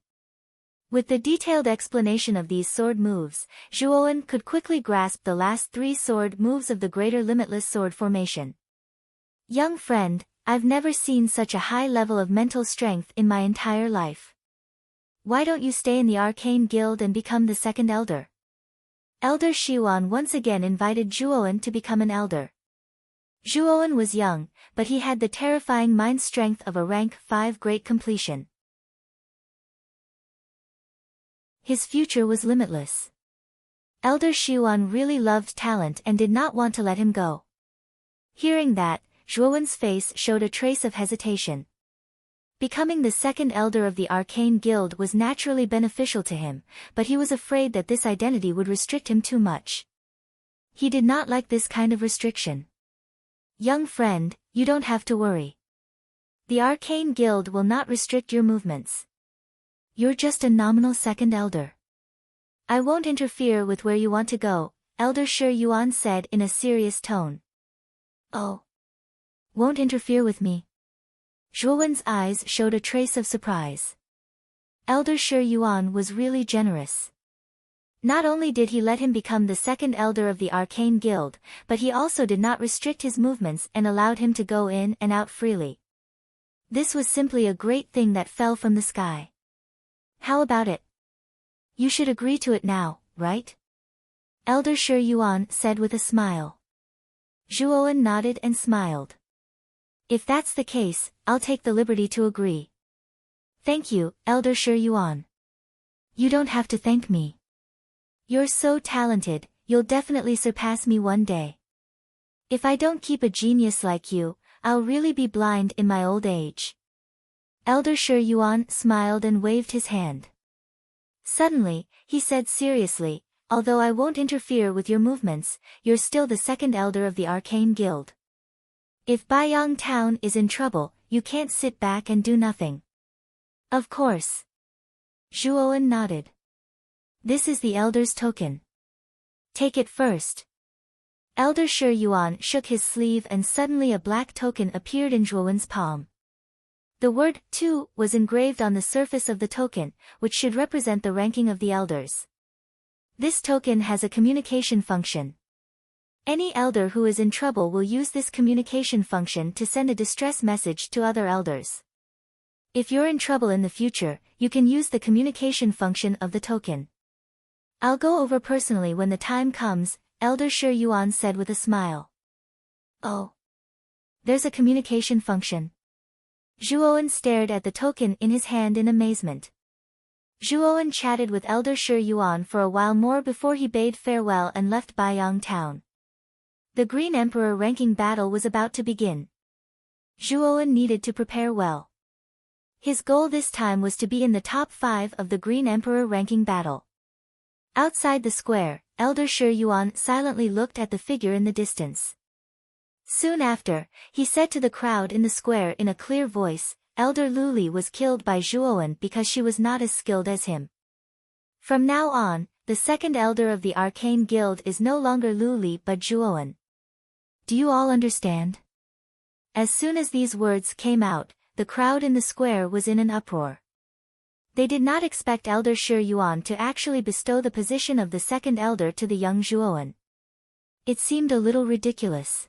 With the detailed explanation of these sword moves, Zhuowen could quickly grasp the last 3 sword moves of the Greater Limitless Sword Formation. Young friend, I've never seen such a high level of mental strength in my entire life. Why don't you stay in the Arcane Guild and become the second elder? Elder Xiuan once again invited Zhuowen to become an elder. Zhuowen was young, but he had the terrifying mind strength of a rank 5 great completion. His future was limitless. Elder Xiuan really loved talent and did not want to let him go. Hearing that, Zhuowen's face showed a trace of hesitation. Becoming the second elder of the Arcane Guild was naturally beneficial to him, but he was afraid that this identity would restrict him too much. He did not like this kind of restriction. Young friend, you don't have to worry. The Arcane Guild will not restrict your movements. You're just a nominal second elder. I won't interfere with where you want to go, Elder Shi Yuan said in a serious tone. Oh. Won't interfere with me? Zhuowen's eyes showed a trace of surprise. Elder Shi Yuan was really generous. Not only did he let him become the second elder of the Arcane Guild, but he also did not restrict his movements and allowed him to go in and out freely. This was simply a great thing that fell from the sky. How about it? You should agree to it now, right? Elder Shi Yuan said with a smile. Zhuowen nodded and smiled. If that's the case, I'll take the liberty to agree. Thank you, Elder Shi Yuan. You don't have to thank me. You're so talented, you'll definitely surpass me one day. If I don't keep a genius like you, I'll really be blind in my old age. Elder Shi Yuan smiled and waved his hand. Suddenly, he said seriously, although I won't interfere with your movements, you're still the second elder of the Arcane Guild. If Baiyang Town is in trouble, you can't sit back and do nothing. Of course. Zhuowen nodded. This is the elder's token. Take it first. Elder Shi Yuan shook his sleeve and suddenly a black token appeared in Zhuowen's palm. The word 2 was engraved on the surface of the token, which should represent the ranking of the elders. This token has a communication function. Any elder who is in trouble will use this communication function to send a distress message to other elders. If you're in trouble in the future, you can use the communication function of the token. I'll go over personally when the time comes, Elder Shi Yuan said with a smile. Oh. There's a communication function. Zhuowen stared at the token in his hand in amazement. Zhuowen chatted with Elder Shi Yuan for a while more before he bade farewell and left Baiyang town. The Green Emperor ranking battle was about to begin. Zhuowen needed to prepare well. His goal this time was to be in the top 5 of the Green Emperor ranking battle. Outside the square, Elder Shi Yuan silently looked at the figure in the distance. Soon after, he said to the crowd in the square in a clear voice, Elder Lu Li was killed by Zhuowen because she was not as skilled as him. From now on, the second elder of the Arcane Guild is no longer Lu Li but Zhuowen. Do you all understand? As soon as these words came out, the crowd in the square was in an uproar. They did not expect Elder Shi Yuan to actually bestow the position of the second elder to the young Zhuowen. It seemed a little ridiculous.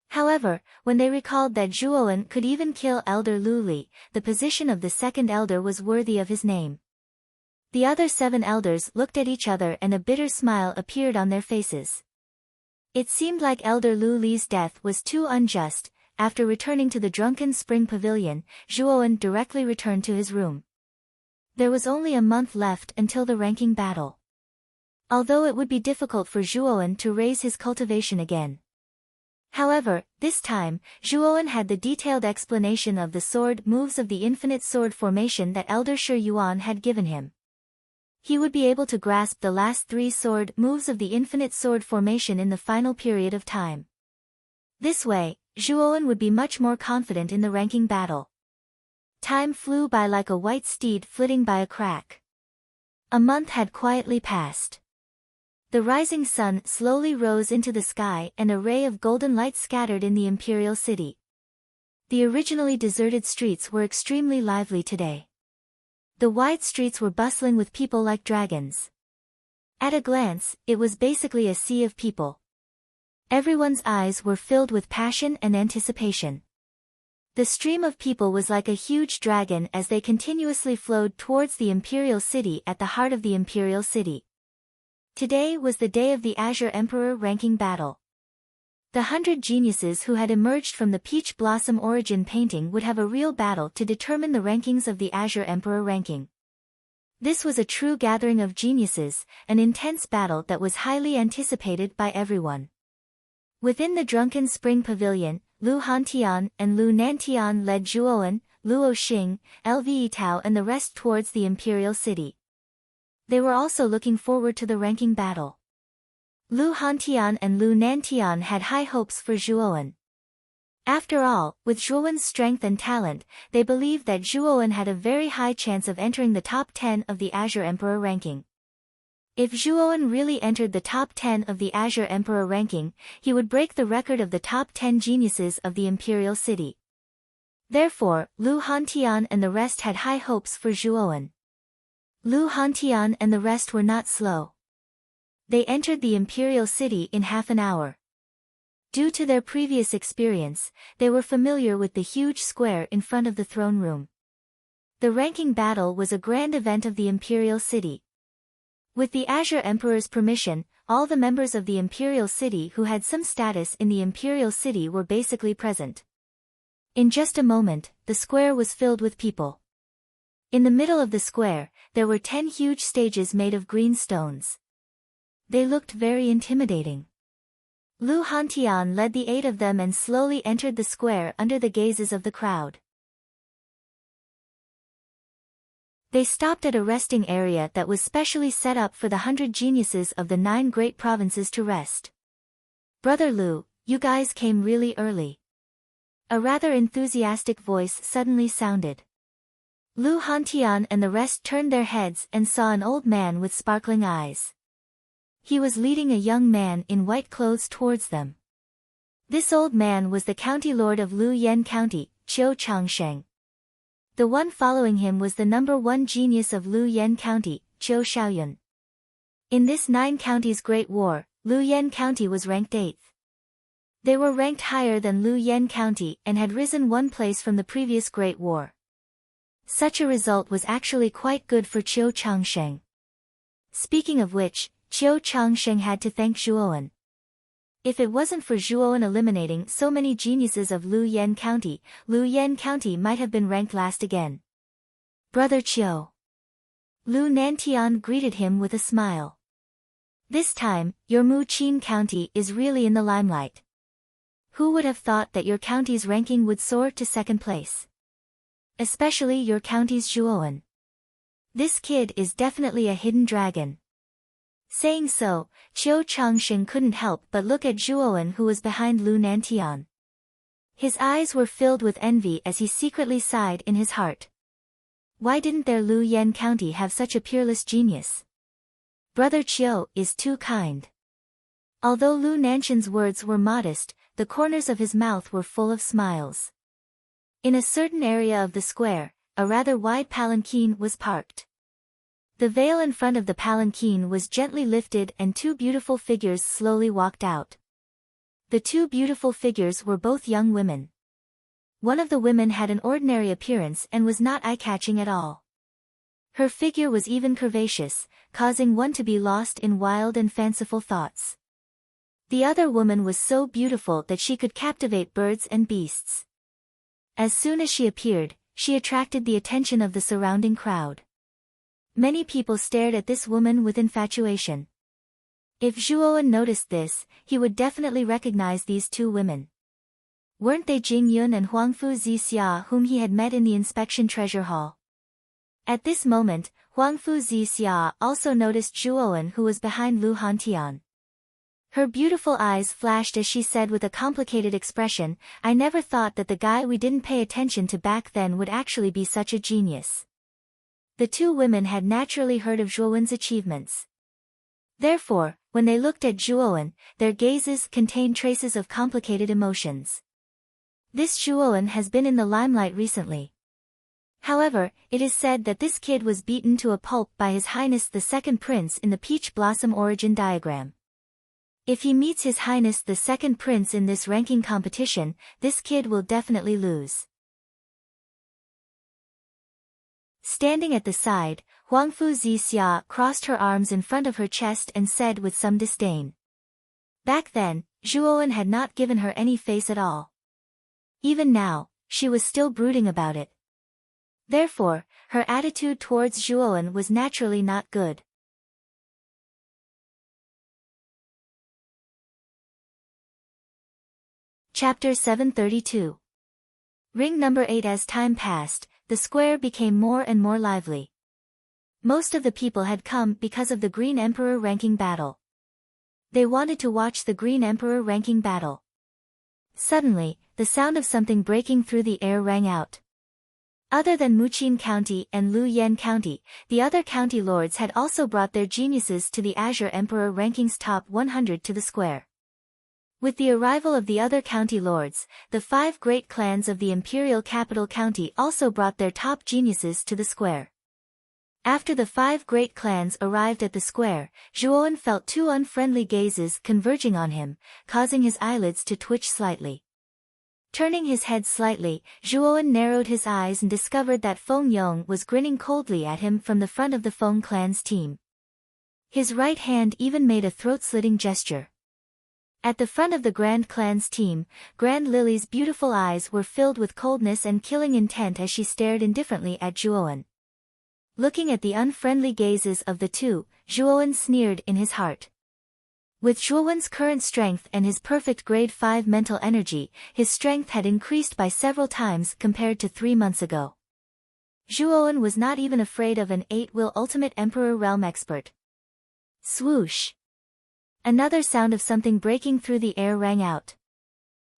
However, when they recalled that Zhuowen could even kill Elder Lu Li, the position of the second elder was worthy of his name. The other 7 elders looked at each other and a bitter smile appeared on their faces. It seemed like Elder Lu Li's death was too unjust. After returning to the Drunken Spring Pavilion, Zhuowen directly returned to his room. There was only a month left until the ranking battle. Although it would be difficult for Zhuowen to raise his cultivation again. However, this time, Zhuowen had the detailed explanation of the sword moves of the infinite sword formation that Elder Shi Yuan had given him. He would be able to grasp the last 3 sword moves of the infinite sword formation in the final period of time. This way, Zhuowen would be much more confident in the ranking battle. Time flew by like a white steed flitting by a crack. A month had quietly passed. The rising sun slowly rose into the sky and a ray of golden light scattered in the imperial city. The originally deserted streets were extremely lively today. The wide streets were bustling with people like dragons. At a glance, it was basically a sea of people. Everyone's eyes were filled with passion and anticipation. The stream of people was like a huge dragon as they continuously flowed towards the imperial city at the heart of the imperial city. Today was the day of the Azure Emperor ranking battle. The 100 geniuses who had emerged from the Peach Blossom origin painting would have a real battle to determine the rankings of the Azure Emperor ranking. This was a true gathering of geniuses, an intense battle that was highly anticipated by everyone. Within the Drunken Spring Pavilion, Lu Hantian and Lu Nantian led Zhuowen, Luo Xing, Lve Tao and the rest towards the imperial city. They were also looking forward to the ranking battle. Lu Hantian and Lu Nantian had high hopes for Zhuowen. After all, with Zhuowen's strength and talent, they believed that Zhuowen had a very high chance of entering the top 10 of the Azure Emperor ranking. If Zhuowen really entered the top 10 of the Azure Emperor ranking, he would break the record of the top 10 geniuses of the imperial city. Therefore, Lu Hantian and the rest had high hopes for Zhuowen. Lu Hantian and the rest were not slow. They entered the imperial city in half an hour. Due to their previous experience, they were familiar with the huge square in front of the throne room. The ranking battle was a grand event of the imperial city. With the Azure Emperor's permission, all the members of the imperial city who had some status in the imperial city were basically present. In just a moment, the square was filled with people. In the middle of the square, there were 10 huge stages made of green stones. They looked very intimidating. Lu Hantian led the 8 of them and slowly entered the square under the gazes of the crowd. They stopped at a resting area that was specially set up for the 100 geniuses of the 9 great provinces to rest. "Brother Lu, you guys came really early." A rather enthusiastic voice suddenly sounded. Lu Hantian and the rest turned their heads and saw an old man with sparkling eyes. He was leading a young man in white clothes towards them. This old man was the county lord of Lu Yen County, Qiu Changsheng. The one following him was the number one genius of Lu Yen County, Qiu Shaoyun. In this 9 counties Great War, Lu Yen County was ranked 8th. They were ranked higher than Lu Yen County and had risen 1 place from the previous Great War. Such a result was actually quite good for Qiu Changsheng. Speaking of which, Qiu Changsheng had to thank Zhuowen. If it wasn't for Zhuowen eliminating so many geniuses of Lu Yen County might have been ranked last again. Brother Qiu. Lu Nantian greeted him with a smile. This time, your Mu Qin County is really in the limelight. Who would have thought that your county's ranking would soar to 2nd place? Especially your county's Zhuowen. This kid is definitely a hidden dragon. Saying so, Qiu Changsheng couldn't help but look at Zhuowen, who was behind Lu Nantian. His eyes were filled with envy as he secretly sighed in his heart. Why didn't their Lu Yen County have such a peerless genius? Brother Qiu is too kind. Although Lu Nantian's words were modest, the corners of his mouth were full of smiles. In a certain area of the square, a rather wide palanquin was parked. The veil in front of the palanquin was gently lifted and 2 beautiful figures slowly walked out. The 2 beautiful figures were both young women. One of the women had an ordinary appearance and was not eye-catching at all. Her figure was even curvaceous, causing one to be lost in wild and fanciful thoughts. The other woman was so beautiful that she could captivate birds and beasts. As soon as she appeared, she attracted the attention of the surrounding crowd. Many people stared at this woman with infatuation. If Zhuowen noticed this, he would definitely recognize these 2 women. Weren't they Jing Yun and Huangfu Zixia, whom he had met in the inspection treasure hall? At this moment, Huangfu Zixia also noticed Zhuowen, who was behind Lu Hantian. Her beautiful eyes flashed as she said with a complicated expression, "I never thought that the guy we didn't pay attention to back then would actually be such a genius." The 2 women had naturally heard of Zhuowen's achievements. Therefore, when they looked at Zhuowen, their gazes contained traces of complicated emotions. This Zhuowen has been in the limelight recently. However, it is said that this kid was beaten to a pulp by His Highness the 2nd Prince in the Peach Blossom origin diagram. If he meets His Highness the 2nd Prince in this ranking competition, this kid will definitely lose. Standing at the side, Huangfu Zixia crossed her arms in front of her chest and said with some disdain. Back then, Zhuowen had not given her any face at all. Even now, she was still brooding about it. Therefore, her attitude towards Zhuowen was naturally not good. Chapter 732. Ring number 8. As time passed, the square became more and more lively. Most of the people had come because of the Green Emperor ranking battle. They wanted to watch the Green Emperor ranking battle. Suddenly, the sound of something breaking through the air rang out. Other than Muqin County and Lu Yen County, the other county lords had also brought their geniuses to the Azure Emperor rankings top 100 to the square. With the arrival of the other county lords, the 5 great clans of the imperial capital county also brought their top geniuses to the square. After the 5 great clans arrived at the square, Zhuowen felt 2 unfriendly gazes converging on him, causing his eyelids to twitch slightly. Turning his head slightly, Zhuowen narrowed his eyes and discovered that Feng Yong was grinning coldly at him from the front of the Feng clan's team. His right hand even made a throat-slitting gesture. At the front of the Grand Clan's team, Grand Lily's beautiful eyes were filled with coldness and killing intent as she stared indifferently at Zhuowen. Looking at the unfriendly gazes of the 2, Zhuowen sneered in his heart. With Zhuowen's current strength and his perfect grade 5 mental energy, his strength had increased by several times compared to 3 months ago. Zhuowen was not even afraid of an 8-will ultimate Emperor realm expert. Swoosh! Another sound of something breaking through the air rang out.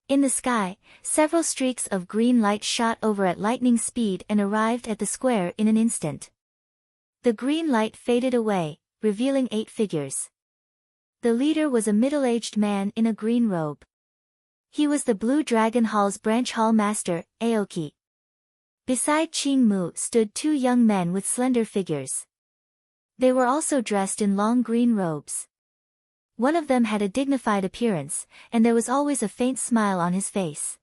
In the sky, several streaks of green light shot over at lightning speed and arrived at the square in an instant. The green light faded away, revealing 8 figures. The leader was a middle-aged man in a green robe. He was the Blue Dragon Hall's branch hall master, Aoki. Beside Qing Mu stood two young men with slender figures. They were also dressed in long green robes. One of them had a dignified appearance, and there was always a faint smile on his face.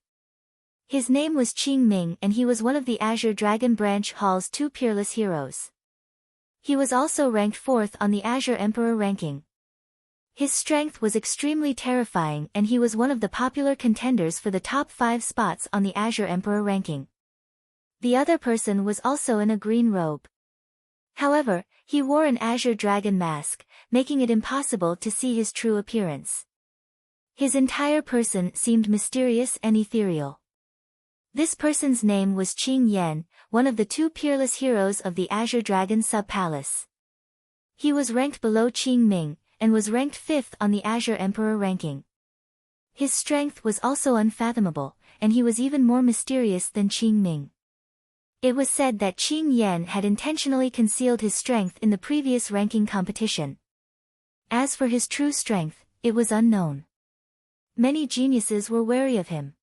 His name was Qing Ming, and he was one of the Azure Dragon Branch Hall's two peerless heroes. He was also ranked 4th on the Azure Emperor ranking. His strength was extremely terrifying, and he was one of the popular contenders for the top 5 spots on the Azure Emperor ranking. The other person was also in a green robe. However, he wore an Azure Dragon mask, making it impossible to see his true appearance. His entire person seemed mysterious and ethereal. This person's name was Qing Yan, one of the two peerless heroes of the Azure Dragon Sub-Palace. He was ranked below Qing Ming, and was ranked 5th on the Azure Emperor ranking. His strength was also unfathomable, and he was even more mysterious than Qing Ming. It was said that Qing Yan had intentionally concealed his strength in the previous ranking competition. As for his true strength, it was unknown. Many geniuses were wary of him.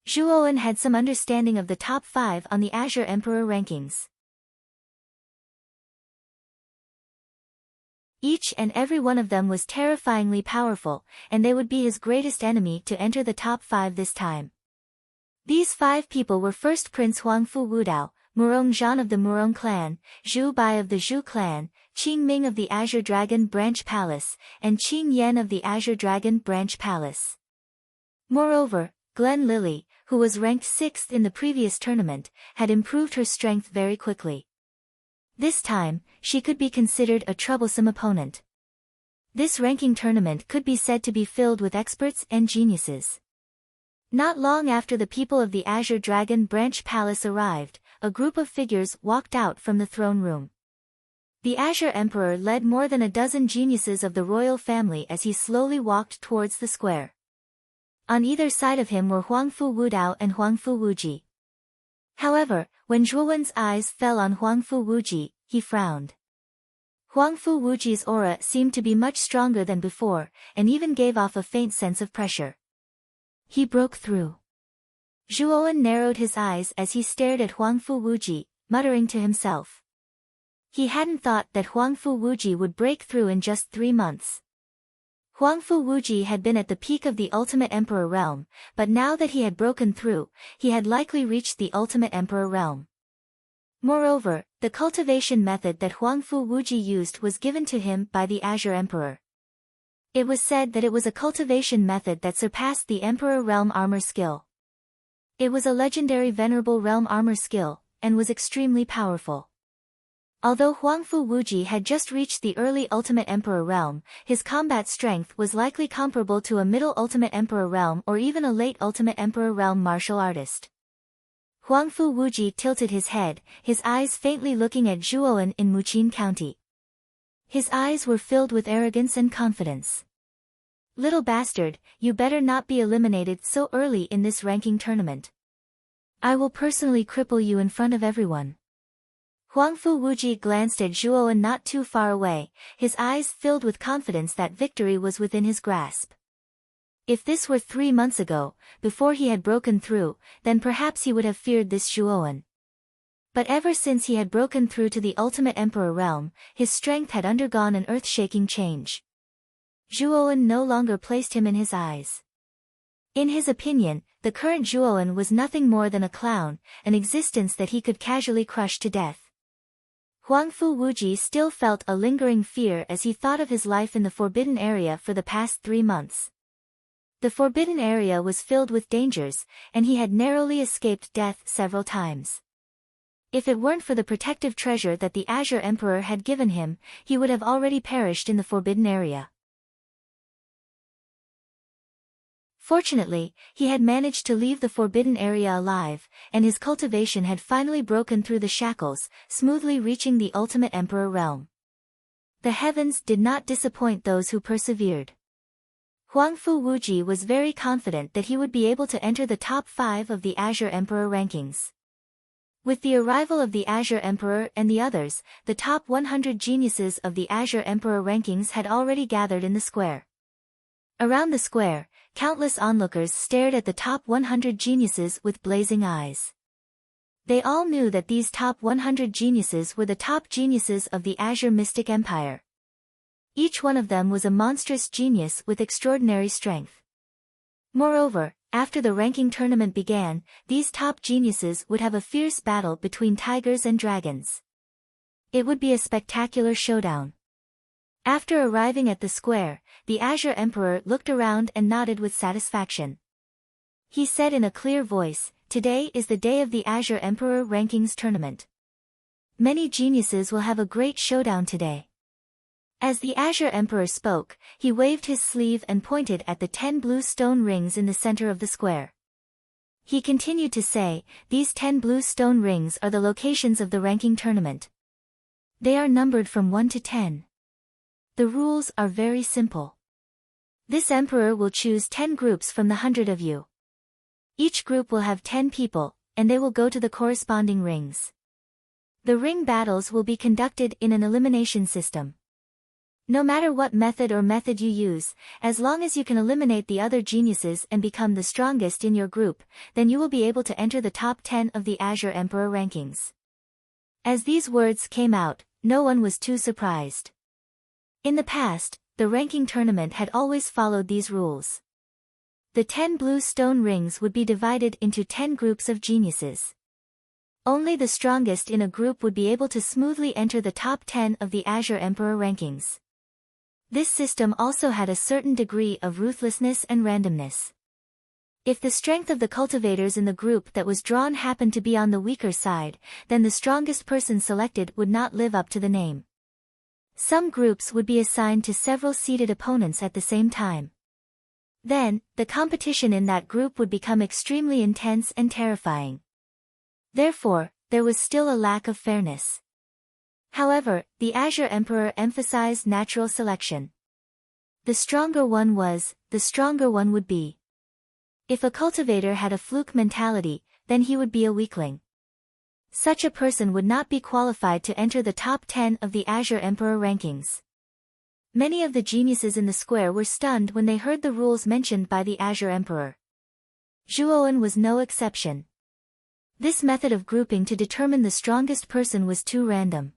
Zhuowen had some understanding of the top 5 on the Azure Emperor rankings. Each and every one of them was terrifyingly powerful, and they would be his greatest enemy to enter the top 5 this time. These 5 people were first Prince Huangfu Wudao, Murong Zhan of the Murong clan, Zhu Bai of the Zhu clan, Qing Ming of the Azure Dragon Branch Palace, and Qing Yan of the Azure Dragon Branch Palace. Moreover, Glen Lily, who was ranked 6th in the previous tournament, had improved her strength very quickly. This time, she could be considered a troublesome opponent. This ranking tournament could be said to be filled with experts and geniuses. Not long after the people of the Azure Dragon Branch Palace arrived, a group of figures walked out from the throne room. The Azure Emperor led more than a dozen geniuses of the royal family as he slowly walked towards the square. On either side of him were Huangfu Wudao and Huangfu Wuji. However, when Zhuowen's eyes fell on Huangfu Wuji, he frowned. Huangfu Wuji's aura seemed to be much stronger than before, and even gave off a faint sense of pressure. He broke through. Zhuowen narrowed his eyes as he stared at Huangfu Wuji, muttering to himself. He hadn't thought that Huangfu Wuji would break through in just 3 months. Huangfu Wuji had been at the peak of the Ultimate Emperor realm, but now that he had broken through, he had likely reached the Ultimate Emperor realm. Moreover, the cultivation method that Huangfu Wuji used was given to him by the Azure Emperor. It was said that it was a cultivation method that surpassed the Emperor Realm Armor skill. It was a legendary Venerable Realm Armor skill, and was extremely powerful. Although Huangfu Wuji had just reached the early Ultimate Emperor realm, his combat strength was likely comparable to a middle Ultimate Emperor realm or even a late Ultimate Emperor realm martial artist. Huangfu Wuji tilted his head, his eyes faintly looking at Zhuowen in Muqin County. His eyes were filled with arrogance and confidence. Little bastard, you better not be eliminated so early in this ranking tournament. I will personally cripple you in front of everyone. Huangfu Wuji glanced at Zhuowen not too far away, his eyes filled with confidence that victory was within his grasp. If this were 3 months ago, before he had broken through, then perhaps he would have feared this Zhuowen. But ever since he had broken through to the Ultimate Emperor realm, his strength had undergone an earth-shaking change. Zhuowen no longer placed him in his eyes. In his opinion, the current Zhuowen was nothing more than a clown, an existence that he could casually crush to death. Huangfu Wuji still felt a lingering fear as he thought of his life in the Forbidden Area for the past 3 months. The Forbidden Area was filled with dangers, and he had narrowly escaped death several times. If it weren't for the protective treasure that the Azure Emperor had given him, he would have already perished in the Forbidden Area. Fortunately, he had managed to leave the Forbidden Area alive, and his cultivation had finally broken through the shackles, smoothly reaching the Ultimate Emperor realm. The heavens did not disappoint those who persevered. Huangfu Wuji was very confident that he would be able to enter the top 5 of the Azure Emperor rankings. With the arrival of the Azure Emperor and the others, the top 100 geniuses of the Azure Emperor rankings had already gathered in the square. Around the square, countless onlookers stared at the top 100 geniuses with blazing eyes. They all knew that these top 100 geniuses were the top geniuses of the Azure Mystic Empire. Each one of them was a monstrous genius with extraordinary strength. Moreover, after the ranking tournament began, these top geniuses would have a fierce battle between tigers and dragons. It would be a spectacular showdown. After arriving at the square, the Azure Emperor looked around and nodded with satisfaction. He said in a clear voice, "Today is the day of the Azure Emperor Rankings Tournament. Many geniuses will have a great showdown today." As the Azure Emperor spoke, he waved his sleeve and pointed at the 10 blue stone rings in the center of the square. He continued to say, "These 10 blue stone rings are the locations of the ranking tournament. They are numbered from 1 to 10. The rules are very simple. This emperor will choose 10 groups from the 100 of you. Each group will have 10 people, and they will go to the corresponding rings. The ring battles will be conducted in an elimination system. No matter what method you use, as long as you can eliminate the other geniuses and become the strongest in your group, then you will be able to enter the top 10 of the Azure Emperor rankings." As these words came out, no one was too surprised. In the past, the ranking tournament had always followed these rules. The 10 blue stone rings would be divided into 10 groups of geniuses. Only the strongest in a group would be able to smoothly enter the top 10 of the Azure Emperor rankings. This system also had a certain degree of ruthlessness and randomness. If the strength of the cultivators in the group that was drawn happened to be on the weaker side, then the strongest person selected would not live up to the name. Some groups would be assigned to several seeded opponents at the same time. Then, the competition in that group would become extremely intense and terrifying. Therefore, there was still a lack of fairness. However, the Azure Emperor emphasized natural selection. The stronger one would be. If a cultivator had a fluke mentality, then he would be a weakling. Such a person would not be qualified to enter the top 10 of the Azure Emperor rankings. Many of the geniuses in the square were stunned when they heard the rules mentioned by the Azure Emperor. Zhuowen was no exception. This method of grouping to determine the strongest person was too random.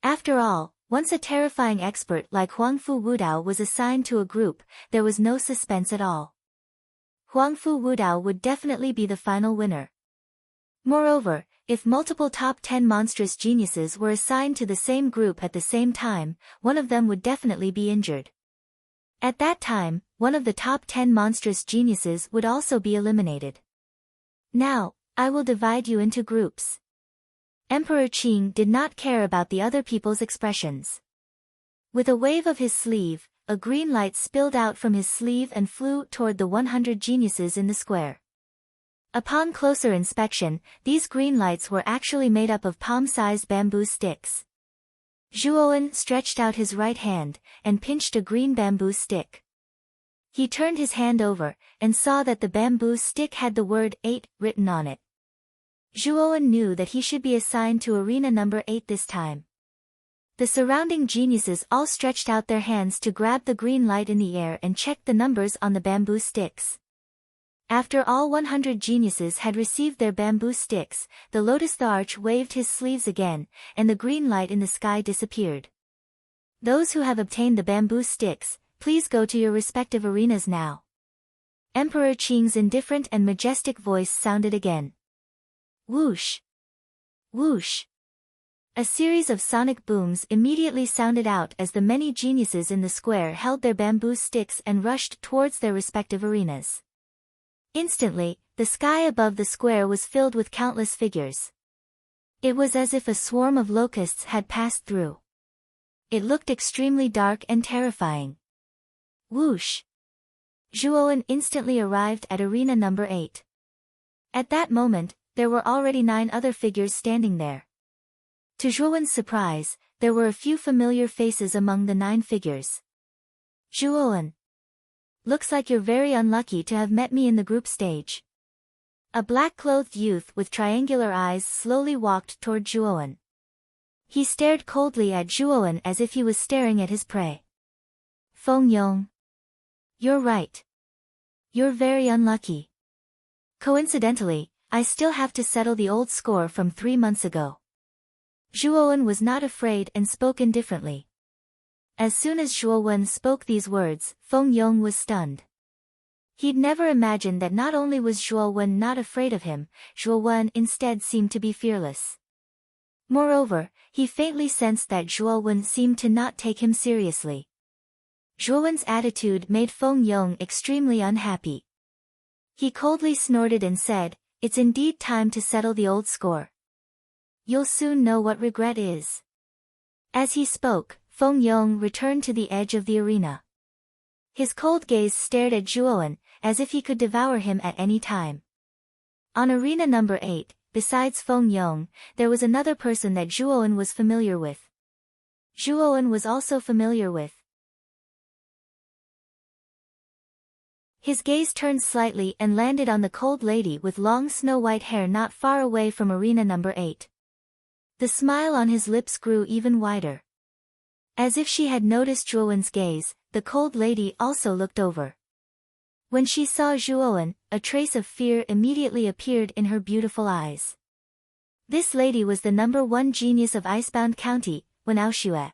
After all, once a terrifying expert like Huangfu Wudao was assigned to a group, there was no suspense at all. Huangfu Wudao would definitely be the final winner. Moreover, if multiple top 10 monstrous geniuses were assigned to the same group at the same time, one of them would definitely be injured. At that time, one of the top 10 monstrous geniuses would also be eliminated. "Now, I will divide you into groups." Emperor Qing did not care about the other people's expressions. With a wave of his sleeve, a green light spilled out from his sleeve and flew toward the 100 geniuses in the square. Upon closer inspection, these green lights were actually made up of palm-sized bamboo sticks. Zhuowen stretched out his right hand, and pinched a green bamboo stick. He turned his hand over, and saw that the bamboo stick had the word 8 written on it. Zhuowen knew that he should be assigned to arena number 8 this time. The surrounding geniuses all stretched out their hands to grab the green light in the air and checked the numbers on the bamboo sticks. After all 100 geniuses had received their bamboo sticks, the Lotus the Arch waved his sleeves again, and the green light in the sky disappeared. "Those who have obtained the bamboo sticks, please go to your respective arenas now." Emperor Qing's indifferent and majestic voice sounded again. Whoosh! Whoosh! A series of sonic booms immediately sounded out as the many geniuses in the square held their bamboo sticks and rushed towards their respective arenas. Instantly, the sky above the square was filled with countless figures. It was as if a swarm of locusts had passed through. It looked extremely dark and terrifying. Whoosh! Zhuowen instantly arrived at arena number 8. At that moment, there were already 9 other figures standing there. To Zhuowen's surprise, there were a few familiar faces among the 9 figures. "Zhuowen. Looks like you're very unlucky to have met me in the group stage." A black-clothed youth with triangular eyes slowly walked toward Zhuowen. He stared coldly at Zhuowen as if he was staring at his prey. Feng Yong. You're right. You're very unlucky. Coincidentally, I still have to settle the old score from 3 months ago. Zhuowen was not afraid and spoke indifferently. As soon as Zhuowen spoke these words, Feng Yong was stunned. He'd never imagined that not only was Zhuowen not afraid of him, Zhuowen instead seemed to be fearless. Moreover, he faintly sensed that Zhuowen seemed to not take him seriously. Zhuowen's attitude made Feng Yong extremely unhappy. He coldly snorted and said, "It's indeed time to settle the old score. You'll soon know what regret is." As he spoke, Feng Yong returned to the edge of the arena. His cold gaze stared at Zhuowen, as if he could devour him at any time. On arena number 8, besides Feng Yong, there was another person that Zhuowen was familiar with. Zhuowen was also familiar with. His gaze turned slightly and landed on the cold lady with long snow-white hair not far away from arena number 8. The smile on his lips grew even wider. As if she had noticed Zhuowen's gaze, the cold lady also looked over. When she saw Zhuowen, a trace of fear immediately appeared in her beautiful eyes. This lady was the number 1 genius of Icebound County, Wen Aoshue.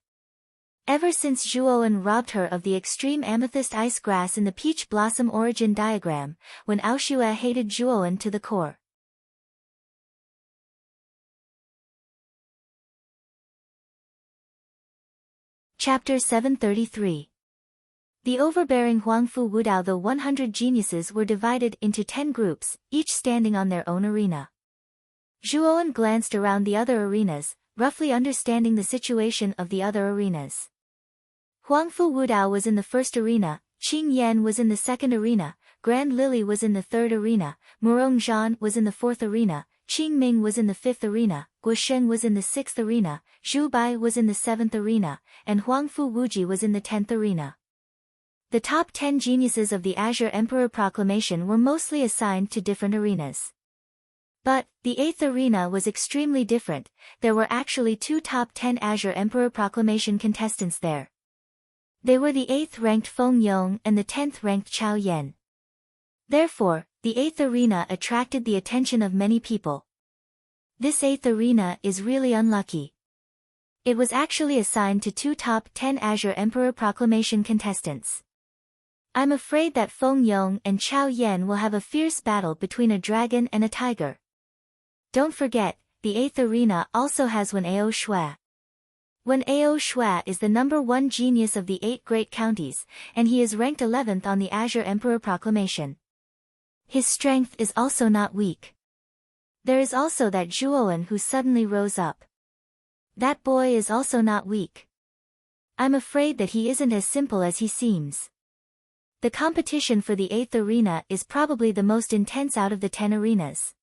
Ever since Zhuowen robbed her of the extreme amethyst ice grass in the peach blossom origin diagram, Wen Aoshue hated Zhuowen to the core. Chapter 733. The overbearing Huangfu Wudao. The 100 geniuses were divided into 10 groups, each standing on their own arena. Zhuowen glanced around the other arenas, roughly understanding the situation of the other arenas. Huangfu Wudao was in the first arena, Qing Yan was in the second arena, Grand Lily was in the third arena, Murong Zhan was in the fourth arena, Qing Ming was in the fifth arena, Guosheng was in the sixth arena, Zhu Bai was in the seventh arena, and Huangfu Wuji was in the 10th arena. The top 10 geniuses of the Azure Emperor Proclamation were mostly assigned to different arenas. But, the 8th arena was extremely different. There were actually 2 top 10 Azure Emperor Proclamation contestants there. They were the 8th ranked Feng Yong and the 10th ranked Chao Yan. Therefore, the 8th arena attracted the attention of many people. This 8th arena is really unlucky. It was actually assigned to 2 top 10 Azure Emperor Proclamation contestants. I'm afraid that Feng Yong and Chao Yan will have a fierce battle between a dragon and a tiger. Don't forget, the 8th arena also has Wen Aoshue. Wen Aoshue is the number 1 genius of the 8 great counties, and he is ranked 11th on the Azure Emperor Proclamation. His strength is also not weak. There is also that Zhuowen who suddenly rose up. That boy is also not weak. I'm afraid that he isn't as simple as he seems. The competition for the 8th arena is probably the most intense out of the 10 arenas.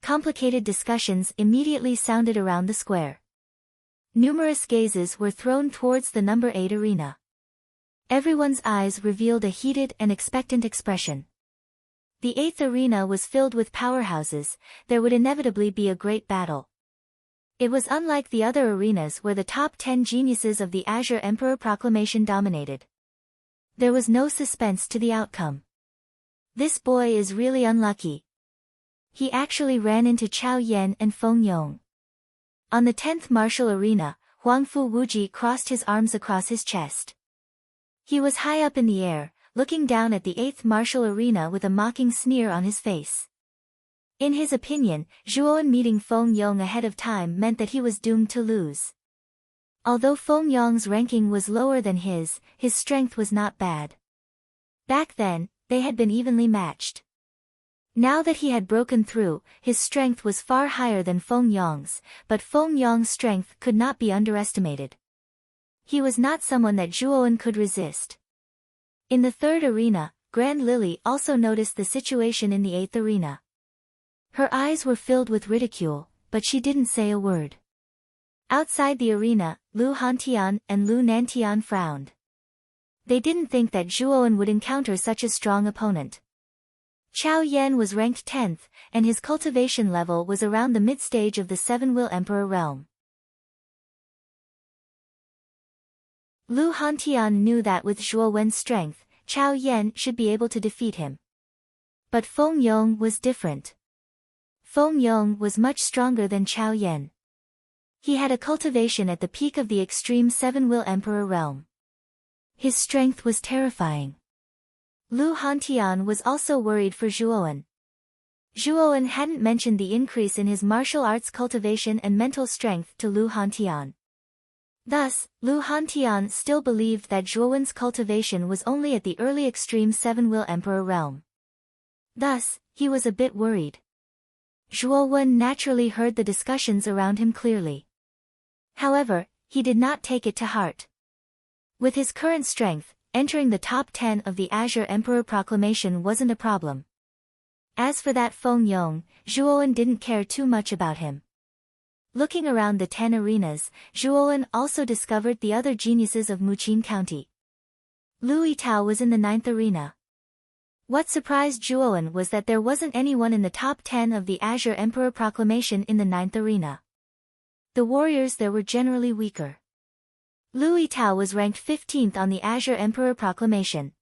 Complicated discussions immediately sounded around the square. Numerous gazes were thrown towards the number 8 arena. Everyone's eyes revealed a heated and expectant expression. The 8th arena was filled with powerhouses. There would inevitably be a great battle. It was unlike the other arenas where the top 10 geniuses of the Azure Emperor Proclamation dominated. There was no suspense to the outcome. This boy is really unlucky. He actually ran into Chao Yan and Feng Yong. On the 10th martial arena, Huangfu Wuji crossed his arms across his chest. He was high up in the air, looking down at the 8th martial arena with a mocking sneer on his face. In his opinion, Zhuowen meeting Feng Yong ahead of time meant that he was doomed to lose. Although Feng Yong's ranking was lower than his strength was not bad. Back then, they had been evenly matched. Now that he had broken through, his strength was far higher than Feng Yong's, but Feng Yong's strength could not be underestimated. He was not someone that Zhuowen could resist. In the 3rd arena, Grand Lily also noticed the situation in the 8th arena. Her eyes were filled with ridicule, but she didn't say a word. Outside the arena, Lu Hantian and Lu Nantian frowned. They didn't think that Zhuowen would encounter such a strong opponent. Chao Yan was ranked 10th, and his cultivation level was around the mid-stage of the Seven-Wheel Emperor realm. Lu Hantian knew that with Zhuo Wen's strength, Chao Yan should be able to defeat him. But Feng Yong was different. Feng Yong was much stronger than Chao Yan. He had a cultivation at the peak of the extreme Seven-Wheel Emperor realm. His strength was terrifying. Lu Hantian was also worried for Zhuowen. Zhuowen hadn't mentioned the increase in his martial arts cultivation and mental strength to Lu Hantian. Thus, Lu Hantian still believed that Zhuowen's cultivation was only at the early extreme Seven-Wheel Emperor realm. Thus, he was a bit worried. Zhuowen naturally heard the discussions around him clearly. However, he did not take it to heart. With his current strength, entering the top 10 of the Azure Emperor proclamation wasn't a problem. As for that Feng Yong, Zhuowen didn't care too much about him. Looking around the 10 arenas, Zhuowen also discovered the other geniuses of Muqin County. Lu Yitao was in the 9th arena. What surprised Zhuowen was that there wasn't anyone in the top 10 of the Azure Emperor proclamation in the 9th arena. The warriors there were generally weaker. Lu Yitao was ranked 15th on the Azure Emperor proclamation.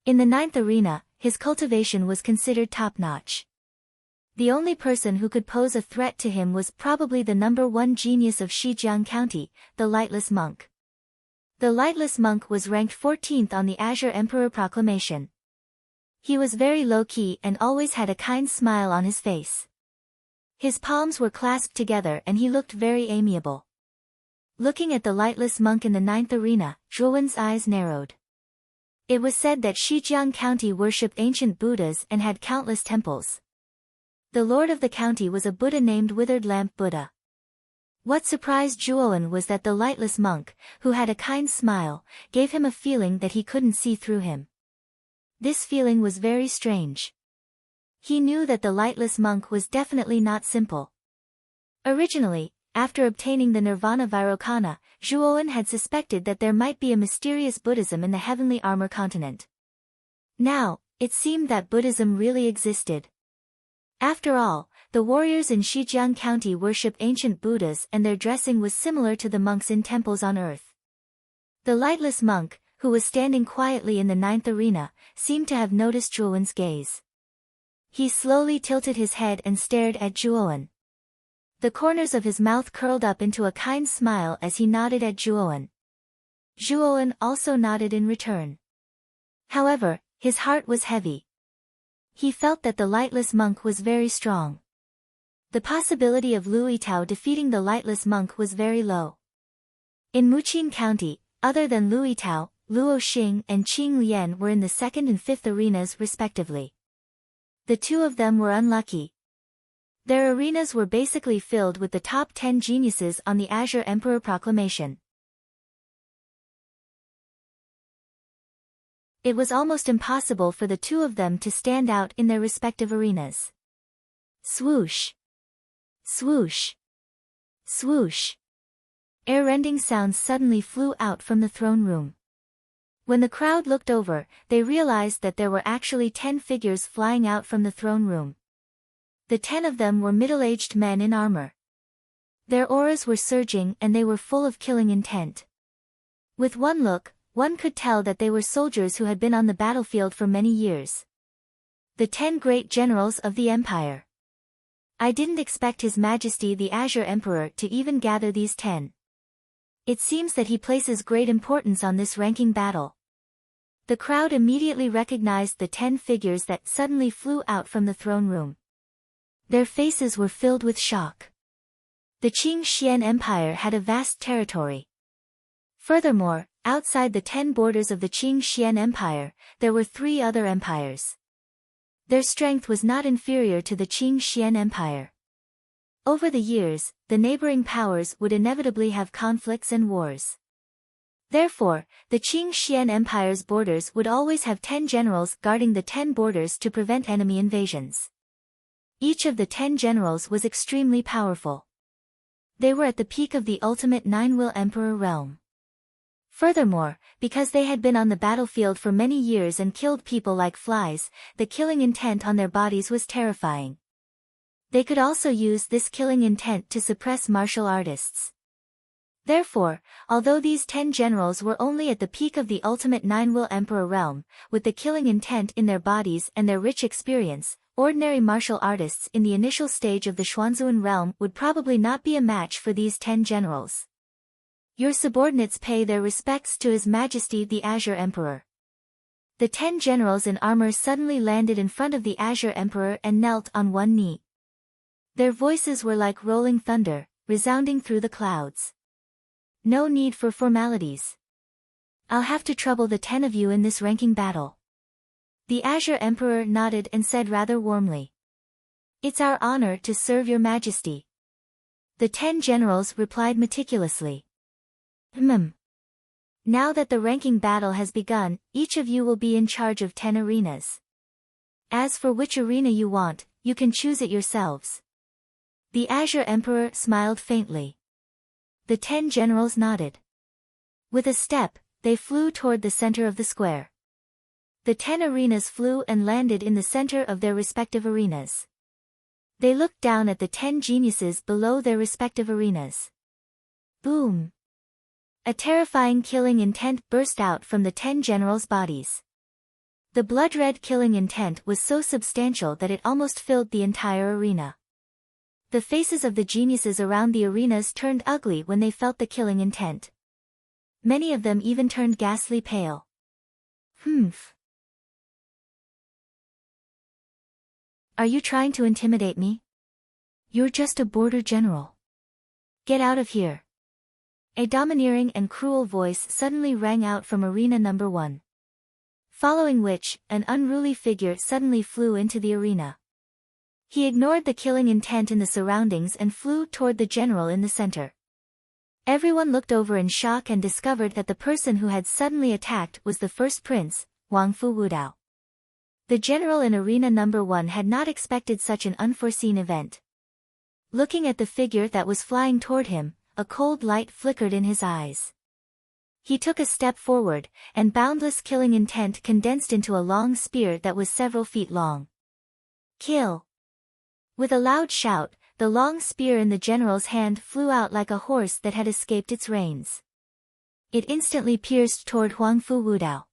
In the 9th arena, his cultivation was considered top-notch. The only person who could pose a threat to him was probably the number 1 genius of Shijiang County, the Lightless Monk. The Lightless Monk was ranked 14th on the Azure Emperor proclamation. He was very low-key and always had a kind smile on his face. His palms were clasped together and he looked very amiable. Looking at the Lightless Monk in the 9th arena, Zhuowen's eyes narrowed. It was said that Shijiang County worshipped ancient Buddhas and had countless temples. The lord of the county was a Buddha named Withered Lamp Buddha. What surprised Zhuowen was that the Lightless Monk, who had a kind smile, gave him a feeling that he couldn't see through him. This feeling was very strange. He knew that the Lightless Monk was definitely not simple. Originally, after obtaining the Nirvana Vairocana, Zhuowen had suspected that there might be a mysterious Buddhism in the Heavenly Armor continent. Now, it seemed that Buddhism really existed. After all, the warriors in Shijiang County worship ancient Buddhas and their dressing was similar to the monks in temples on earth. The Lightless Monk, who was standing quietly in the 9th arena, seemed to have noticed Zhuowen's gaze. He slowly tilted his head and stared at Zhuowen. The corners of his mouth curled up into a kind smile as he nodded at Zhuowen. Zhuowen also nodded in return. However, his heart was heavy. He felt that the Lightless Monk was very strong. The possibility of Lu Yitao defeating the Lightless Monk was very low. In Muqin County, other than Lu Yitao, Luo Xing and Qing Lian were in the 2nd and 5th arenas respectively. The two of them were unlucky. Their arenas were basically filled with the top 10 geniuses on the Azure Emperor proclamation. It was almost impossible for the two of them to stand out in their respective arenas. Swoosh! Swoosh! Swoosh! Air-rending sounds suddenly flew out from the throne room. When the crowd looked over, they realized that there were actually 10 figures flying out from the throne room. The 10 of them were middle-aged men in armor. Their auras were surging and they were full of killing intent. With one look, one could tell that they were soldiers who had been on the battlefield for many years. The 10 great generals of the empire. I didn't expect His Majesty the Azure Emperor to even gather these 10. It seems that he places great importance on this ranking battle. The crowd immediately recognized the 10 figures that suddenly flew out from the throne room. Their faces were filled with shock. The Qing Xian Empire had a vast territory. Furthermore, outside the 10 borders of the Qing Xian Empire, there were 3 other empires. Their strength was not inferior to the Qing Xian Empire. Over the years, the neighboring powers would inevitably have conflicts and wars. Therefore, the Qing Xian Empire's borders would always have 10 generals guarding the 10 borders to prevent enemy invasions. Each of the 10 generals was extremely powerful. They were at the peak of the ultimate 9-wheel emperor realm. Furthermore, because they had been on the battlefield for many years and killed people like flies, the killing intent on their bodies was terrifying. They could also use this killing intent to suppress martial artists. Therefore, although these 10 generals were only at the peak of the ultimate Nine-Will Emperor realm, with the killing intent in their bodies and their rich experience, ordinary martial artists in the initial stage of the Xuanzuan realm would probably not be a match for these 10 generals. Your subordinates pay their respects to His Majesty the Azure Emperor. The 10 generals in armor suddenly landed in front of the Azure Emperor and knelt on one knee. Their voices were like rolling thunder, resounding through the clouds. No need for formalities. I'll have to trouble the 10 of you in this ranking battle. The Azure Emperor nodded and said rather warmly. It's our honor to serve your majesty. The 10 generals replied meticulously. Now that the ranking battle has begun, each of you will be in charge of 10 arenas. As for which arena you want, you can choose it yourselves. The Azure Emperor smiled faintly. The 10 generals nodded. With a step, they flew toward the center of the square. The 10 arenas flew and landed in the center of their respective arenas. They looked down at the 10 geniuses below their respective arenas. Boom! A terrifying killing intent burst out from the 10 generals' bodies. The blood-red killing intent was so substantial that it almost filled the entire arena. The faces of the geniuses around the arenas turned ugly when they felt the killing intent. Many of them even turned ghastly pale. Are you trying to intimidate me? You're just a border general. Get out of here. A domineering and cruel voice suddenly rang out from arena number 1. Following which, an unruly figure suddenly flew into the arena. He ignored the killing intent in the surroundings and flew toward the general in the center. Everyone looked over in shock and discovered that the person who had suddenly attacked was the first prince, Huangfu Wudao. The general in arena number 1 had not expected such an unforeseen event. Looking at the figure that was flying toward him, a cold light flickered in his eyes. He took a step forward, and boundless killing intent condensed into a long spear that was several feet long. Kill! With a loud shout, the long spear in the general's hand flew out like a horse that had escaped its reins. It instantly pierced toward Huangfu Wudao.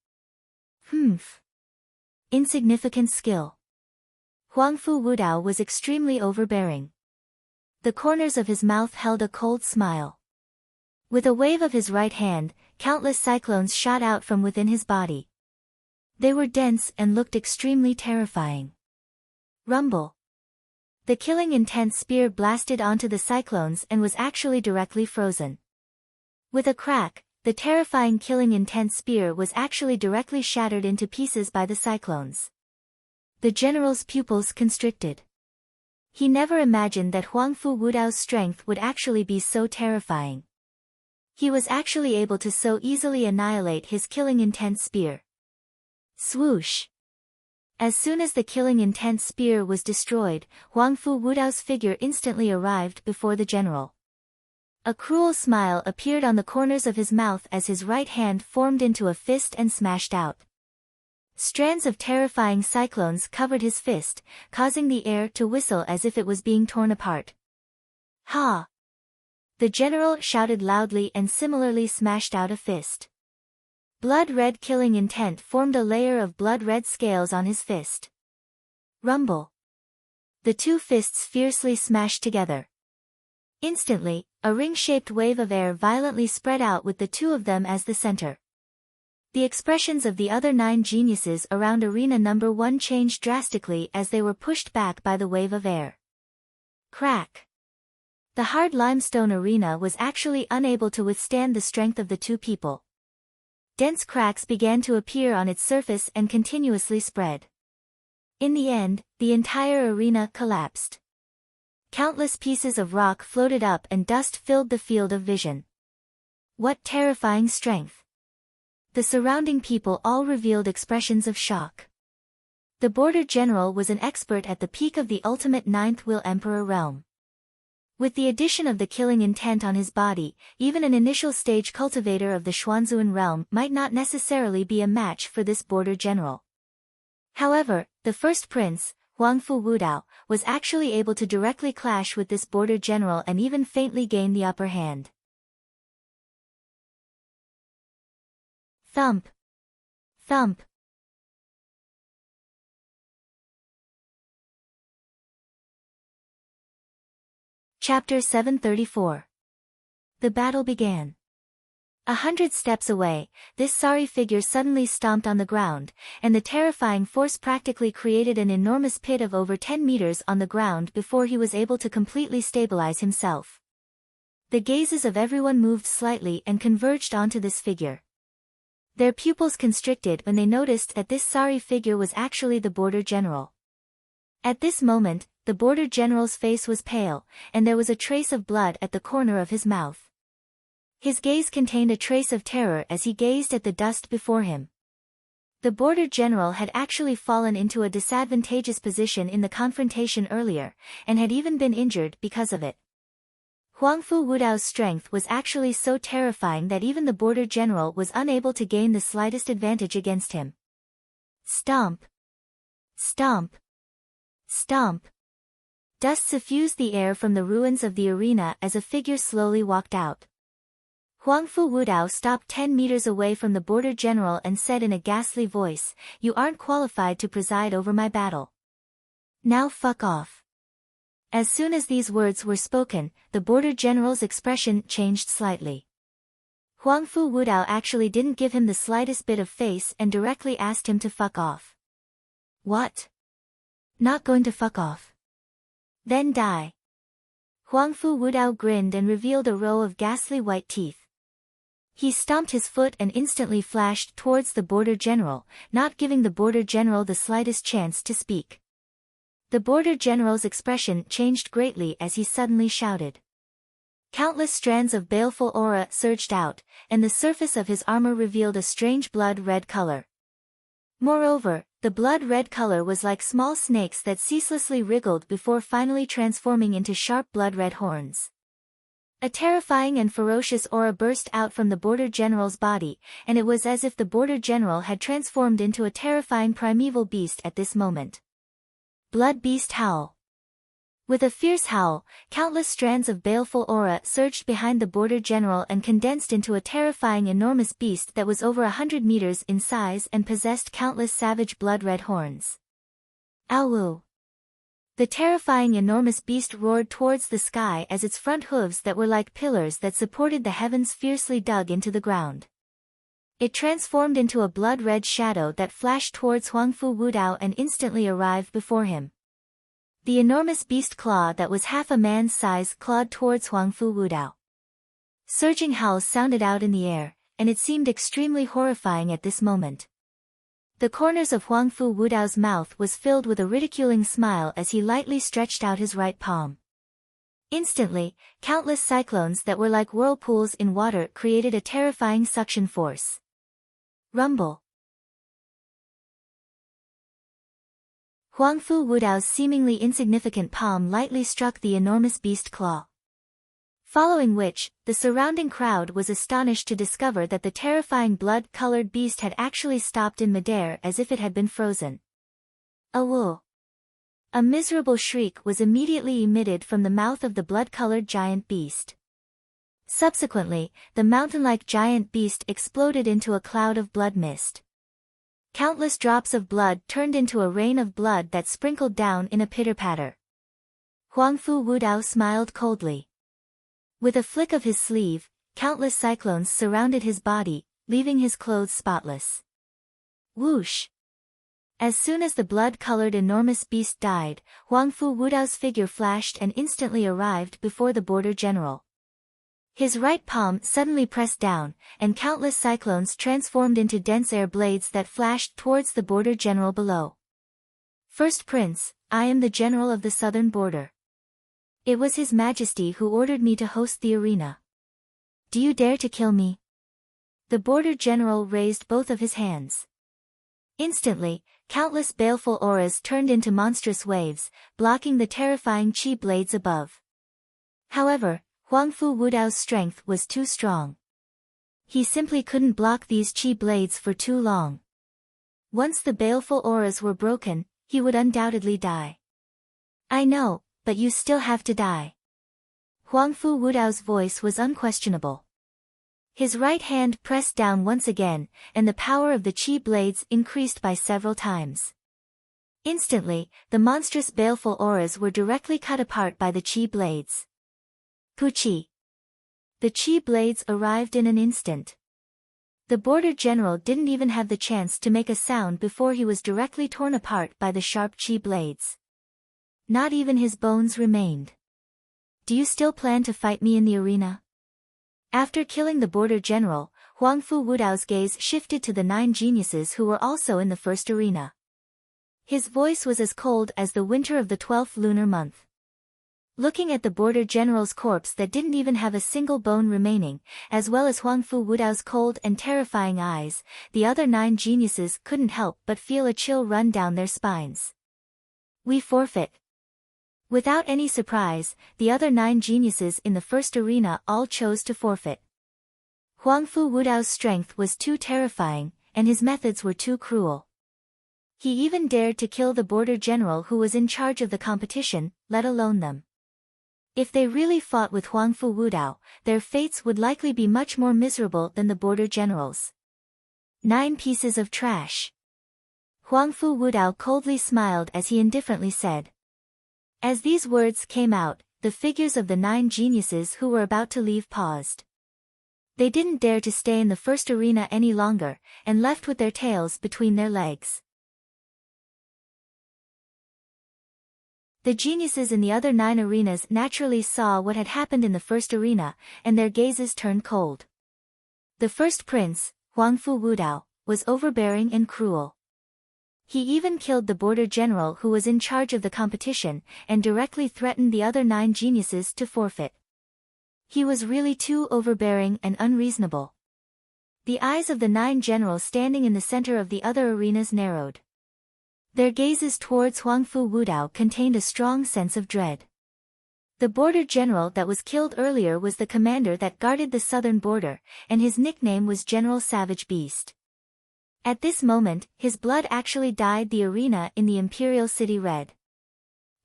Insignificant skill. Huangfu Wudao was extremely overbearing. The corners of his mouth held a cold smile. With a wave of his right hand, countless cyclones shot out from within his body. They were dense and looked extremely terrifying. Rumble. The killing intent spear blasted onto the cyclones and was actually directly frozen. With a crack, the terrifying killing intent spear was actually directly shattered into pieces by the cyclones. The general's pupils constricted. He never imagined that Huangfu Wudao's strength would actually be so terrifying. He was actually able to so easily annihilate his killing intent spear. Swoosh! As soon as the killing intent spear was destroyed, Huangfu Wudao's figure instantly arrived before the general. A cruel smile appeared on the corners of his mouth as his right hand formed into a fist and smashed out. Strands of terrifying cyclones covered his fist, causing the air to whistle as if it was being torn apart. Ha! The general shouted loudly and similarly smashed out a fist. Blood-red killing intent formed a layer of blood-red scales on his fist. Rumble. The two fists fiercely smashed together. Instantly, a ring-shaped wave of air violently spread out with the two of them as the center. The expressions of the other 9 geniuses around arena number 1 changed drastically as they were pushed back by the wave of air. Crack. The hard limestone arena was actually unable to withstand the strength of the two people. Dense cracks began to appear on its surface and continuously spread. In the end, the entire arena collapsed. Countless pieces of rock floated up and dust filled the field of vision. What terrifying strength! The surrounding people all revealed expressions of shock. The border general was an expert at the peak of the ultimate Ninth Will Emperor realm. With the addition of the killing intent on his body, even an initial stage cultivator of the Xuanzuan realm might not necessarily be a match for this border general. However, the first prince, Huangfu Wudao, was actually able to directly clash with this border general and even faintly gain the upper hand. Thump. Thump. Chapter 734. The battle began. 100 steps away, this sorry figure suddenly stomped on the ground, and the terrifying force practically created an enormous pit of over 10 meters on the ground before he was able to completely stabilize himself. The gazes of everyone moved slightly and converged onto this figure. Their pupils constricted when they noticed that this sorry figure was actually the border general. At this moment, the border general's face was pale, and there was a trace of blood at the corner of his mouth. His gaze contained a trace of terror as he gazed at the dust before him. The border general had actually fallen into a disadvantageous position in the confrontation earlier, and had even been injured because of it. Huangfu Wudao's strength was actually so terrifying that even the border general was unable to gain the slightest advantage against him. Stomp! Stomp! Stomp! Dust suffused the air from the ruins of the arena as a figure slowly walked out. Huangfu Wudao stopped 10 meters away from the border general and said in a ghastly voice, "You aren't qualified to preside over my battle. Now fuck off." As soon as these words were spoken, the border general's expression changed slightly. Huangfu Wudao actually didn't give him the slightest bit of face and directly asked him to fuck off. What? Not going to fuck off? Then die. Huangfu Wudao grinned and revealed a row of ghastly white teeth. He stomped his foot and instantly flashed towards the border general, not giving the border general the slightest chance to speak. The border general's expression changed greatly as he suddenly shouted. Countless strands of baleful aura surged out, and the surface of his armor revealed a strange blood-red color. Moreover, the blood-red color was like small snakes that ceaselessly wriggled before finally transforming into sharp blood-red horns. A terrifying and ferocious aura burst out from the border general's body, and it was as if the border general had transformed into a terrifying primeval beast at this moment. Blood Beast Howl. With a fierce howl, countless strands of baleful aura surged behind the border general and condensed into a terrifying enormous beast that was over 100 meters in size and possessed countless savage blood-red horns. Ow! The terrifying enormous beast roared towards the sky as its front hooves that were like pillars that supported the heavens fiercely dug into the ground. It transformed into a blood-red shadow that flashed towards Huangfu Wudao and instantly arrived before him. The enormous beast claw that was half a man's size clawed towards Huangfu Wudao. Surging howls sounded out in the air, and it seemed extremely horrifying at this moment. The corners of Huangfu Wudao's mouth was filled with a ridiculing smile as he lightly stretched out his right palm. Instantly, countless cyclones that were like whirlpools in water created a terrifying suction force. Rumble. Huangfu Wudao's seemingly insignificant palm lightly struck the enormous beast claw. Following which, the surrounding crowd was astonished to discover that the terrifying blood-colored beast had actually stopped in midair as if it had been frozen. Awoo! A miserable shriek was immediately emitted from the mouth of the blood-colored giant beast. Subsequently, the mountain-like giant beast exploded into a cloud of blood mist. Countless drops of blood turned into a rain of blood that sprinkled down in a pitter-patter. Huangfu Wudao smiled coldly. With a flick of his sleeve, countless cyclones surrounded his body, leaving his clothes spotless. Whoosh! As soon as the blood-colored enormous beast died, Huangfu Wudao's figure flashed and instantly arrived before the border general. His right palm suddenly pressed down, and countless cyclones transformed into dense air blades that flashed towards the border general below. First Prince, I am the general of the southern border. It was His Majesty who ordered me to host the arena. Do you dare to kill me? The border general raised both of his hands. Instantly, countless baleful auras turned into monstrous waves, blocking the terrifying chi blades above. However, Huang Fu Wudao's strength was too strong. He simply couldn't block these chi blades for too long. Once the baleful auras were broken, he would undoubtedly die. I know, but you still have to die. Huang Fu Wudao's voice was unquestionable. His right hand pressed down once again, and the power of the chi blades increased by several times. Instantly, the monstrous baleful auras were directly cut apart by the chi blades. Puchi. The chi blades arrived in an instant. The border general didn't even have the chance to make a sound before he was directly torn apart by the sharp chi blades. Not even his bones remained. Do you still plan to fight me in the arena? After killing the border general, Huang Fu Wudao's gaze shifted to the 9 geniuses who were also in the first arena. His voice was as cold as the winter of the 12th lunar month. Looking at the border general's corpse that didn't even have a single bone remaining, as well as Huang Fu Wudao's cold and terrifying eyes, the other 9 geniuses couldn't help but feel a chill run down their spines. We forfeit. Without any surprise, the other 9 geniuses in the first arena all chose to forfeit. Huang Fu Wudao's strength was too terrifying, and his methods were too cruel. He even dared to kill the border general who was in charge of the competition, let alone them. If they really fought with Huang Fu Wudao, their fates would likely be much more miserable than the border general's. 9 pieces of trash. Huang Fu Wudao coldly smiled as he indifferently said. As these words came out, the figures of the 9 geniuses who were about to leave paused. They didn't dare to stay in the first arena any longer, and left with their tails between their legs. The geniuses in the other 9 arenas naturally saw what had happened in the first arena, and their gazes turned cold. The first prince, Huang Fu Wudao, was overbearing and cruel. He even killed the border general who was in charge of the competition, and directly threatened the other 9 geniuses to forfeit. He was really too overbearing and unreasonable. The eyes of the 9 generals standing in the center of the other arenas narrowed. Their gazes towards Huang Fu Wudao contained a strong sense of dread. The border general that was killed earlier was the commander that guarded the southern border, and his nickname was General Savage Beast. At this moment, his blood actually dyed the arena in the imperial city red.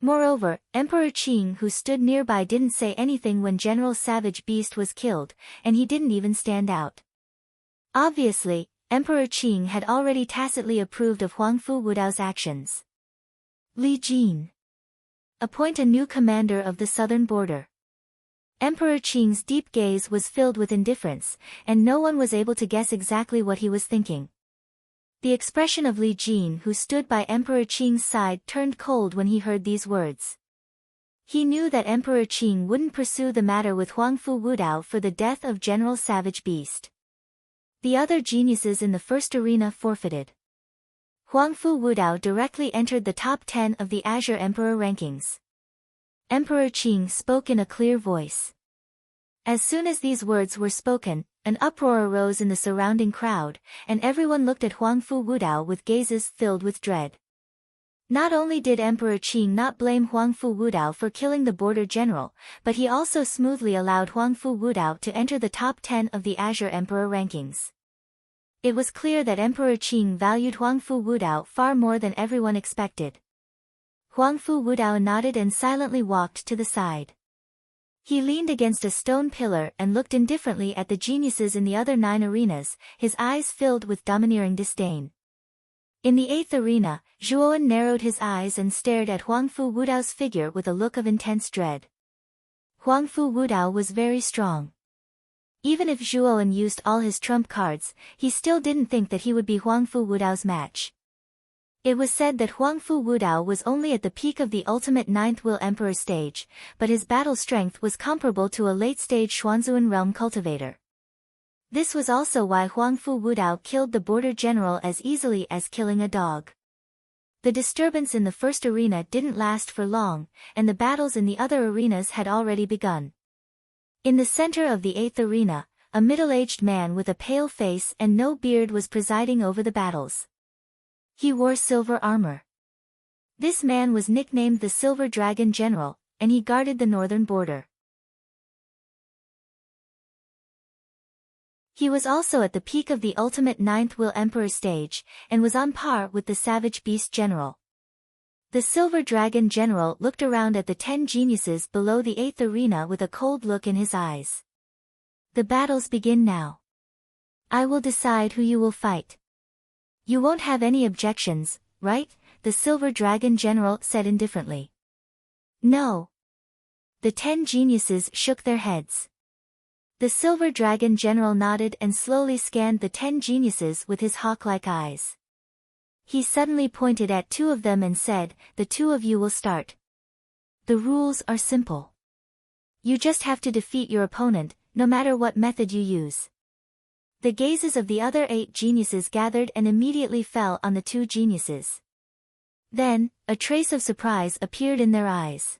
Moreover, Emperor Qing who stood nearby didn't say anything when General Savage Beast was killed, and he didn't even stand out. Obviously, Emperor Qing had already tacitly approved of Huang Fu Wudao's actions. Li Jin. Appoint a new commander of the southern border. Emperor Qing's deep gaze was filled with indifference, and no one was able to guess exactly what he was thinking. The expression of Li Jin who stood by Emperor Qing's side turned cold when he heard these words. He knew that Emperor Qing wouldn't pursue the matter with Huang Fu Wudao for the death of General Savage Beast. The other geniuses in the first arena forfeited. Huang Fu Wudao directly entered the top 10 of the Azure Emperor rankings. Emperor Qing spoke in a clear voice. As soon as these words were spoken, an uproar arose in the surrounding crowd, and everyone looked at Huang Fu Wudao with gazes filled with dread. Not only did Emperor Qing not blame Huang Fu Wudao for killing the border general, but he also smoothly allowed Huang Fu Wudao to enter the top 10 of the Azure Emperor rankings. It was clear that Emperor Qing valued Huang Fu Wudao far more than everyone expected. Huang Fu Wudao nodded and silently walked to the side. He leaned against a stone pillar and looked indifferently at the geniuses in the other 9 arenas, his eyes filled with domineering disdain. In the 8th arena, Zhuoan narrowed his eyes and stared at Huang Fu Wudao's figure with a look of intense dread. Huang Fu Wudao was very strong. Even if Zhuoan used all his trump cards, he still didn't think that he would be Huang Fu Wudao's match. It was said that Huang Fu Wudao was only at the peak of the ultimate 9th Will Emperor stage, but his battle strength was comparable to a late-stage Xuanzuan realm cultivator. This was also why Huang Fu Wudao killed the border general as easily as killing a dog. The disturbance in the first arena didn't last for long, and the battles in the other arenas had already begun. In the center of the 8th arena, a middle-aged man with a pale face and no beard was presiding over the battles. He wore silver armor. This man was nicknamed the Silver Dragon General, and he guarded the northern border. He was also at the peak of the ultimate ninth will emperor stage, and was on par with the savage beast general. The silver dragon general looked around at the 10 geniuses below the 8th arena with a cold look in his eyes. The battles begin now. I will decide who you will fight. You won't have any objections, right? The silver dragon general said indifferently. No. The 10 geniuses shook their heads. The silver dragon general nodded and slowly scanned the 10 geniuses with his hawk-like eyes. He suddenly pointed at 2 of them and said, "The 2 of you will start. The rules are simple. You just have to defeat your opponent, no matter what method you use." The gazes of the other 8 geniuses gathered and immediately fell on the 2 geniuses. Then, a trace of surprise appeared in their eyes.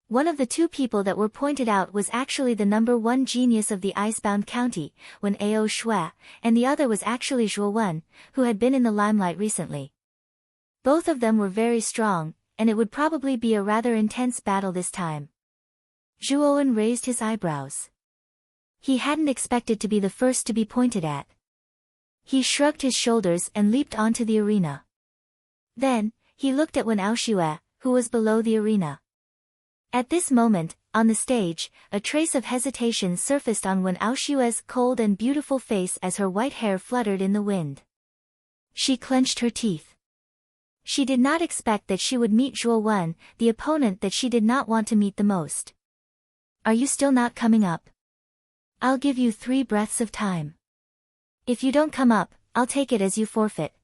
One of the 2 people that were pointed out was actually the number 1 genius of the Icebound County, Wen Ao Shui, and the other was actually Zhuo Wen, who had been in the limelight recently. Both of them were very strong, and it would probably be a rather intense battle this time. Zhuo Wen raised his eyebrows. He hadn't expected to be the first to be pointed at. He shrugged his shoulders and leaped onto the arena. Then, he looked at Wen Ao Shui, who was below the arena. At this moment, on the stage, a trace of hesitation surfaced on Wen Ao Shui's cold and beautiful face as her white hair fluttered in the wind. She clenched her teeth. She did not expect that she would meet Zhuo Wen, the opponent that she did not want to meet the most. Are you still not coming up? I'll give you 3 breaths of time. If you don't come up, I'll take it as you forfeit.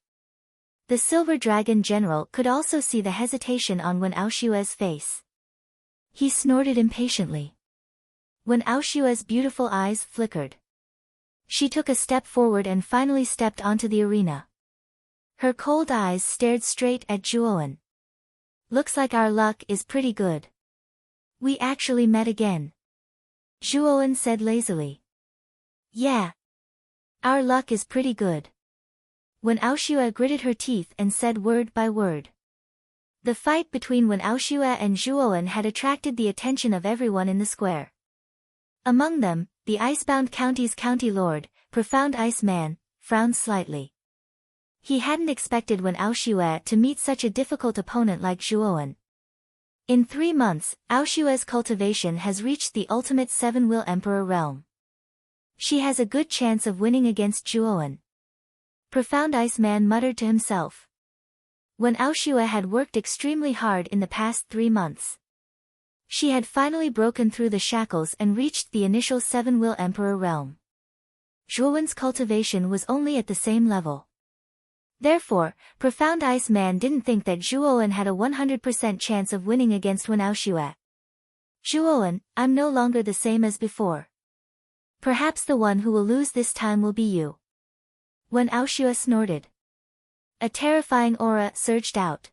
The Silver Dragon General could also see the hesitation on Wen Ao Shui's face. He snorted impatiently. Wen Ao Shui's beautiful eyes flickered. She took a step forward and finally stepped onto the arena. Her cold eyes stared straight at Zhuo Wen. Looks like our luck is pretty good. We actually met again. Zhuo Wen said lazily. Yeah. Our luck is pretty good. Wen Ao Shui gritted her teeth and said word by word. The fight between Wen Ao Shui and Zhuo Wen had attracted the attention of everyone in the square. Among them, the Icebound County's county lord, Profound Ice Man, frowned slightly. He hadn't expected Wen Ao Shui to meet such a difficult opponent like Zhuo Wen. In 3 months, Ao Shui's cultivation has reached the ultimate 7-will emperor realm. She has a good chance of winning against Zhuo Wen. Profound Ice Man muttered to himself. Wen Ao Shui had worked extremely hard in the past 3 months. She had finally broken through the shackles and reached the initial 7-will emperor realm. Zhuo Wen's cultivation was only at the same level. Therefore, Profound Ice Man didn't think that Zhuo Wen had a 100% chance of winning against Wen Ao Shui. Zhuo Wen, I'm no longer the same as before. Perhaps the one who will lose this time will be you. Wen Ao Shui snorted. A terrifying aura surged out.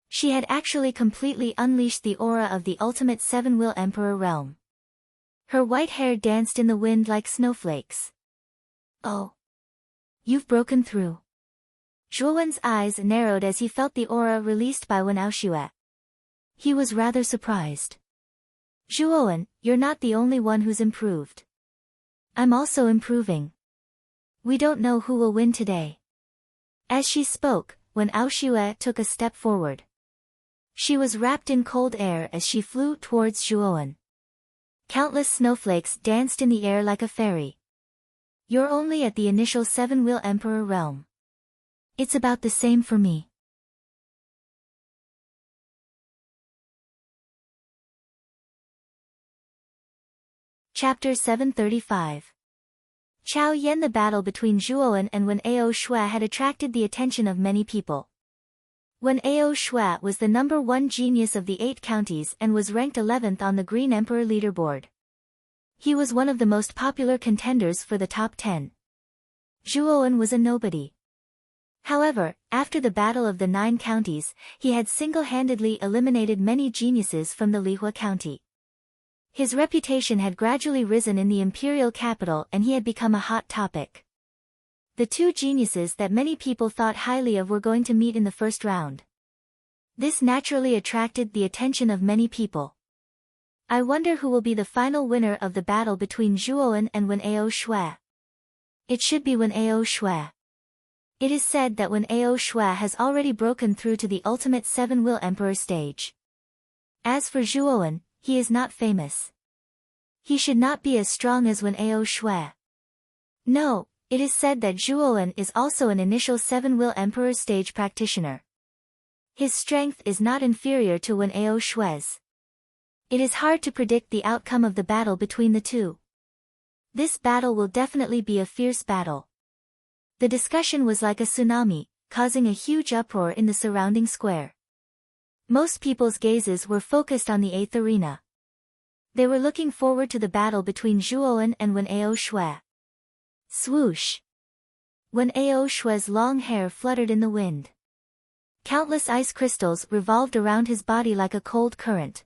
She had actually completely unleashed the aura of the ultimate 7-will emperor realm. Her white hair danced in the wind like snowflakes. Oh. You've broken through. Zhuo Wen's eyes narrowed as he felt the aura released by Wen Ao Shui. He was rather surprised. Zhuo Wen, you're not the only one who's improved. I'm also improving. We don't know who will win today. As she spoke, Wen Ao Shui took a step forward. She was wrapped in cold air as she flew towards Zhuo Wen. Countless snowflakes danced in the air like a fairy. You're only at the initial 7-will emperor realm. It's about the same for me. Chapter 735. Chao Yan. The battle between Zhuo Wen and Wen Ao Shui had attracted the attention of many people. Wen Ao Shui was the number 1 genius of the 8 counties and was ranked 11th on the Green Emperor leaderboard. He was one of the most popular contenders for the top 10. Zhuo Wen was a nobody. However, after the Battle of the 9 Counties, he had single-handedly eliminated many geniuses from the Lihua County. His reputation had gradually risen in the imperial capital and he had become a hot topic. The 2 geniuses that many people thought highly of were going to meet in the first round. This naturally attracted the attention of many people. I wonder who will be the final winner of the battle between Zhuowen and Wen Ao Shui. It should be Wen Ao Shui. It is said that Wen Ao Shui has already broken through to the ultimate 7-will emperor stage. As for Zhuowen, he is not famous. He should not be as strong as Wen Ao Shui. No, it is said that Zhuowen is also an initial 7-will emperor stage practitioner. His strength is not inferior to Wen Ao Shui's. It is hard to predict the outcome of the battle between the two. This battle will definitely be a fierce battle. The discussion was like a tsunami, causing a huge uproar in the surrounding square. Most people's gazes were focused on the 8th arena. They were looking forward to the battle between Zhuowen and Wen Ao Shui. Swoosh! Wen Ao Shui's long hair fluttered in the wind. Countless ice crystals revolved around his body like a cold current.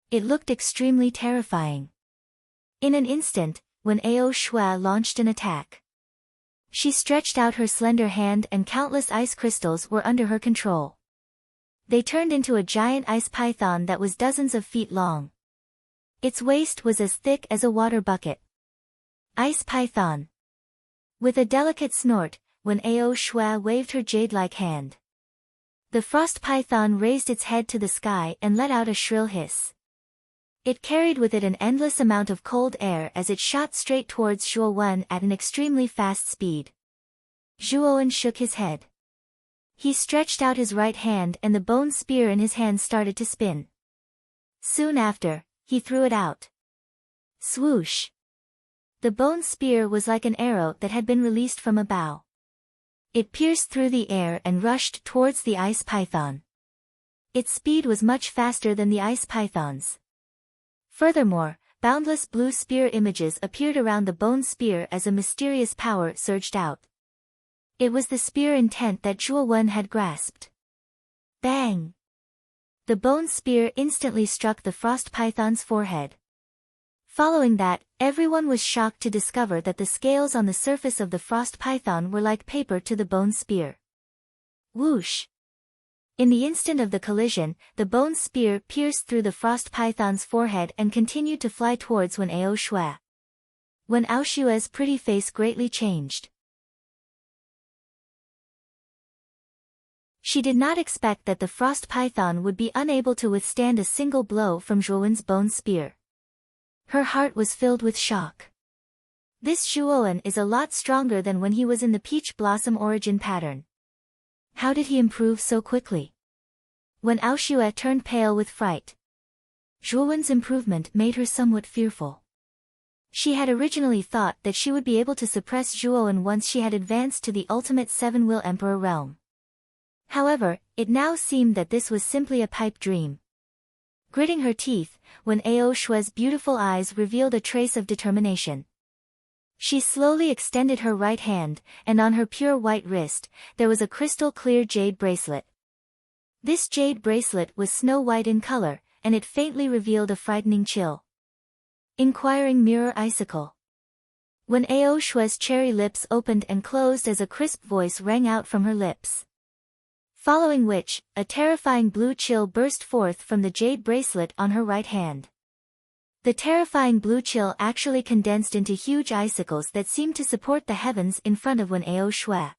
It looked extremely terrifying. In an instant, Wen Ao Shui launched an attack. She stretched out her slender hand and countless ice crystals were under her control. They turned into a giant ice python that was dozens of feet long. Its waist was as thick as a water bucket. Ice python. With a delicate snort, Wen Ao Shui waved her jade-like hand. The frost python raised its head to the sky and let out a shrill hiss. It carried with it an endless amount of cold air as it shot straight towards Zhuowen at an extremely fast speed. Zhuowen shook his head. He stretched out his right hand and the bone spear in his hand started to spin. Soon after, he threw it out. Swoosh! The bone spear was like an arrow that had been released from a bow. It pierced through the air and rushed towards the ice python. Its speed was much faster than the ice python's. Furthermore, boundless blue spear images appeared around the bone spear as a mysterious power surged out. It was the spear intent that Zhuowen had grasped. Bang! The bone spear instantly struck the frost python's forehead. Following that, everyone was shocked to discover that the scales on the surface of the frost python were like paper to the bone spear. Whoosh! In the instant of the collision, the bone spear pierced through the frost python's forehead and continued to fly towards Wen Ao Shui. Wen Ao Shui's pretty face greatly changed. She did not expect that the frost python would be unable to withstand a single blow from Zhuowen's bone spear. Her heart was filled with shock. This Zhuowen is a lot stronger than when he was in the peach blossom origin pattern. How did he improve so quickly? Wen Ao Shui turned pale with fright. Zhuowen's improvement made her somewhat fearful. She had originally thought that she would be able to suppress Zhuowen once she had advanced to the ultimate 7-will emperor realm. However, it now seemed that this was simply a pipe dream. Gritting her teeth, Wen Ao Shui's beautiful eyes revealed a trace of determination. She slowly extended her right hand, and on her pure white wrist, there was a crystal-clear jade bracelet. This jade bracelet was snow-white in color, and it faintly revealed a frightening chill. Inquiring mirror icicle. Wen Ao Shui's cherry lips opened and closed as a crisp voice rang out from her lips. Following which, a terrifying blue chill burst forth from the jade bracelet on her right hand. The terrifying blue chill actually condensed into huge icicles that seemed to support the heavens in front of Wen Ao Shui.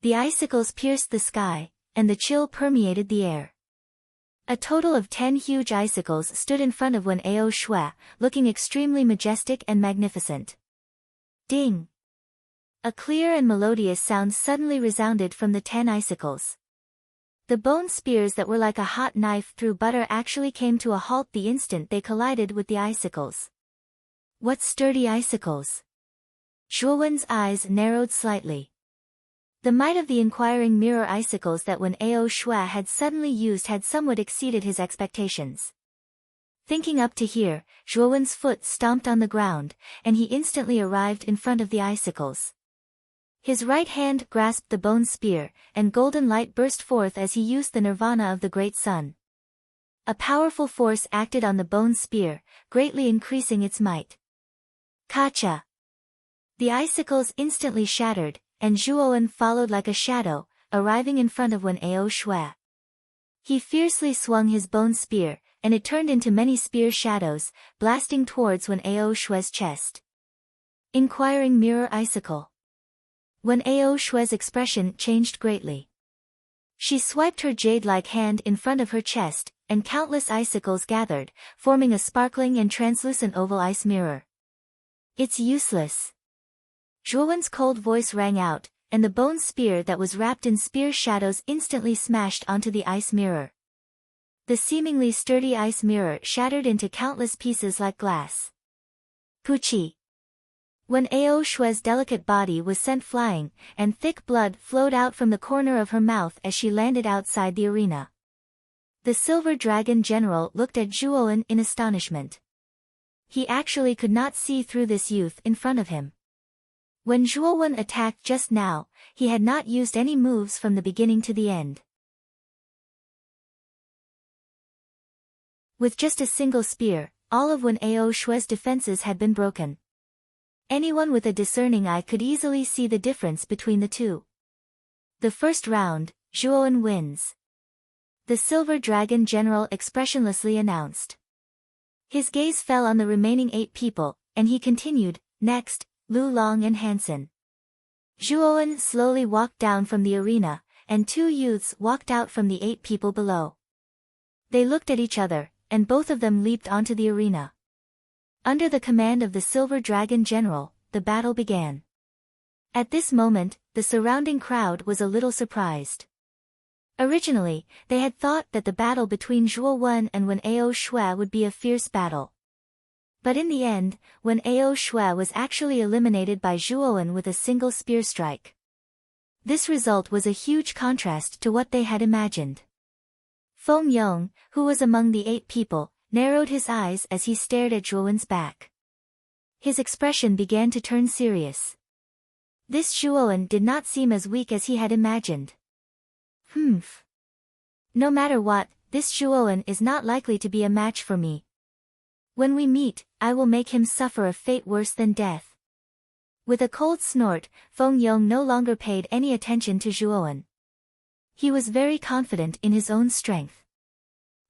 The icicles pierced the sky, and the chill permeated the air. A total of 10 huge icicles stood in front of Wen Ao Shui, looking extremely majestic and magnificent. Ding! A clear and melodious sound suddenly resounded from the 10 icicles. The bone spears that were like a hot knife through butter actually came to a halt the instant they collided with the icicles. What sturdy icicles! Zhuowen's eyes narrowed slightly. The might of the inquiring mirror icicles that Wen Ao Shui had suddenly used had somewhat exceeded his expectations. Thinking up to here, Zhuowen's foot stomped on the ground, and he instantly arrived in front of the icicles. His right hand grasped the bone spear, and golden light burst forth as he used the nirvana of the great sun. A powerful force acted on the bone spear, greatly increasing its might. Kacha! The icicles instantly shattered, and Zhuowen followed like a shadow, arriving in front of Wen Ao Shui. He fiercely swung his bone spear, and it turned into many spear shadows, blasting towards Wen Ao Shue's chest. Inquiring Mirror Icicle. Wen Ao Shue's expression changed greatly. She swiped her jade-like hand in front of her chest, and countless icicles gathered, forming a sparkling and translucent oval ice mirror. It's useless. Zhuowen's cold voice rang out, and the bone spear that was wrapped in spear shadows instantly smashed onto the ice mirror. The seemingly sturdy ice mirror shattered into countless pieces like glass. Puchi. Wen Ao Shue's delicate body was sent flying, and thick blood flowed out from the corner of her mouth as she landed outside the arena. The Silver Dragon General looked at Zhuowen in astonishment. He actually could not see through this youth in front of him. When Zhuowen attacked just now, he had not used any moves from the beginning to the end. With just a single spear, all of Wen Ao Shue's defenses had been broken. Anyone with a discerning eye could easily see the difference between the two. The first round, Zhuowen wins. The Silver Dragon General expressionlessly announced. His gaze fell on the remaining 8 people, and he continued, next, Lu Long and Hansen. Zhuowen slowly walked down from the arena, and 2 youths walked out from the 8 people below. They looked at each other, and both of them leaped onto the arena. Under the command of the Silver Dragon General, the battle began. At this moment, the surrounding crowd was a little surprised. Originally, they had thought that the battle between Zhuowen and Wen Ao Shue would be a fierce battle. But in the end, Wen Ao Shue was actually eliminated by Zhuowen with a single spear strike. This result was a huge contrast to what they had imagined. Feng Yong, who was among the 8 people, narrowed his eyes as he stared at Zhuowen's back. His expression began to turn serious. This Zhuowen did not seem as weak as he had imagined. No matter what, this Zhuowen is not likely to be a match for me. When we meet, I will make him suffer a fate worse than death. With a cold snort, Feng Yong no longer paid any attention to Zhuowen. He was very confident in his own strength.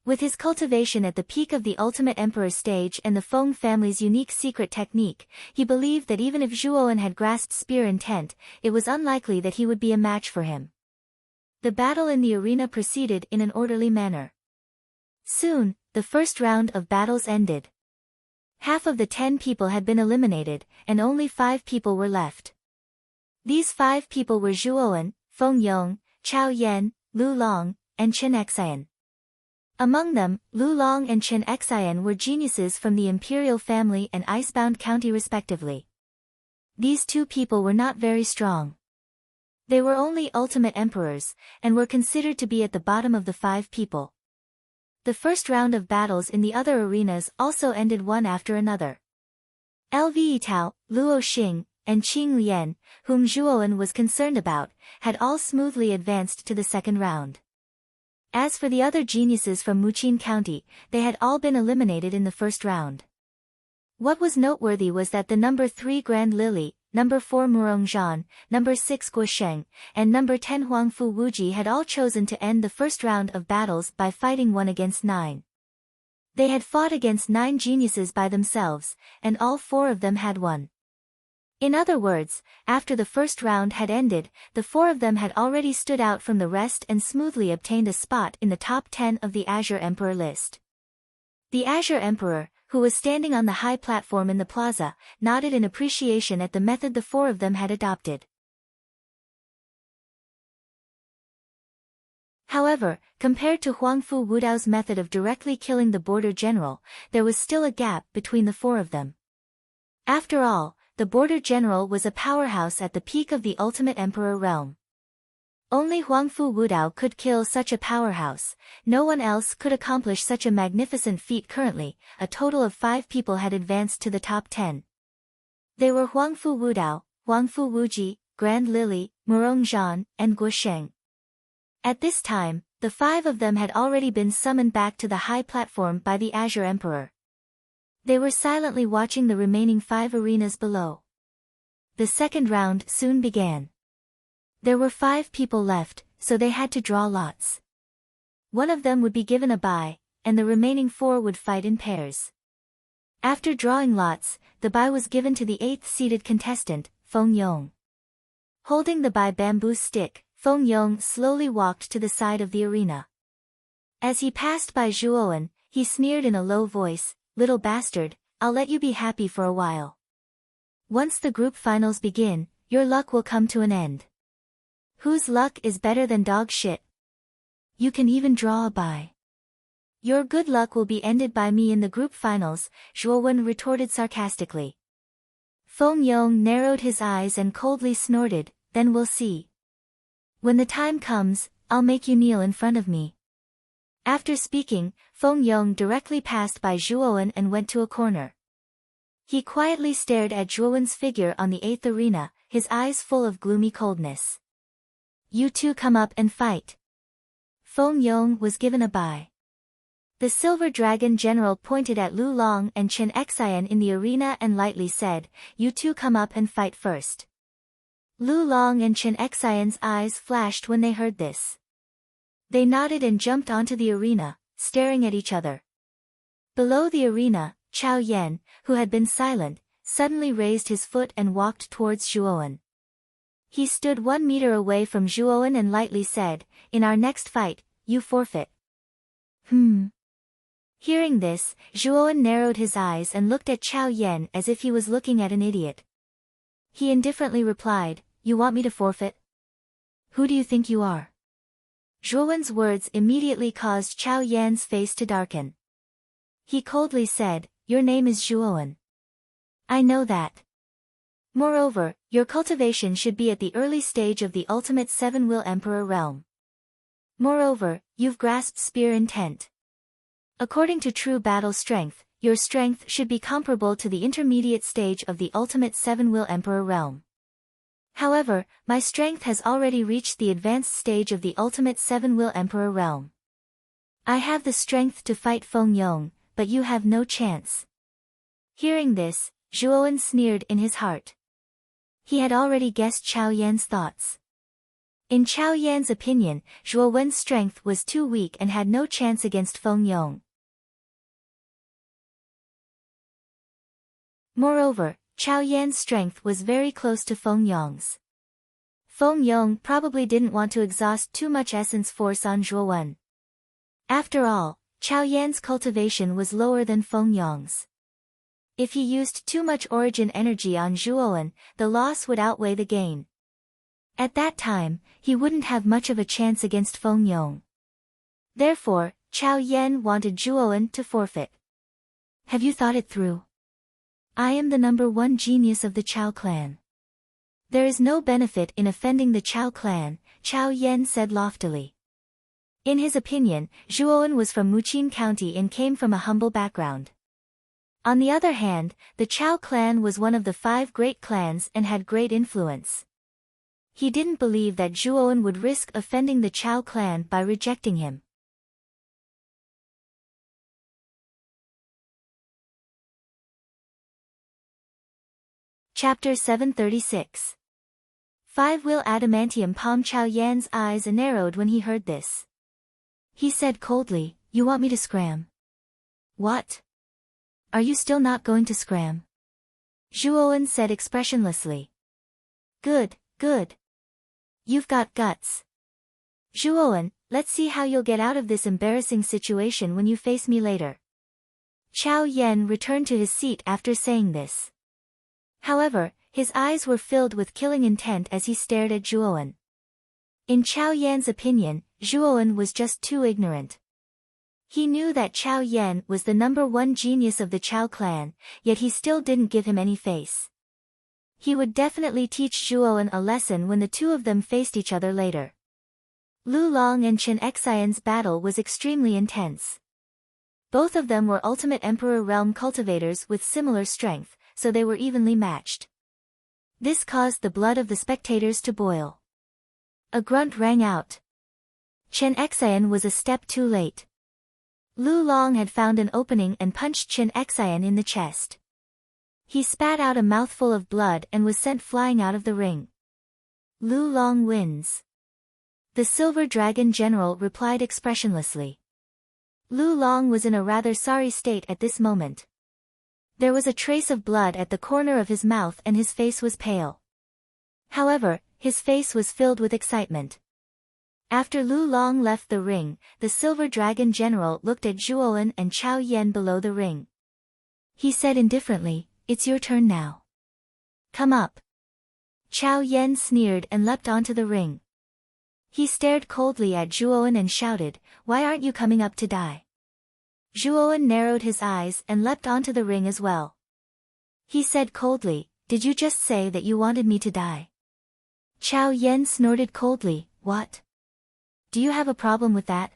With his cultivation at the peak of the Ultimate Emperor stage and the Feng family's unique secret technique, he believed that even if Zhuowen had grasped spear intent, it was unlikely that he would be a match for him. The battle in the arena proceeded in an orderly manner. Soon, the first round of battles ended. Half of the 10 people had been eliminated, and only 5 people were left. These 5 people were Zhuowen, Feng Yong, Chao Yan, Lu Long, and Chen Xian. Among them, Lu Long and Chen Xian were geniuses from the Imperial family and Icebound County respectively. These 2 people were not very strong. They were only ultimate emperors, and were considered to be at the bottom of the 5 people. The first round of battles in the other arenas also ended one after another. Lve Tao, Luo Xing, and Qing Lian, whom Zhuowen was concerned about, had all smoothly advanced to the second round. As for the other geniuses from Muqin County, they had all been eliminated in the first round. What was noteworthy was that the number 3 Grand Lily, number 4 Murong Zhan, number 6 Guo Sheng, and number 10 Huangfu Wuji had all chosen to end the first round of battles by fighting 1 against 9. They had fought against 9 geniuses by themselves, and all 4 of them had won. In other words, after the first round had ended, the 4 of them had already stood out from the rest and smoothly obtained a spot in the top 10 of the Azure Emperor list. The Azure Emperor, who was standing on the high platform in the plaza, nodded in appreciation at the method the 4 of them had adopted. However, compared to Huangfu Wudao's method of directly killing the border general, there was still a gap between the 4 of them. After all, the border general was a powerhouse at the peak of the Ultimate Emperor realm. Only Huangfu Wudao could kill such a powerhouse, no one else could accomplish such a magnificent feat currently. A total of 5 people had advanced to the top 10. They were Huangfu Wudao, Huangfu Wuji, Grand Lily, Murong Zhan, and Guo Sheng. At this time, the 5 of them had already been summoned back to the high platform by the Azure Emperor. They were silently watching the remaining 5 arenas below. The second round soon began. There were 5 people left, so they had to draw lots. One of them would be given a bye, and the remaining 4 would fight in pairs. After drawing lots, the bai was given to the 8th seeded contestant, Feng Yong. Holding the bai bamboo stick, Feng Yong slowly walked to the side of the arena. As he passed by Zhuowen, he sneered in a low voice, "Little bastard, I'll let you be happy for a while. Once the group finals begin, your luck will come to an end. Whose luck is better than dog shit? You can even draw a bai. Your good luck will be ended by me in the group finals," Zhuowen retorted sarcastically. Feng Yong narrowed his eyes and coldly snorted, "Then we'll see. When the time comes, I'll make you kneel in front of me." After speaking, Feng Yong directly passed by Zhuowen and went to a corner. He quietly stared at Zhuowen's figure on the 8th arena, his eyes full of gloomy coldness. "You two come up and fight." Feng Yong was given a bai. The Silver Dragon General pointed at Lu Long and Chen Xian in the arena and lightly said, "You two come up and fight first." Lu Long and Chen Xian's eyes flashed when they heard this. They nodded and jumped onto the arena, staring at each other. Below the arena, Chao Yan, who had been silent, suddenly raised his foot and walked towards Zhuowen. He stood 1 meter away from Zhuowen and lightly said, "In our next fight, you forfeit." Hearing this, Zhuowen narrowed his eyes and looked at Chao Yan as if he was looking at an idiot. He indifferently replied, "You want me to forfeit? Who do you think you are?" Zhuowen's words immediately caused Chao Yan's face to darken. He coldly said, "Your name is Zhuowen. I know that. Moreover, your cultivation should be at the early stage of the ultimate 7-will Emperor realm. Moreover, you've grasped spear intent. According to true battle strength, your strength should be comparable to the intermediate stage of the ultimate 7-will Emperor realm. However, my strength has already reached the advanced stage of the ultimate 7-will Emperor realm. I have the strength to fight Feng Yong, but you have no chance." Hearing this, Zhuowen sneered in his heart. He had already guessed Chao Yan's thoughts. In Chao Yan's opinion, Zhuowen's strength was too weak and had no chance against Feng Yong. Moreover, Chao Yan's strength was very close to Feng Yong's. Feng Yong probably didn't want to exhaust too much essence force on Zhuowen. After all, Chao Yan's cultivation was lower than Feng Yong's. If he used too much origin energy on Zhuowen, the loss would outweigh the gain. At that time, he wouldn't have much of a chance against Feng Yong. Therefore, Chao Yan wanted Zhuowen to forfeit. "Have you thought it through? I am the #1 genius of the Chao clan. There is no benefit in offending the Chao clan," Chao Yan said loftily. In his opinion, Zhuowen was from Muqin County and came from a humble background. On the other hand, the Chao clan was one of the 5 great clans and had great influence. He didn't believe that Zhuowen would risk offending the Chao clan by rejecting him. Chapter 736. 5-will adamantium palm. Chao Yan's eyes narrowed when he heard this. He said coldly, "You want me to scram?" "What? Are you still not going to scram?" Zhuowen said expressionlessly. Good, good. You've got guts. Zhuowen, let's see how you'll get out of this embarrassing situation when you face me later." Chao Yan returned to his seat after saying this. However, his eyes were filled with killing intent as he stared at Zhuowen. In Chao Yan's opinion, Zhuowen was just too ignorant. He knew that Chao Yan was the #1 genius of the Chao clan, yet he still didn't give him any face. He would definitely teach Zhuowen a lesson when the two of them faced each other later. Lu Long and Chen Xian's battle was extremely intense. Both of them were ultimate Emperor realm cultivators with similar strength, so they were evenly matched. This caused the blood of the spectators to boil. A grunt rang out. Chen Xian was a step too late. Lu Long had found an opening and punched Chen Xian in the chest. He spat out a mouthful of blood and was sent flying out of the ring. Lu Long wins. The Silver Dragon General replied expressionlessly. Lu Long was in a rather sorry state at this moment. There was a trace of blood at the corner of his mouth and his face was pale. However, his face was filled with excitement. After Lu Long left the ring, the Silver Dragon General looked at Zhuowen and Chao Yan below the ring. He said indifferently, "It's your turn now. Come up." Chao Yan sneered and leapt onto the ring. He stared coldly at Zhuowen and shouted, "Why aren't you coming up to die?" Zhuowen narrowed his eyes and leapt onto the ring as well. He said coldly, "Did you just say that you wanted me to die?" Chao Yan snorted coldly, "What? Do you have a problem with that?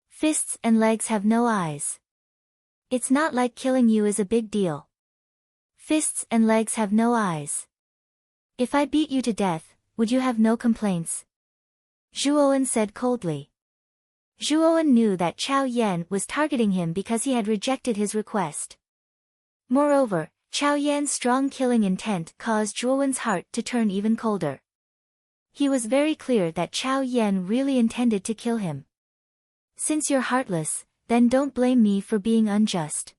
Fists and legs have no eyes. It's not like killing you is a big deal. Fists and legs have no eyes. If I beat you to death, would you have no complaints?" Zhuowen said coldly. Zhuowen knew that Chao Yan was targeting him because he had rejected his request. Moreover, Chao Yan's strong killing intent caused Zhuowen's heart to turn even colder. He was very clear that Chao Yan really intended to kill him. "Since you're heartless, then don't blame me for being unjust."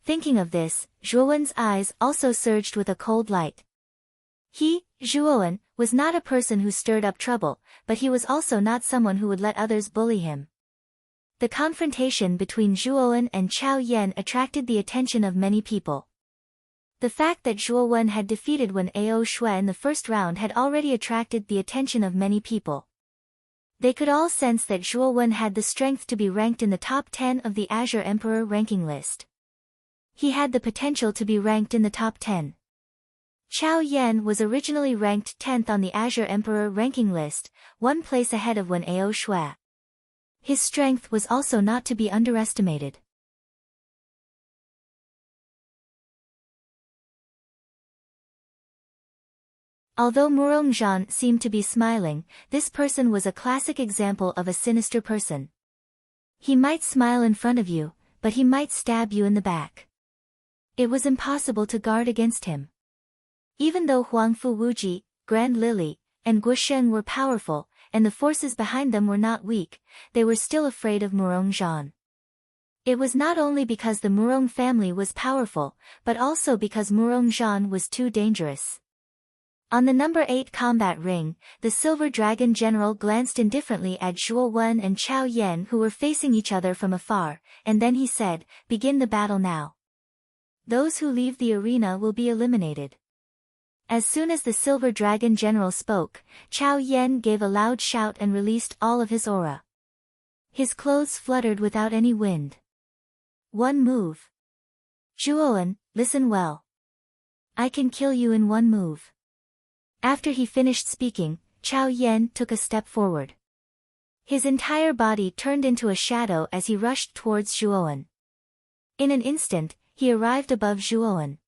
Thinking of this, Zhuowen's eyes also surged with a cold light. He, Zhuowen, was not a person who stirred up trouble, but he was also not someone who would let others bully him. The confrontation between Zhuowen and Chao Yan attracted the attention of many people. The fact that Zhuowen had defeated Wen Ao Shui in the first round had already attracted the attention of many people. They could all sense that Zhuowen had the strength to be ranked in the top 10 of the Azure Emperor ranking list. He had the potential to be ranked in the top 10. Chao Yan was originally ranked 10th on the Azure Emperor ranking list, one place ahead of Wen Ao Shui. His strength was also not to be underestimated. Although Murongzhan seemed to be smiling, this person was a classic example of a sinister person. He might smile in front of you, but he might stab you in the back. It was impossible to guard against him. Even though Huangfu Wuji, Grand Lily, and Guosheng were powerful, and the forces behind them were not weak, they were still afraid of Murongzhan. It was not only because the Murong family was powerful, but also because Murongzhan was too dangerous. On the number 8 combat ring, the Silver Dragon General glanced indifferently at Zhuowen and Chao Yan who were facing each other from afar, and then he said, "Begin the battle now. Those who leave the arena will be eliminated." As soon as the Silver Dragon General spoke, Chao Yan gave a loud shout and released all of his aura. His clothes fluttered without any wind. One move. "Zhuowen, listen well. I can kill you in one move." After he finished speaking, Chao Yan took a step forward. His entire body turned into a shadow as he rushed towards Zhuowen. In an instant, he arrived above Zhuowen.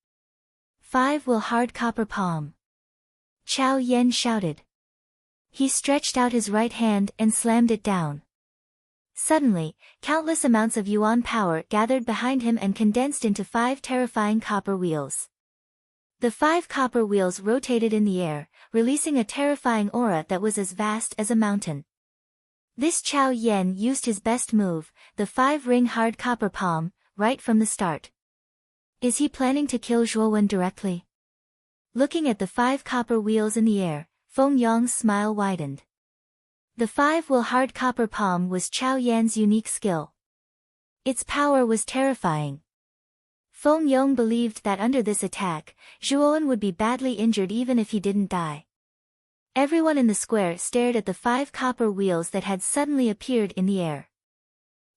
5 will hard copper palm. Chao Yan shouted. He stretched out his right hand and slammed it down. Suddenly, countless amounts of yuan power gathered behind him and condensed into 5 terrifying copper wheels. The 5 copper wheels rotated in the air, releasing a terrifying aura that was as vast as a mountain. This Chao Yan used his best move, the 5-ring hard copper palm, right from the start. Is he planning to kill Zhuowen directly? Looking at the 5 copper wheels in the air, Feng Yong's smile widened. The 5-will hard copper palm was Chao Yan's unique skill. Its power was terrifying. Feng Yong believed that under this attack, Zhuowen would be badly injured even if he didn't die. Everyone in the square stared at the 5 copper wheels that had suddenly appeared in the air.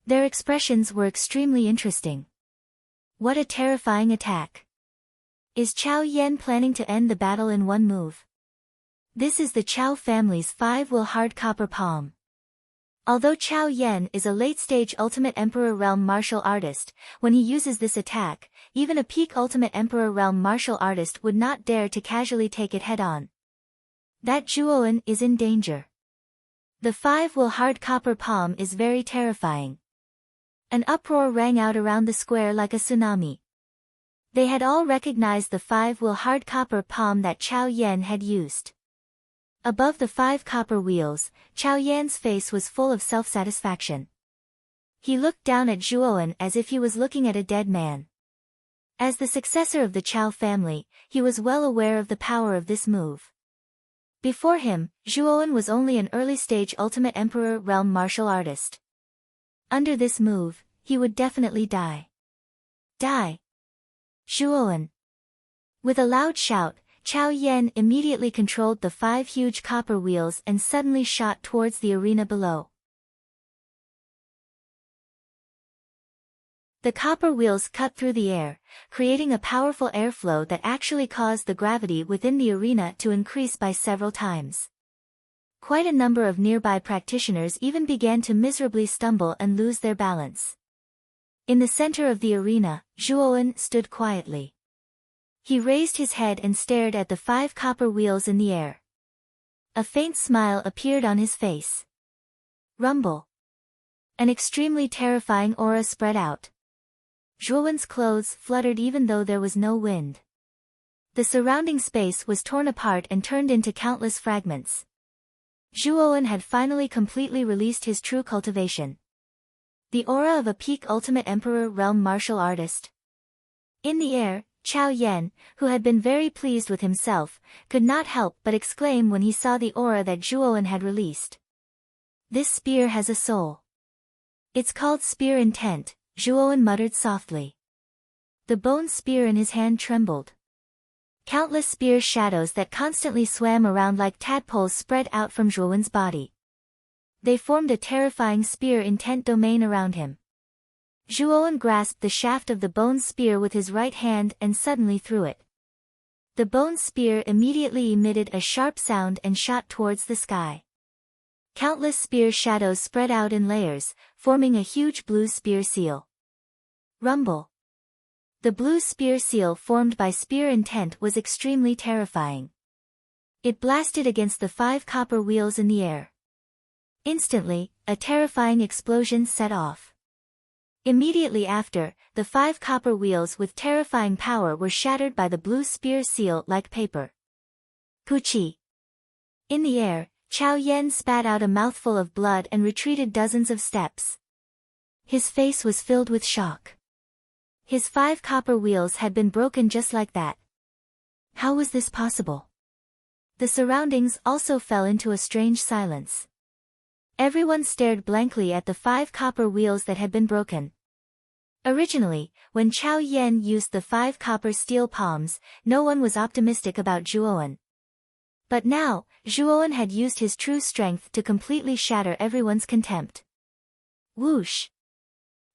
Their expressions were extremely interesting. What a terrifying attack! Is Chao Yan planning to end the battle in one move? This is the Chao family's 5-will hard copper palm. Although Chao Yan is a late-stage Ultimate Emperor Realm martial artist, when he uses this attack, even a peak Ultimate Emperor Realm martial artist would not dare to casually take it head-on. That Zhuowen is in danger. The 5-will hard copper palm is very terrifying. An uproar rang out around the square like a tsunami. They had all recognized the 5-will hard copper palm that Chao Yan had used. Above the 5 copper wheels, Chao Yan's face was full of self-satisfaction. He looked down at Zhuowen as if he was looking at a dead man. As the successor of the Chao family, he was well aware of the power of this move. Before him, Zhuowen was only an early-stage Ultimate Emperor realm martial artist. Under this move, he would definitely die. Die! Zhuowen! With a loud shout, Chao Yan immediately controlled the 5 huge copper wheels and suddenly shot towards the arena below. The copper wheels cut through the air, creating a powerful airflow that actually caused the gravity within the arena to increase by several times. Quite a number of nearby practitioners even began to miserably stumble and lose their balance. In the center of the arena, Zhuowen stood quietly. He raised his head and stared at the 5 copper wheels in the air. A faint smile appeared on his face. Rumble. An extremely terrifying aura spread out. Zhuowen's clothes fluttered even though there was no wind. The surrounding space was torn apart and turned into countless fragments. Zhuowen had finally completely released his true cultivation. The aura of a peak Ultimate Emperor realm martial artist. In the air, Chao Yan, who had been very pleased with himself, could not help but exclaim when he saw the aura that Zhuowen had released. This spear has a soul. It's called Spear Intent, Zhuowen muttered softly. The bone spear in his hand trembled. Countless spear shadows that constantly swam around like tadpoles spread out from Zhuowen's body. They formed a terrifying spear intent domain around him. Zhuowen grasped the shaft of the bone spear with his right hand and suddenly threw it. The bone spear immediately emitted a sharp sound and shot towards the sky. Countless spear shadows spread out in layers, forming a huge blue spear seal. Rumble. The blue spear seal formed by spear intent was extremely terrifying. It blasted against the 5 copper wheels in the air. Instantly, a terrifying explosion set off. Immediately after, the 5 copper wheels with terrifying power were shattered by the blue spear seal like paper. Puchi. In the air, Chao Yan spat out a mouthful of blood and retreated dozens of steps. His face was filled with shock. His 5 copper wheels had been broken just like that. How was this possible? The surroundings also fell into a strange silence. Everyone stared blankly at the 5 copper wheels that had been broken. Originally, when Chao Yan used the 5 copper steel palms, no one was optimistic about Zhuowen. But now, Zhuowen had used his true strength to completely shatter everyone's contempt. Whoosh!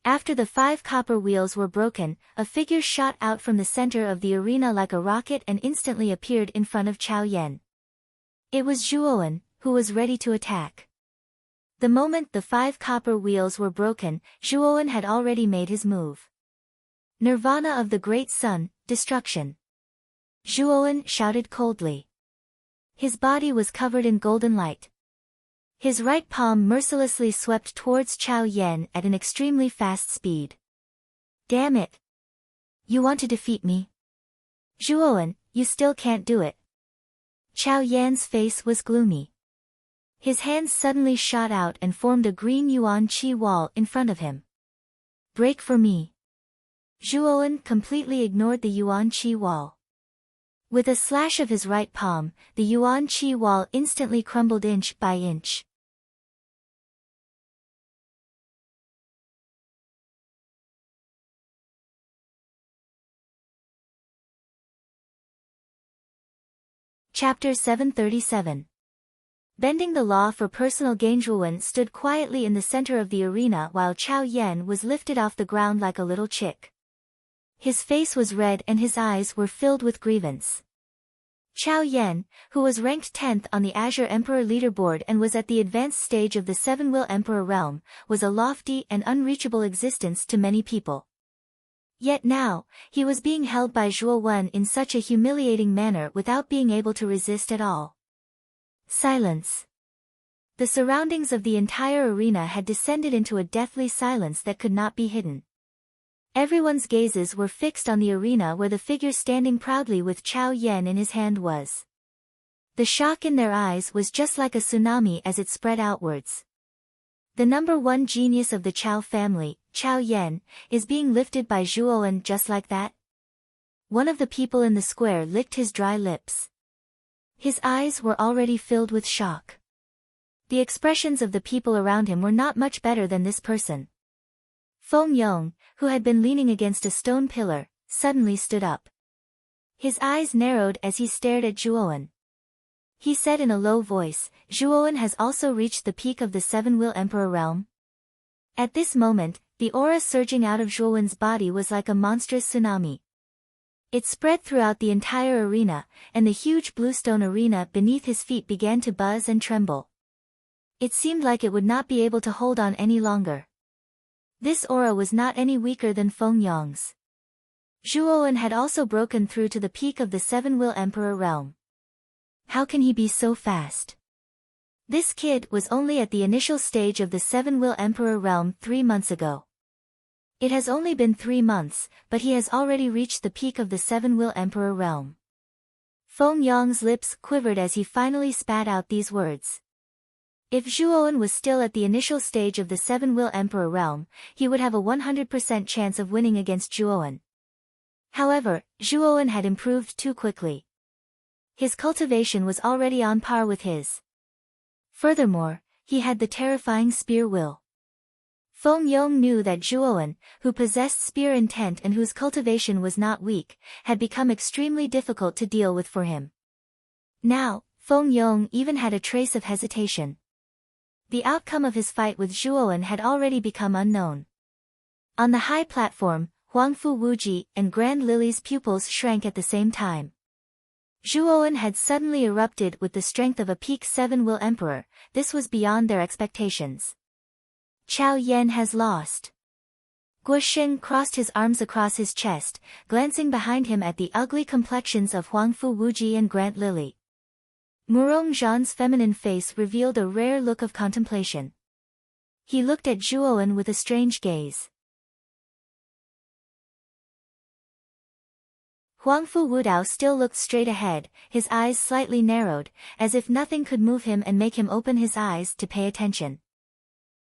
After the 5 copper wheels were broken, a figure shot out from the center of the arena like a rocket and instantly appeared in front of Chao Yan. It was Zhuowen, who was ready to attack. The moment the 5 copper wheels were broken, Zhuowen had already made his move. Nirvana of the Great Sun, Destruction. Zhuowen shouted coldly. His body was covered in golden light. His right palm mercilessly swept towards Chao Yan at an extremely fast speed. Damn it! You want to defeat me? Zhuowen, you still can't do it. Chao Yan's face was gloomy. His hands suddenly shot out and formed a green yuan qi wall in front of him. Break for me. Zhuowen completely ignored the yuan qi wall. With a slash of his right palm, the yuan qi wall instantly crumbled inch by inch. Chapter 737. Bending the law for personal gain. Zhuowen stood quietly in the center of the arena while Chao Yan was lifted off the ground like a little chick. His face was red and his eyes were filled with grievance. Chao Yan, who was ranked 10th on the Azure Emperor leaderboard and was at the advanced stage of the 7-Will Emperor realm, was a lofty and unreachable existence to many people. Yet now, he was being held by Zhuowen in such a humiliating manner without being able to resist at all. Silence. The surroundings of the entire arena had descended into a deathly silence that could not be hidden. Everyone's gazes were fixed on the arena where the figure standing proudly with Chao Yan in his hand was. The shock in their eyes was just like a tsunami as it spread outwards. The number one genius of the Chao family, Chao Yan, is being lifted by Zhuowen just like that? One of the people in the square licked his dry lips. His eyes were already filled with shock. The expressions of the people around him were not much better than this person. Feng Yong, who had been leaning against a stone pillar, suddenly stood up. His eyes narrowed as he stared at Zhuowen. He said in a low voice, "Zhuowen has also reached the peak of the Seven-Wheel Emperor realm?" At this moment, the aura surging out of Zhuowen's body was like a monstrous tsunami. It spread throughout the entire arena, and the huge bluestone arena beneath his feet began to buzz and tremble. It seemed like it would not be able to hold on any longer. This aura was not any weaker than Feng Yong's. Zhuowen had also broken through to the peak of the Seven-Wheel Emperor realm. How can he be so fast? This kid was only at the initial stage of the Seven-Wheel Emperor realm 3 months ago. It has only been 3 months, but he has already reached the peak of the Seven-Wheel Emperor realm. Feng Yong's lips quivered as he finally spat out these words. If Zhuowen was still at the initial stage of the Seven-Wheel Emperor realm, he would have a 100% chance of winning against Zhuowen. However, Zhuowen had improved too quickly. His cultivation was already on par with his. Furthermore, he had the terrifying spear will. Feng Yong knew that Zhuowen, who possessed spear intent and whose cultivation was not weak, had become extremely difficult to deal with for him. Now, Feng Yong even had a trace of hesitation. The outcome of his fight with Zhuowen had already become unknown. On the high platform, Huangfu Wuji and Grand Lily's pupils shrank at the same time. Zhuowen had suddenly erupted with the strength of a peak Seven-Wheel Emperor. This was beyond their expectations. Chao Yan has lost. Guo Sheng crossed his arms across his chest, glancing behind him at the ugly complexions of Huangfu Wuji and Grand Lily. Murong Zhan's feminine face revealed a rare look of contemplation. He looked at Zhuowen with a strange gaze. Huangfu Wudao still looked straight ahead, his eyes slightly narrowed, as if nothing could move him and make him open his eyes to pay attention.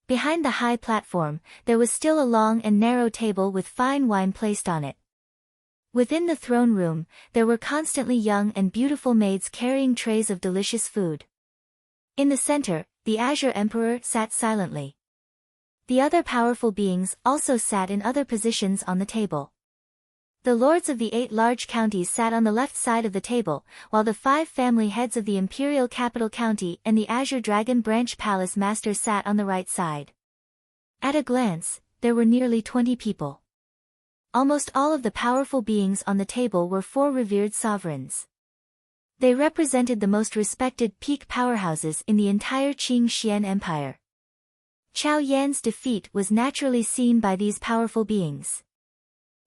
Behind the high platform, there was still a long and narrow table with fine wine placed on it. Within the throne room, there were constantly young and beautiful maids carrying trays of delicious food. In the center, the Azure Emperor sat silently. The other powerful beings also sat in other positions on the table. The lords of the 8 large counties sat on the left side of the table, while the 5 family heads of the Imperial Capital County and the Azure Dragon Branch Palace Master sat on the right side. At a glance, there were nearly 20 people. Almost all of the powerful beings on the table were 4 revered sovereigns. They represented the most respected peak powerhouses in the entire Qing Xian Empire. Chao Yan's defeat was naturally seen by these powerful beings.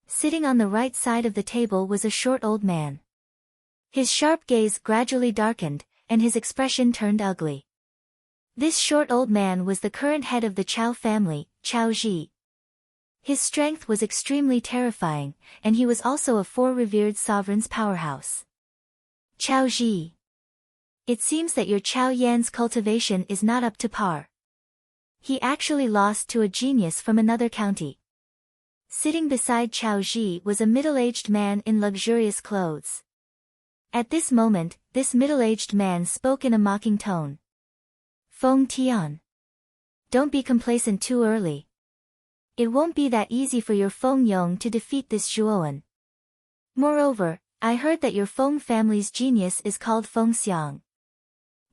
Sitting on the right side of the table was a short old man. His sharp gaze gradually darkened, and his expression turned ugly. This short old man was the current head of the Chao family, Chao Ji. His strength was extremely terrifying, and he was also a 4 revered sovereign's powerhouse. Chao Ji. It seems that your Chao Yan's cultivation is not up to par. He actually lost to a genius from another county. Sitting beside Chao Ji was a middle-aged man in luxurious clothes. At this moment, this middle-aged man spoke in a mocking tone. Feng Tian. Don't be complacent too early. It won't be that easy for your Feng Yong to defeat this Zhuowen. Moreover, I heard that your Feng family's genius is called Feng Xiang.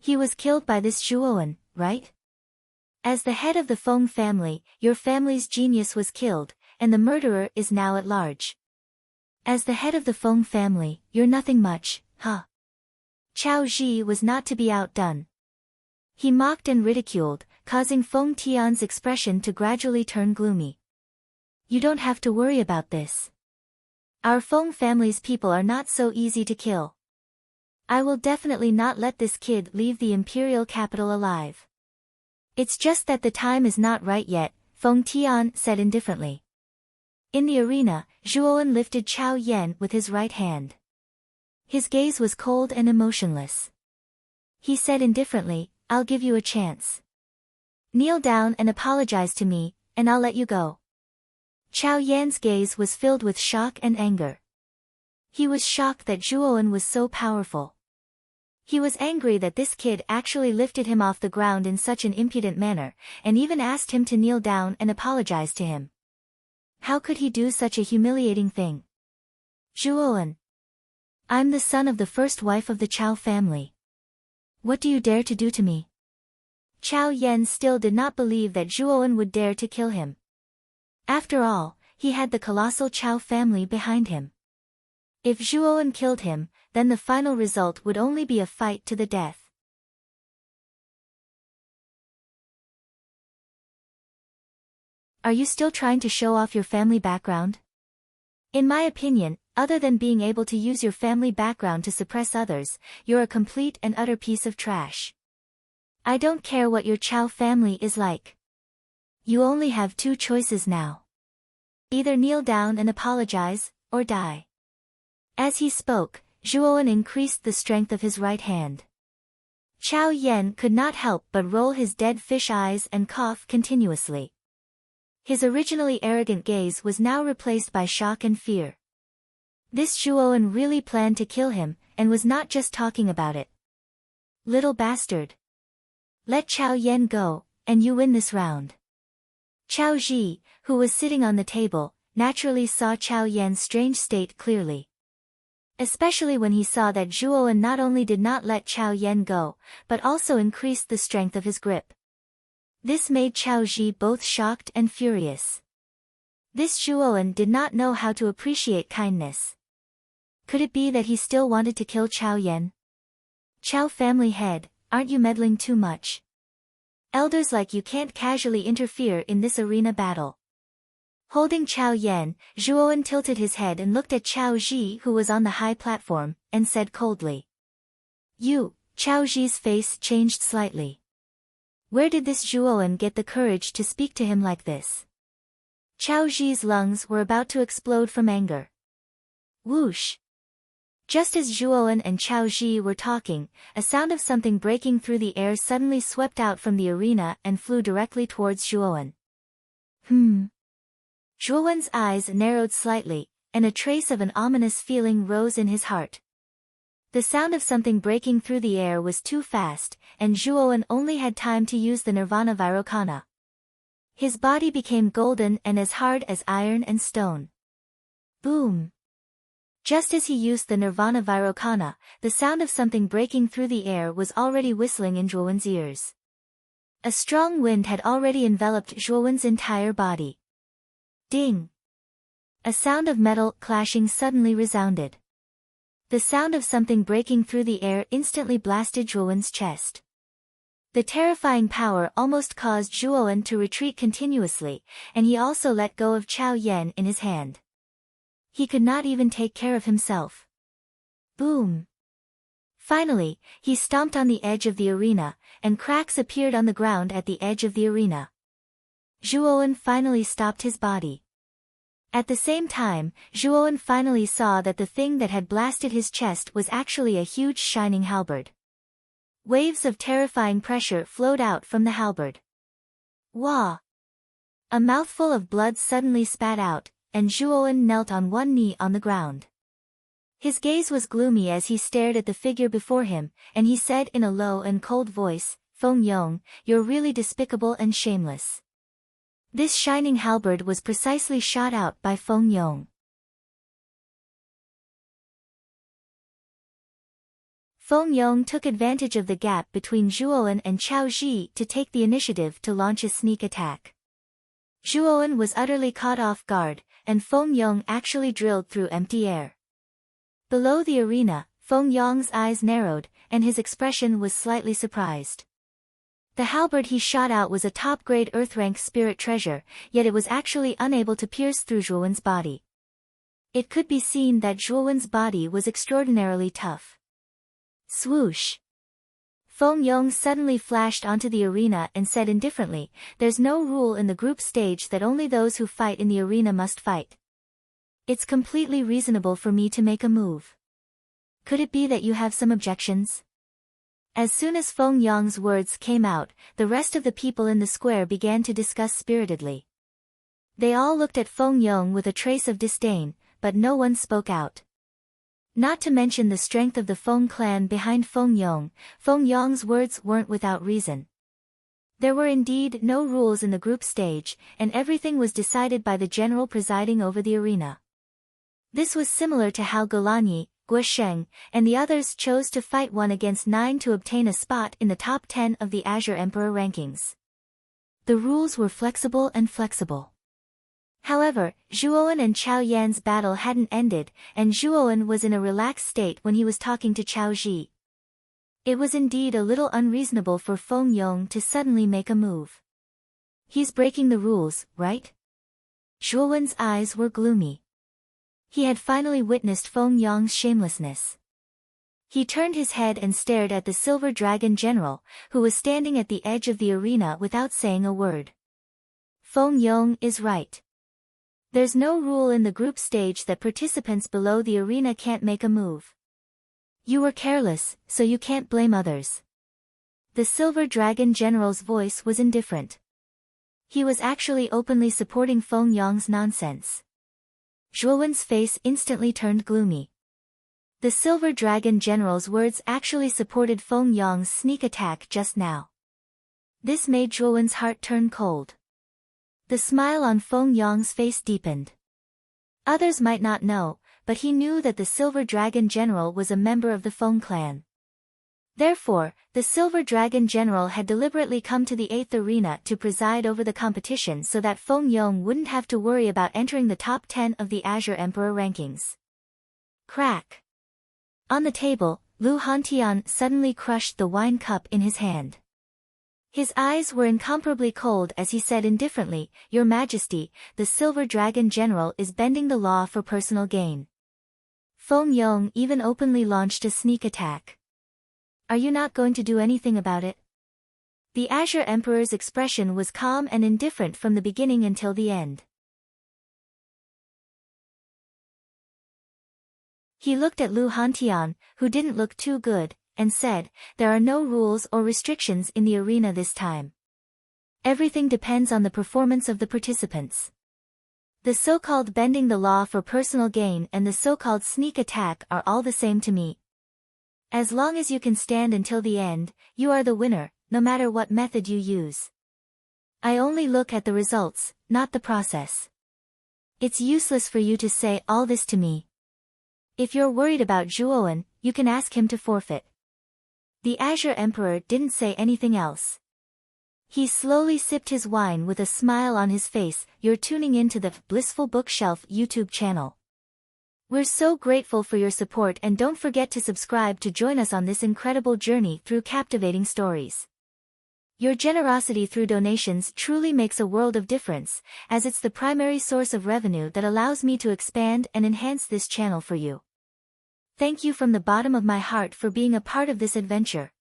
He was killed by this Zhuowen, right? As the head of the Feng family, your family's genius was killed, and the murderer is now at large. As the head of the Feng family, you're nothing much, huh? Chao Ji was not to be outdone. He mocked and ridiculed, causing Feng Tian's expression to gradually turn gloomy. You don't have to worry about this. Our Feng family's people are not so easy to kill. I will definitely not let this kid leave the imperial capital alive. It's just that the time is not right yet, Feng Tian said indifferently. In the arena, Zhuowen lifted Chao Yan with his right hand. His gaze was cold and emotionless. He said indifferently, I'll give you a chance. Kneel down and apologize to me, and I'll let you go. Chao Yan's gaze was filled with shock and anger. He was shocked that Zhuowen was so powerful. He was angry that this kid actually lifted him off the ground in such an impudent manner, and even asked him to kneel down and apologize to him. How could he do such a humiliating thing? Zhuowen. I'm the son of the first wife of the Chao family. What do you dare to do to me? Chao Yan still did not believe that Zhuowen would dare to kill him. After all, he had the colossal Chao family behind him. If Zhuowen killed him, then the final result would only be a fight to the death. Are you still trying to show off your family background? In my opinion, other than being able to use your family background to suppress others, you're a complete and utter piece of trash. I don't care what your Chao family is like. You only have two choices now. Either kneel down and apologize, or die. As he spoke, Zhuowen increased the strength of his right hand. Chao Yan could not help but roll his dead fish eyes and cough continuously. His originally arrogant gaze was now replaced by shock and fear. This Zhuowen really planned to kill him, and was not just talking about it. Little bastard. Let Chao Yan go, and you win this round. Chao Ji, who was sitting on the table, naturally saw Chao Yan's strange state clearly. Especially when he saw that Zhuowen not only did not let Chao Yan go, but also increased the strength of his grip. This made Chao Ji both shocked and furious. This Zhuowen did not know how to appreciate kindness. Could it be that he still wanted to kill Chao Yan? Chao family head, aren't you meddling too much? Elders like you can't casually interfere in this arena battle. Holding Chao Yan, Zhuowen tilted his head and looked at Chao Ji, who was on the high platform, and said coldly. You. Chao Ji's face changed slightly. Where did this Zhuowen get the courage to speak to him like this? Chao Ji's lungs were about to explode from anger. Whoosh! Just as Zhuowen and Chao Ji were talking, a sound of something breaking through the air suddenly swept out from the arena and flew directly towards Zhuowen. Zhuowen's eyes narrowed slightly, and a trace of an ominous feeling rose in his heart. The sound of something breaking through the air was too fast, and Zhuowen only had time to use the Nirvana Vairocana. His body became golden and as hard as iron and stone. Boom! Just as he used the Nirvana Vairocana, the sound of something breaking through the air was already whistling in Zhuowen's ears. A strong wind had already enveloped Zhuowen's entire body. Ding! A sound of metal clashing suddenly resounded. The sound of something breaking through the air instantly blasted Zhuowen's chest. The terrifying power almost caused Zhuowen to retreat continuously, and he also let go of Chao Yan in his hand. He could not even take care of himself. Boom! Finally, he stomped on the edge of the arena, and cracks appeared on the ground at the edge of the arena. Zhuowen finally stopped his body. At the same time, Zhuowen finally saw that the thing that had blasted his chest was actually a huge shining halberd. Waves of terrifying pressure flowed out from the halberd. Wah! A mouthful of blood suddenly spat out, and Zhuowen knelt on one knee on the ground. His gaze was gloomy as he stared at the figure before him, and he said in a low and cold voice, "Feng Yong, you're really despicable and shameless." This shining halberd was precisely shot out by Feng Yong. Feng Yong took advantage of the gap between Zhuowen and Chao Ji to take the initiative to launch a sneak attack. Zhuowen was utterly caught off guard, and Feng Yong actually drilled through empty air. Below the arena, Feng Yong's eyes narrowed, and his expression was slightly surprised. The halberd he shot out was a top-grade Earth-rank spirit treasure, yet it was actually unable to pierce through Zhuowen's body. It could be seen that Zhuowen's body was extraordinarily tough. Swoosh! Feng Yong suddenly flashed onto the arena and said indifferently, "There's no rule in the group stage that only those who fight in the arena must fight. It's completely reasonable for me to make a move. Could it be that you have some objections?" As soon as Feng Yong's words came out, the rest of the people in the square began to discuss spiritedly. They all looked at Feng Yong with a trace of disdain, but no one spoke out. Not to mention the strength of the Feng clan behind Feng Yong's words weren't without reason. There were indeed no rules in the group stage, and everything was decided by the general presiding over the arena. This was similar to how Golanyi, Guosheng, and the others chose to fight 1 against 9 to obtain a spot in the top 10 of the Azure Emperor rankings. The rules were flexible. However, Zhuowen and Chao Yan's battle hadn't ended, and Zhuowen was in a relaxed state when he was talking to Chao Ji. It was indeed a little unreasonable for Feng Yong to suddenly make a move. He's breaking the rules, right? Zhuowen's eyes were gloomy. He had finally witnessed Feng Yong's shamelessness. He turned his head and stared at the Silver Dragon General, who was standing at the edge of the arena without saying a word. Feng Yong is right. There's no rule in the group stage that participants below the arena can't make a move. You were careless, so you can't blame others. The Silver Dragon General's voice was indifferent. He was actually openly supporting Feng Yong's nonsense. Zhuowen's face instantly turned gloomy. The Silver Dragon General's words actually supported Feng Yong's sneak attack just now. This made Zhuowen's heart turn cold. The smile on Feng Yong's face deepened. Others might not know, but he knew that the Silver Dragon General was a member of the Feng clan. Therefore, the Silver Dragon General had deliberately come to the 8th arena to preside over the competition so that Feng Yong wouldn't have to worry about entering the top 10 of the Azure Emperor rankings. Crack! On the table, Lu Hantian suddenly crushed the wine cup in his hand. His eyes were incomparably cold as he said indifferently, "Your Majesty, the Silver Dragon General is bending the law for personal gain." Feng Yong even openly launched a sneak attack. Are you not going to do anything about it? The Azure Emperor's expression was calm and indifferent from the beginning until the end. He looked at Lu Hantian, who didn't look too good, and said, "There are no rules or restrictions in the arena this time. Everything depends on the performance of the participants. The so-called bending the law for personal gain and the so-called sneak attack are all the same to me. As long as you can stand until the end, you are the winner, no matter what method you use. I only look at the results, not the process. It's useless for you to say all this to me. If you're worried about Zhuowen, you can ask him to forfeit." The Azure Emperor didn't say anything else. He slowly sipped his wine with a smile on his face. You're tuning into the Blissful Bookshelf YouTube channel. We're so grateful for your support, and don't forget to subscribe to join us on this incredible journey through captivating stories. Your generosity through donations truly makes a world of difference, as it's the primary source of revenue that allows me to expand and enhance this channel for you. Thank you from the bottom of my heart for being a part of this adventure.